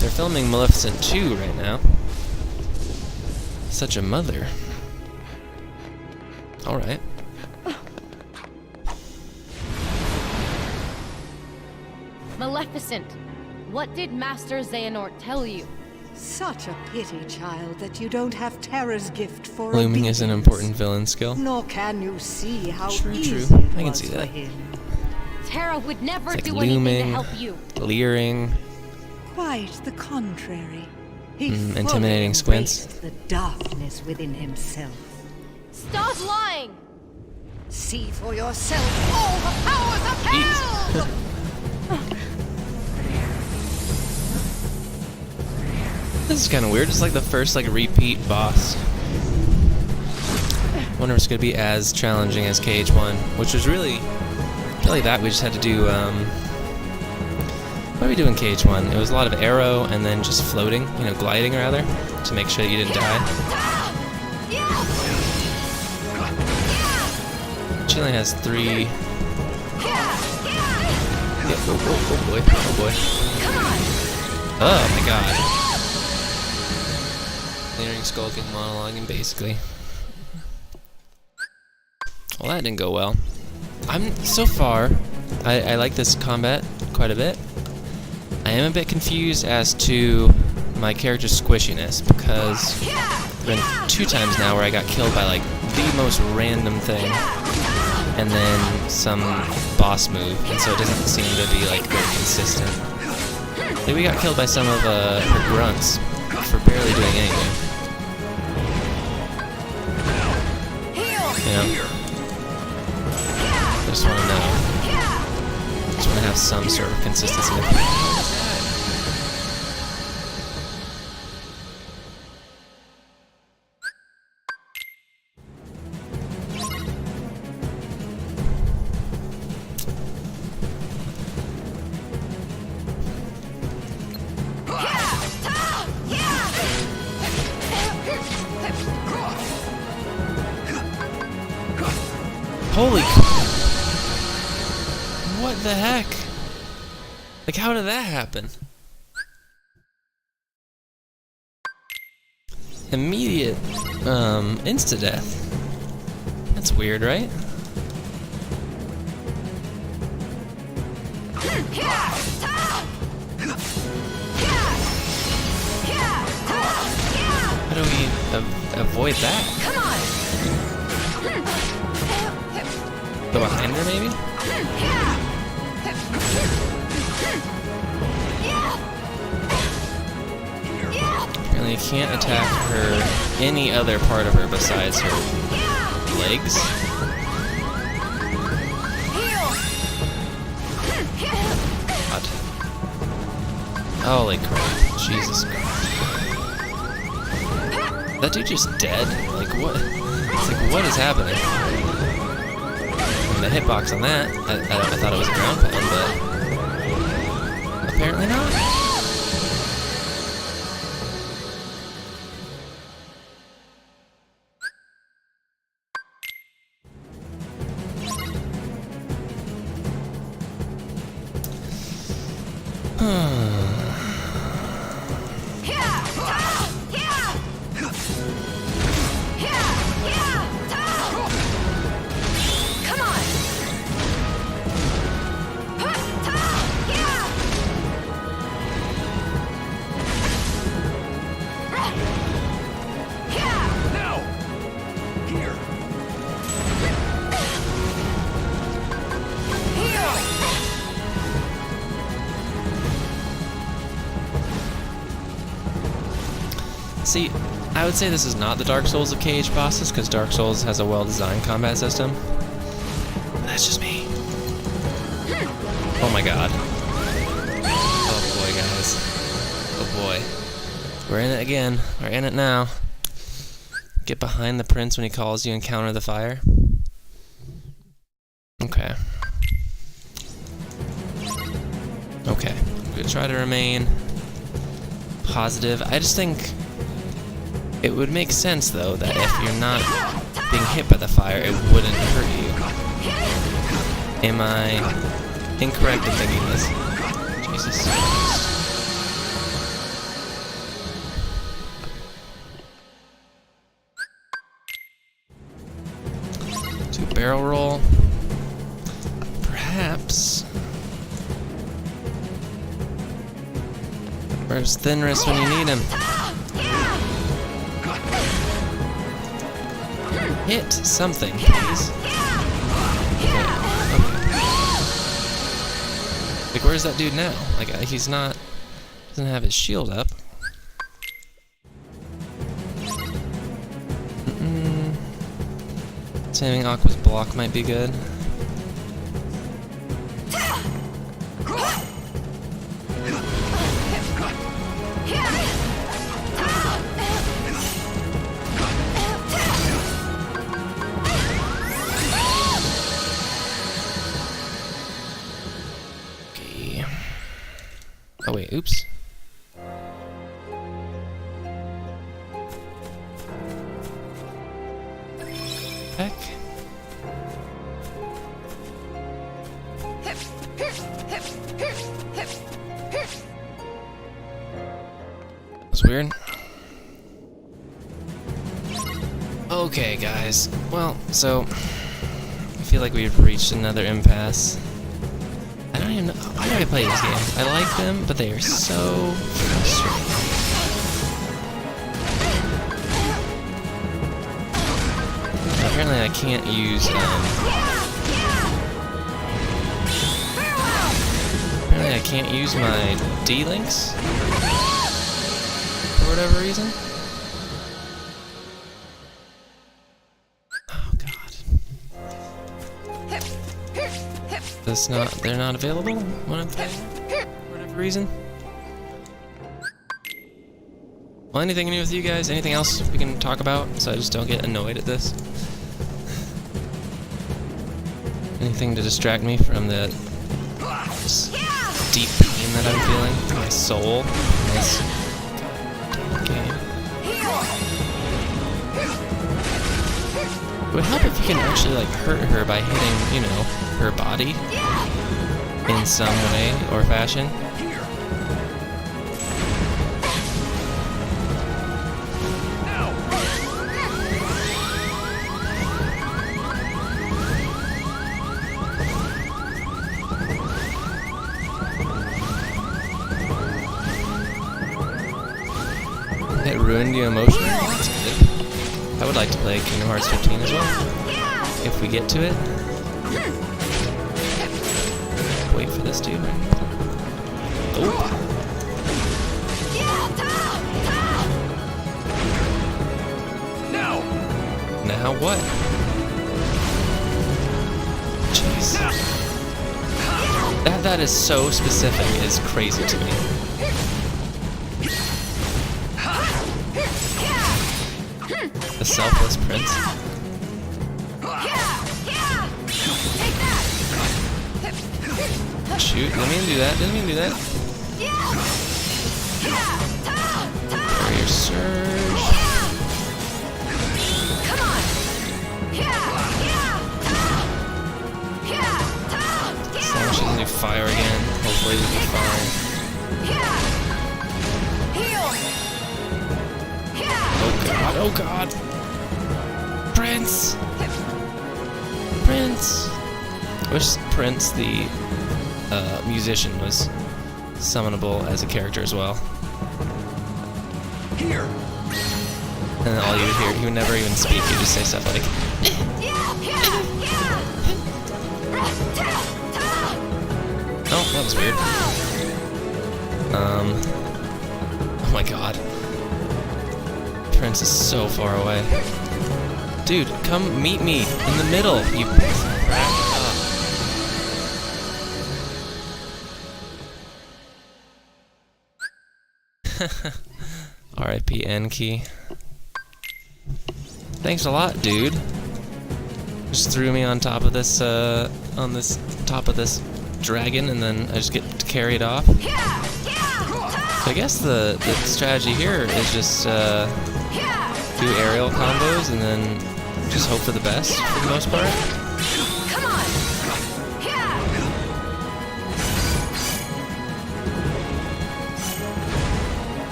They're filming Maleficent 2 right now. Such a mother. Alright. Maleficent, what did Master Xehanort tell you? Such a pity, child, that you don't have Terra's gift for Looming is an important villain skill. Nor can you see how easy True. it I can was see for that. him. Terra would never It's like do anything looming, to help you. leering, Quite the contrary. He intimidating fully squints. embraced the darkness within himself. Stop lying! See for yourself all the powers of hell! This is kind of weird. It's like the first repeat boss. Wonder if it's gonna be as challenging as KH1, which was really that we just had to do. What did we do in KH1? It was a lot of arrow and then just floating, gliding rather, to make sure that you didn't die. She only has 3. Yeah, oh boy, oh boy. Oh my god. Clearing, skulking, monologuing, basically. Well, that didn't go well. So far, I like this combat quite a bit. I am a bit confused as to my character's squishiness, because there's been 2 times now where I got killed by the most random thing, and then some boss move, and so it doesn't seem to be very consistent. We got killed by some of her grunts for barely doing anything. I just want to know. I just want to have some sort of consistency. Holy what the heck? How did that happen? Immediate, insta-death. That's weird, right? How do we avoid that? Come on! Go behind her, maybe? Apparently you can't attack her, any other part of her besides her legs. God. Holy crap. Jesus Christ. That dude just dead? What? It's what is happening? And the hitbox on that, I thought it was a ground pound, but Apparently not. See, I would say this is not the Dark Souls of KH bosses, because Dark Souls has a well-designed combat system. That's just me. Oh my god. Oh boy, guys. Oh boy. We're in it again. We're in it now. Get behind the prince when he calls you and counter the fire. Okay. Okay. I'm gonna try to remain positive. I just think it would make sense, though, that if you're not being hit by the fire, it wouldn't hurt you. Am I incorrect in thinking this? Jesus. Do a barrel roll. Perhaps. Where's Thinris when you need him? Hit something, please. Okay. Like, where's that dude now? Like, he's not... doesn't have his shield up. Saving Aqua's block might be good. Oh wait, oops. Heck. That's weird. Okay, guys. Well, so I feel like we've reached another impasse. I don't even know. Why do I play this game? I like them, but they are so frustrating. Apparently I can't use, apparently I can't use my D-links for whatever reason. That's not, they're not available when I'm playing for whatever reason. Well, anything new with you guys? Anything else we can talk about so I just don't get annoyed at this? Anything to distract me from the deep pain that I'm feeling in my soul in this game? It would help if you can actually, like, hurt her by hitting, you know, her body in some way or fashion. It ruined you emotionally? That's good. I would like to play Kingdom Hearts 15 as well, if we get to it. Wait for this dude. Oh. Now what? Jeez. That is so specific. It's crazy to me. The selfless prince. Shoot, didn't mean to do that, didn't mean to do that. Barrier surge. As long as she doesn't do fire again, hopefully we'll be fine. Oh god, oh god! Prince! Prince! I wish Prince, the musician, was summonable as a character as well. Here! And then all you would hear, he would never even speak, he'd just say stuff like... Oh, that was weird. Oh my god. Prince is so far away. Dude, come meet me in the middle, you R.I.P. N-Key. Thanks a lot, dude. Just threw me on top of this, top of this dragon, and then I just get carried off. So I guess the strategy here is just do aerial combos and then just hope for the best for the most part.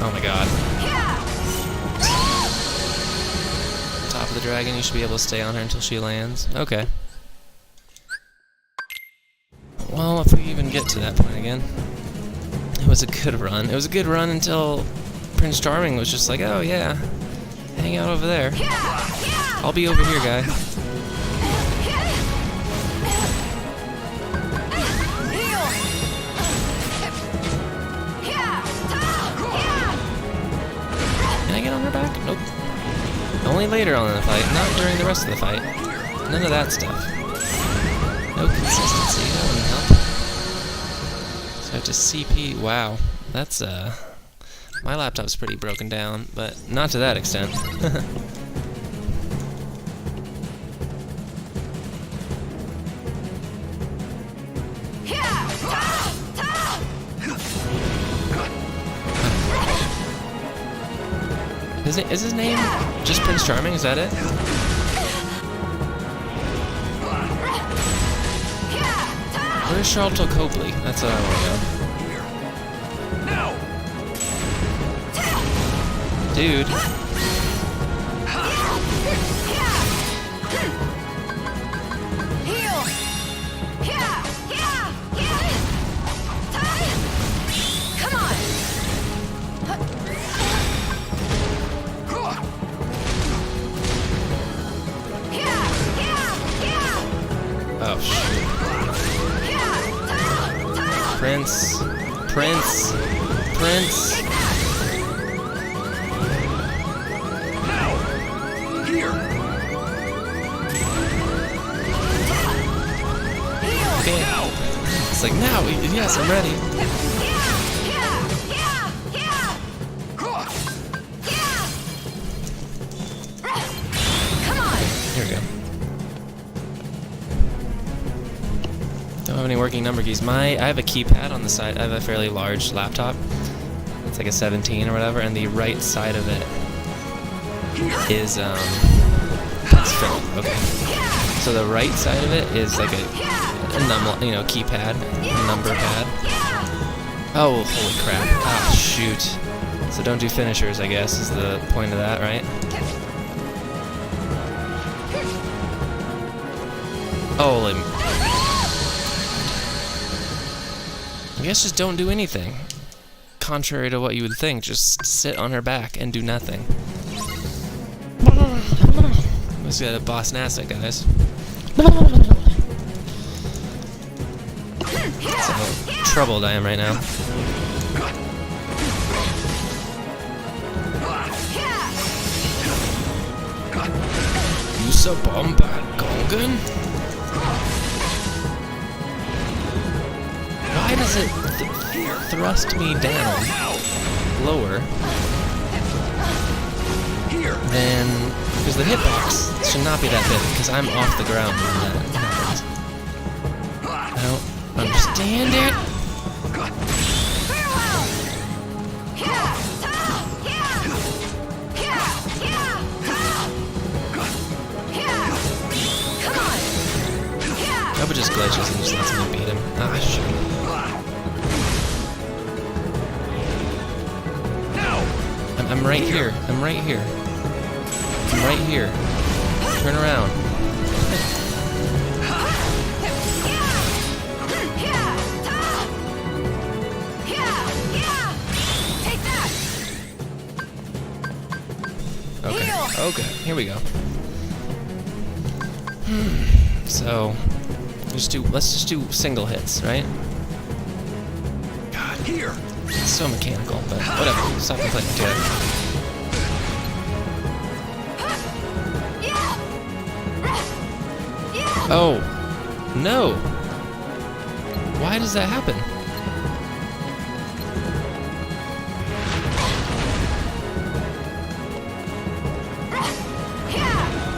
Oh my god. Top of the dragon, you should be able to stay on her until she lands. Okay. Well, if we even get to that point again. It was a good run. It was a good run until Prince Charming was just like, oh yeah, hang out over there. I'll be over here, guy. Can I get on her back? Nope. Only later on in the fight, not during the rest of the fight. None of that stuff. No consistency, that wouldn't help. So I have to CP, wow. That's, my laptop's pretty broken down, but not to that extent. Is his name just Prince Charming? Is that it? Where's Charlton Copley? That's what I want to know. Dude. Oh, shit. Prince. Prince. Prince. Here. Okay. It's like, now, yes, I'm ready. Here we go. Don't have any working number keys. I have a keypad on the side. I have a fairly large laptop. It's like a 17 or whatever, and the right side of it is it's filled. Okay. So the right side of it is like a keypad, a number pad. Oh, holy crap! Ah, shoot. So don't do finishers, I guess, is the point of that, right? Holy. I guess just don't do anything. Contrary to what you would think, just sit on her back and do nothing. Let's get a boss Nasa, guys. That's how troubled I am right now. Use a bomb at Gongan? Why does it thrust me down lower than... Because the hitbox should not be that big, because I'm off the ground when that happens. understand it. I would just glitches and just lets me beat him. Ah, shit. I'm right here. I'm right here. I'm right here. Turn around. Okay. Okay. Here we go. So, let's just do single hits, right? God, here. It's so mechanical, but whatever. Stop complaining to it. Oh, no. Why does that happen?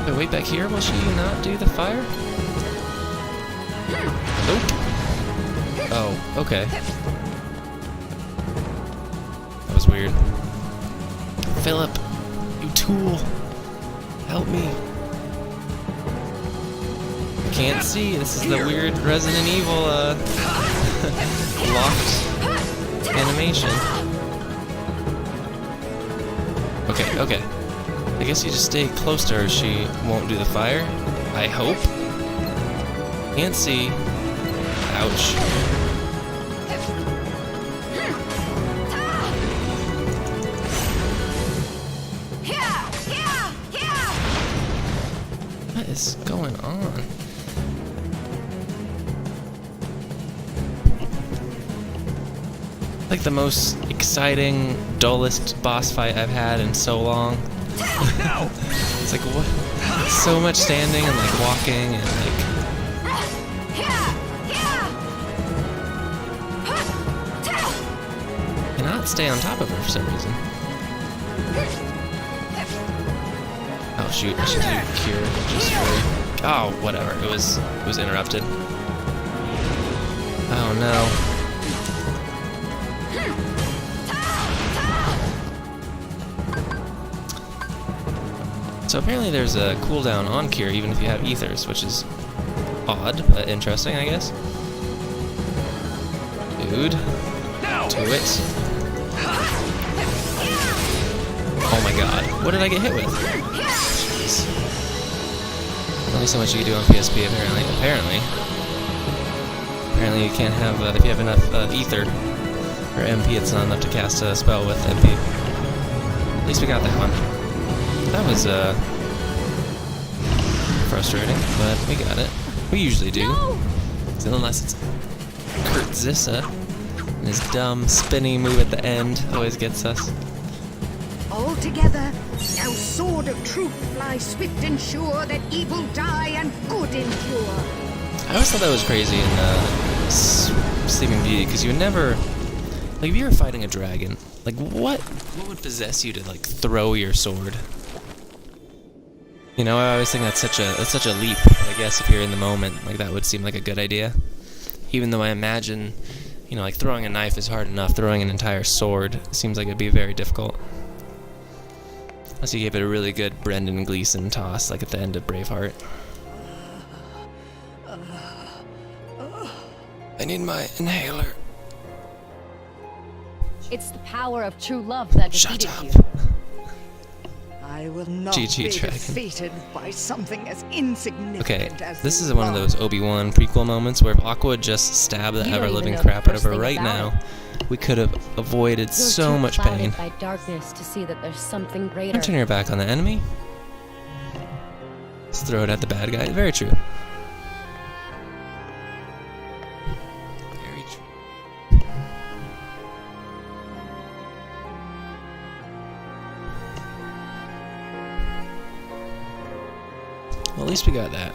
Wait, wait back here? Will she not do the fire? Nope. Oh, okay. That was weird. Philip, you tool. Help me. Can't see. This is the weird Resident Evil locked animation. Okay, okay. I guess you just stay close to her. She won't do the fire. I hope. Can't see. Ouch. What is going on? Like the most exciting, dullest boss fight I've had in so long. It's like, what? So much standing and like walking and like. Cannot stay on top of her for some reason. Oh shoot! I should do cure just for. Oh, whatever. It was interrupted. Oh no. So apparently there's a cooldown on cure even if you have ethers, which is odd, but interesting, I guess. Dude. To it. Oh my god. What did I get hit with? Jeez. Only so much you can do on PSP, apparently. Apparently you can't have, if you have enough ether or MP, it's not enough to cast a spell with MP. At least we got that one. That was, frustrating, but we got it. We usually do. No! Unless it's Kurt Zissa, and his dumb, spinny move at the end always gets us. All together, now sword of truth fly swift and sure, that evil die and good endure. I always thought that was crazy in, Sleeping Beauty, because you would never... Like, if you were fighting a dragon, like, what would possess you to, like, throw your sword? You know, I always think that's such a leap. I guess if you're in the moment, like that would seem like a good idea. Even though I imagine, you know, like throwing a knife is hard enough, throwing an entire sword seems like it'd be very difficult. Unless you gave it a really good Brendan Gleeson toss, like at the end of Braveheart. I need my inhaler. It's the power of true love that defeated you. I will not GG be Dragon. defeated by something as insignificant Okay, as this is one of those Obi-Wan prequel moments where if Aqua would just stab the ever-living crap out of her right now, we could have avoided so much pain. By darkness to see that there's something greater. Don't turn your back on the enemy. Just throw it at the bad guy. Very true. Very true. Well, at least we got that.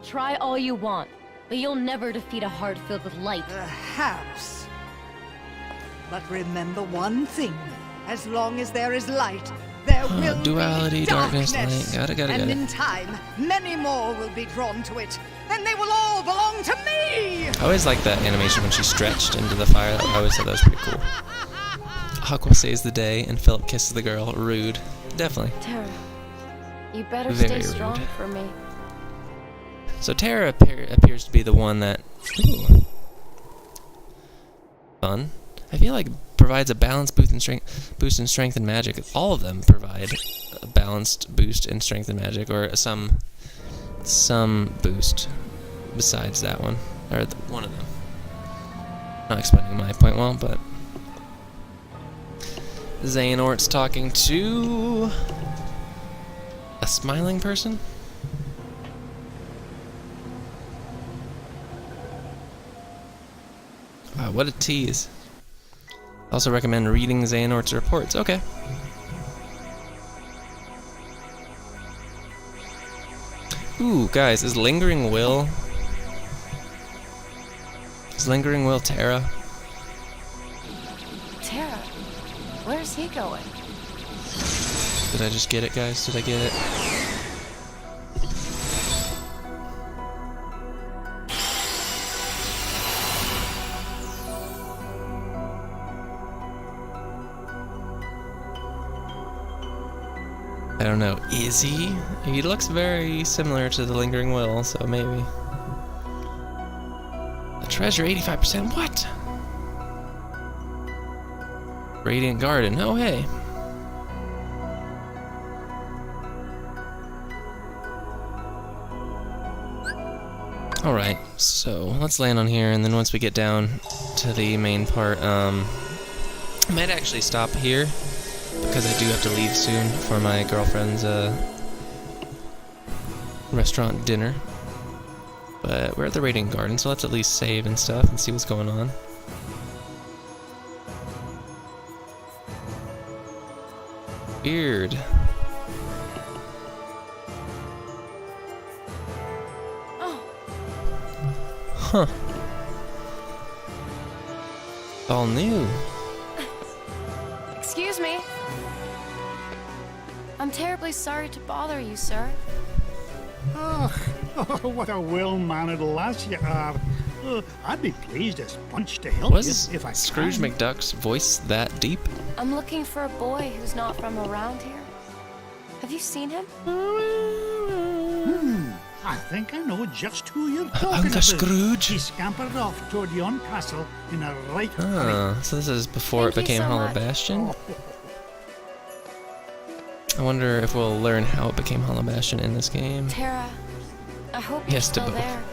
Try all you want, but you'll never defeat a heart filled with light. Perhaps. But remember one thing. As long as there is light, there There will duality, be darkness, darkness, light. Got and it. in time, many more will be drawn to it, and they will all belong to me! I always liked that animation when she stretched into the fire. I always thought that was pretty cool. Aqua saves the day, and Philip kisses the girl. Rude. Definitely. Tara, you better Very stay strong rude. for me. So Tara appears to be the one that... Ooh. Fun. I feel like provides a balanced boost in strength and magic. All of them provide a balanced boost in strength and magic, or some boost besides that one, or one of them. Not explaining my point well, but Xehanort's talking to a smiling person. Wow, what a tease. Also recommend reading Xehanort's reports. Okay. Ooh, guys, is Lingering Will Tara? Tara, where's he going? Did I just get it, guys? Did I get it? I don't know. Is he? He looks very similar to the Lingering Will, so maybe. A treasure, 85%. What? Radiant Garden. Oh, hey. Alright, so let's land on here, and then once we get down to the main part, I might actually stop here, because I do have to leave soon for my girlfriend's restaurant dinner. But we're at the Radiant Garden, so let's at least save and stuff and see what's going on. Weird. Oh. Huh. All new. Excuse me. I'm terribly sorry to bother you, sir. Oh, what a well-mannered lass you are. I'd be pleased as punch to help Was you if I Scrooge can. McDuck's voice that deep? I'm looking for a boy who's not from around here. Have you seen him? I think I know just who you're talking Uncle about. Scrooge? He scampered off toward yon castle in a right hurry. Ah, so this is before Thank it became you so Hollow much. Bastion? I wonder if we'll learn how it became Hollow Bastion in this game. Tara, I hope you're Yes, to still both. there.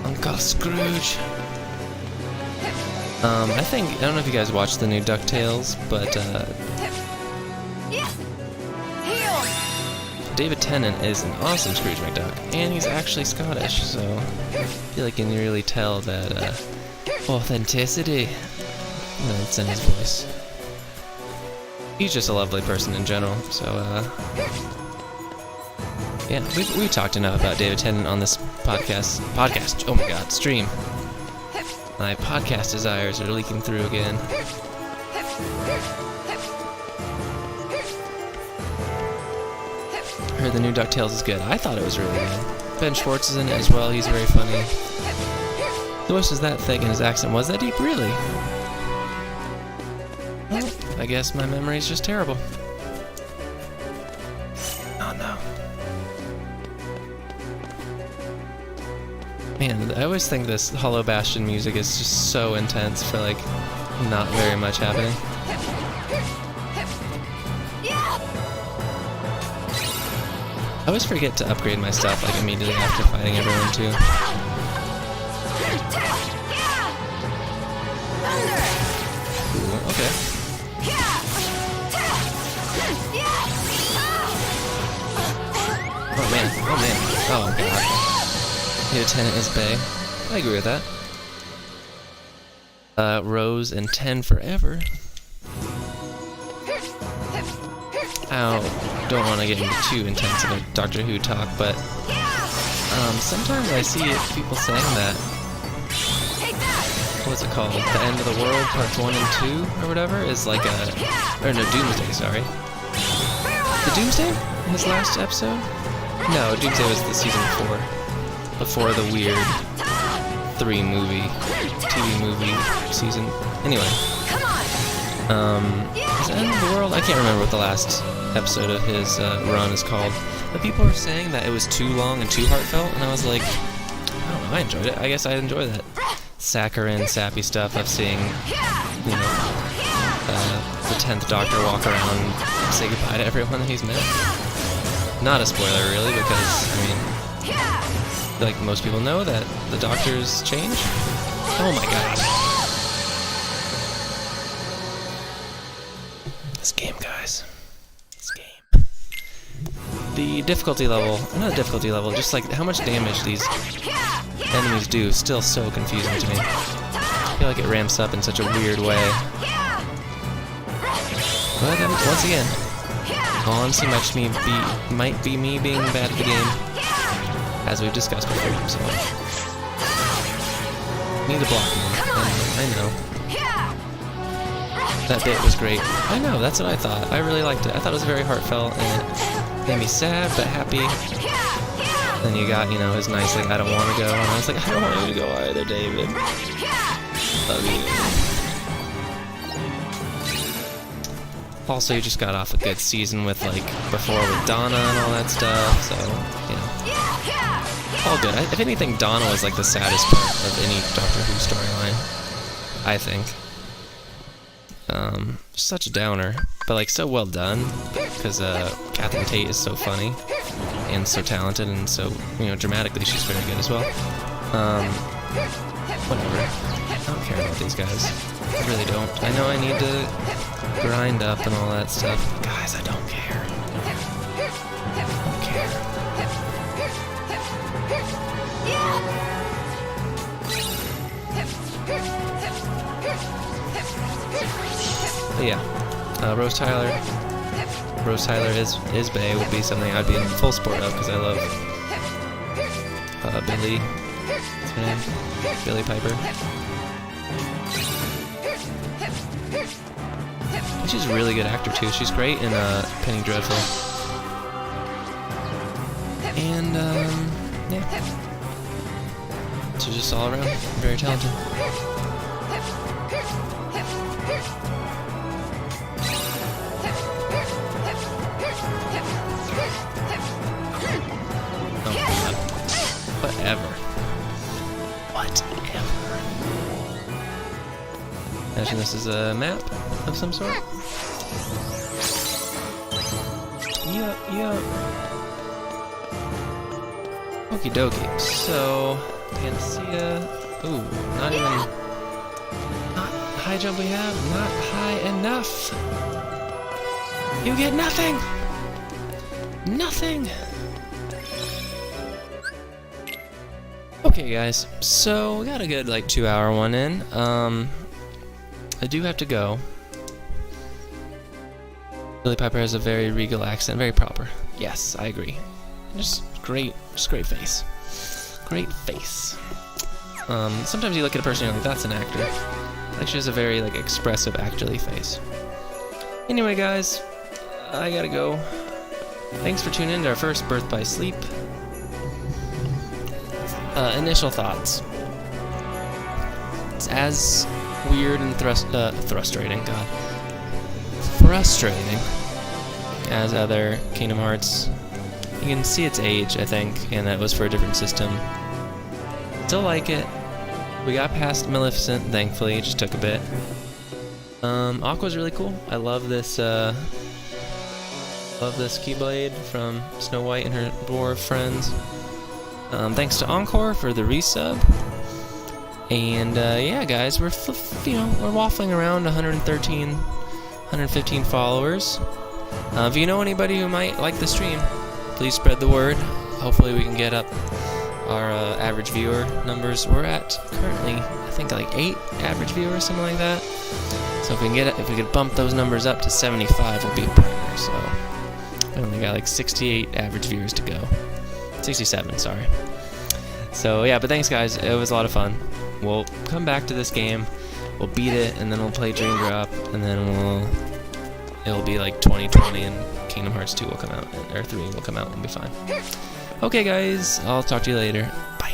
Uncle Scrooge. I don't know if you guys watched the new DuckTales, but David Tennant is an awesome Scrooge McDuck, and he's actually Scottish, so I feel like you can really tell that authenticity that's in his voice. He's just a lovely person in general, so yeah, we talked enough about David Tennant on this podcast, oh my god, stream. My podcast desires are leaking through again. I heard the new DuckTales is good. I thought it was really good. Ben Schwartz is in it as well, he's very funny. The voice is that thick and his accent was that deep, really? Well, I guess my memory is just terrible. Oh no. Man, I always think this Hollow Bastion music is just so intense for like not very much happening. I always forget to upgrade my stuff like immediately after fighting everyone too. Ooh, okay. Oh man, oh god. David Tennant is bae. I agree with that. Rose and 10 forever. Ow, don't want to get into too intense of a Doctor Who talk, but sometimes I see people saying that what's it called? The End of the World, parts 1 and 2, or whatever, is like a... Or no, Doomsday, sorry. The Doomsday? In his last episode? No, Doomsday was the season before the weird 3-movie, TV movie season. Anyway. Is it End of the World? I can't remember what the last episode of his run is called. But people were saying that it was too long and too heartfelt, and I was like, I don't know, I enjoyed it. I guess I enjoy that saccharine, sappy stuff of seeing, you know, the 10th Doctor walk around and say goodbye to everyone that he's met. Not a spoiler, really, because, I mean, like most people know that the Doctors change. Oh my god. This game, guys. This game. The difficulty level, not a difficulty level, just like how much damage these enemies do, still so confusing to me. I feel like it ramps up in such a weird way. But once again, honestly might be me being bad at the game, as we've discussed before, so need to block more, and I know. That bit was great. I know, that's what I thought. I really liked it. I thought it was very heartfelt, and it made me sad, but happy. Then you got, you know, his nice, like, I don't want to go, and I was like, I don't want you to go either, David. Love you. Also, you just got off a good season with, like, before with Donna and all that stuff, so, you know. All good. If anything, Donna was, like, the saddest part of any Doctor Who storyline, I think. Such a downer, but like so well done, because Catherine Tate is so funny and so talented, and so, you know, dramatically she's very good as well. Whatever. I don't care about these guys. I really don't. I know I need to grind up and all that stuff. Guys, I don't care. I don't care. But yeah, Rose Tyler is Bae would be something I'd be in full support of, because I love Billy. What's her name? Billy Piper. She's a really good actor too. She's great in Penny Dreadful. And yeah, she's just all around very talented. Whatever. Imagine this is a map of some sort. Yup. Okie dokie. So, Panacea. Ooh, not high jump we have. Not high enough. You get nothing. Nothing. Okay, guys, so we got a good, like, 2-hour one in. I do have to go. Billy Piper has a very regal accent, very proper. Yes, I agree. Just great face. Great face. Sometimes you look at a person and you're like, that's an actor. Like, she has a very, like, expressive, actorly face. Anyway, guys, I gotta go. Thanks for tuning in to our first Birth by Sleep. Initial thoughts. It's as weird and frustrating as other Kingdom Hearts. You can see its age, I think, and that was for a different system. Still like it. We got past Maleficent, thankfully. It just took a bit. Aqua's really cool. I love this Keyblade from Snow White and her dwarf friends. Thanks to Encore for the resub. And yeah, guys, we're waffling around 115 followers. If you know anybody who might like the stream, please spread the word. Hopefully we can get up our average viewer numbers. We're at currently, I think, like 8 average viewers, something like that. So if we could bump those numbers up to 75, we'll be a partner. So we only got like 68 average viewers to go. 67, sorry. So yeah, but thanks, guys. It was a lot of fun. we'll come back to this game, we'll beat it, and then we'll play Dream Drop, and then it'll be like 2020, and Kingdom Hearts 2 will come out, or 3 will come out, and be fine. Okay, guys, I'll talk to you later. Bye.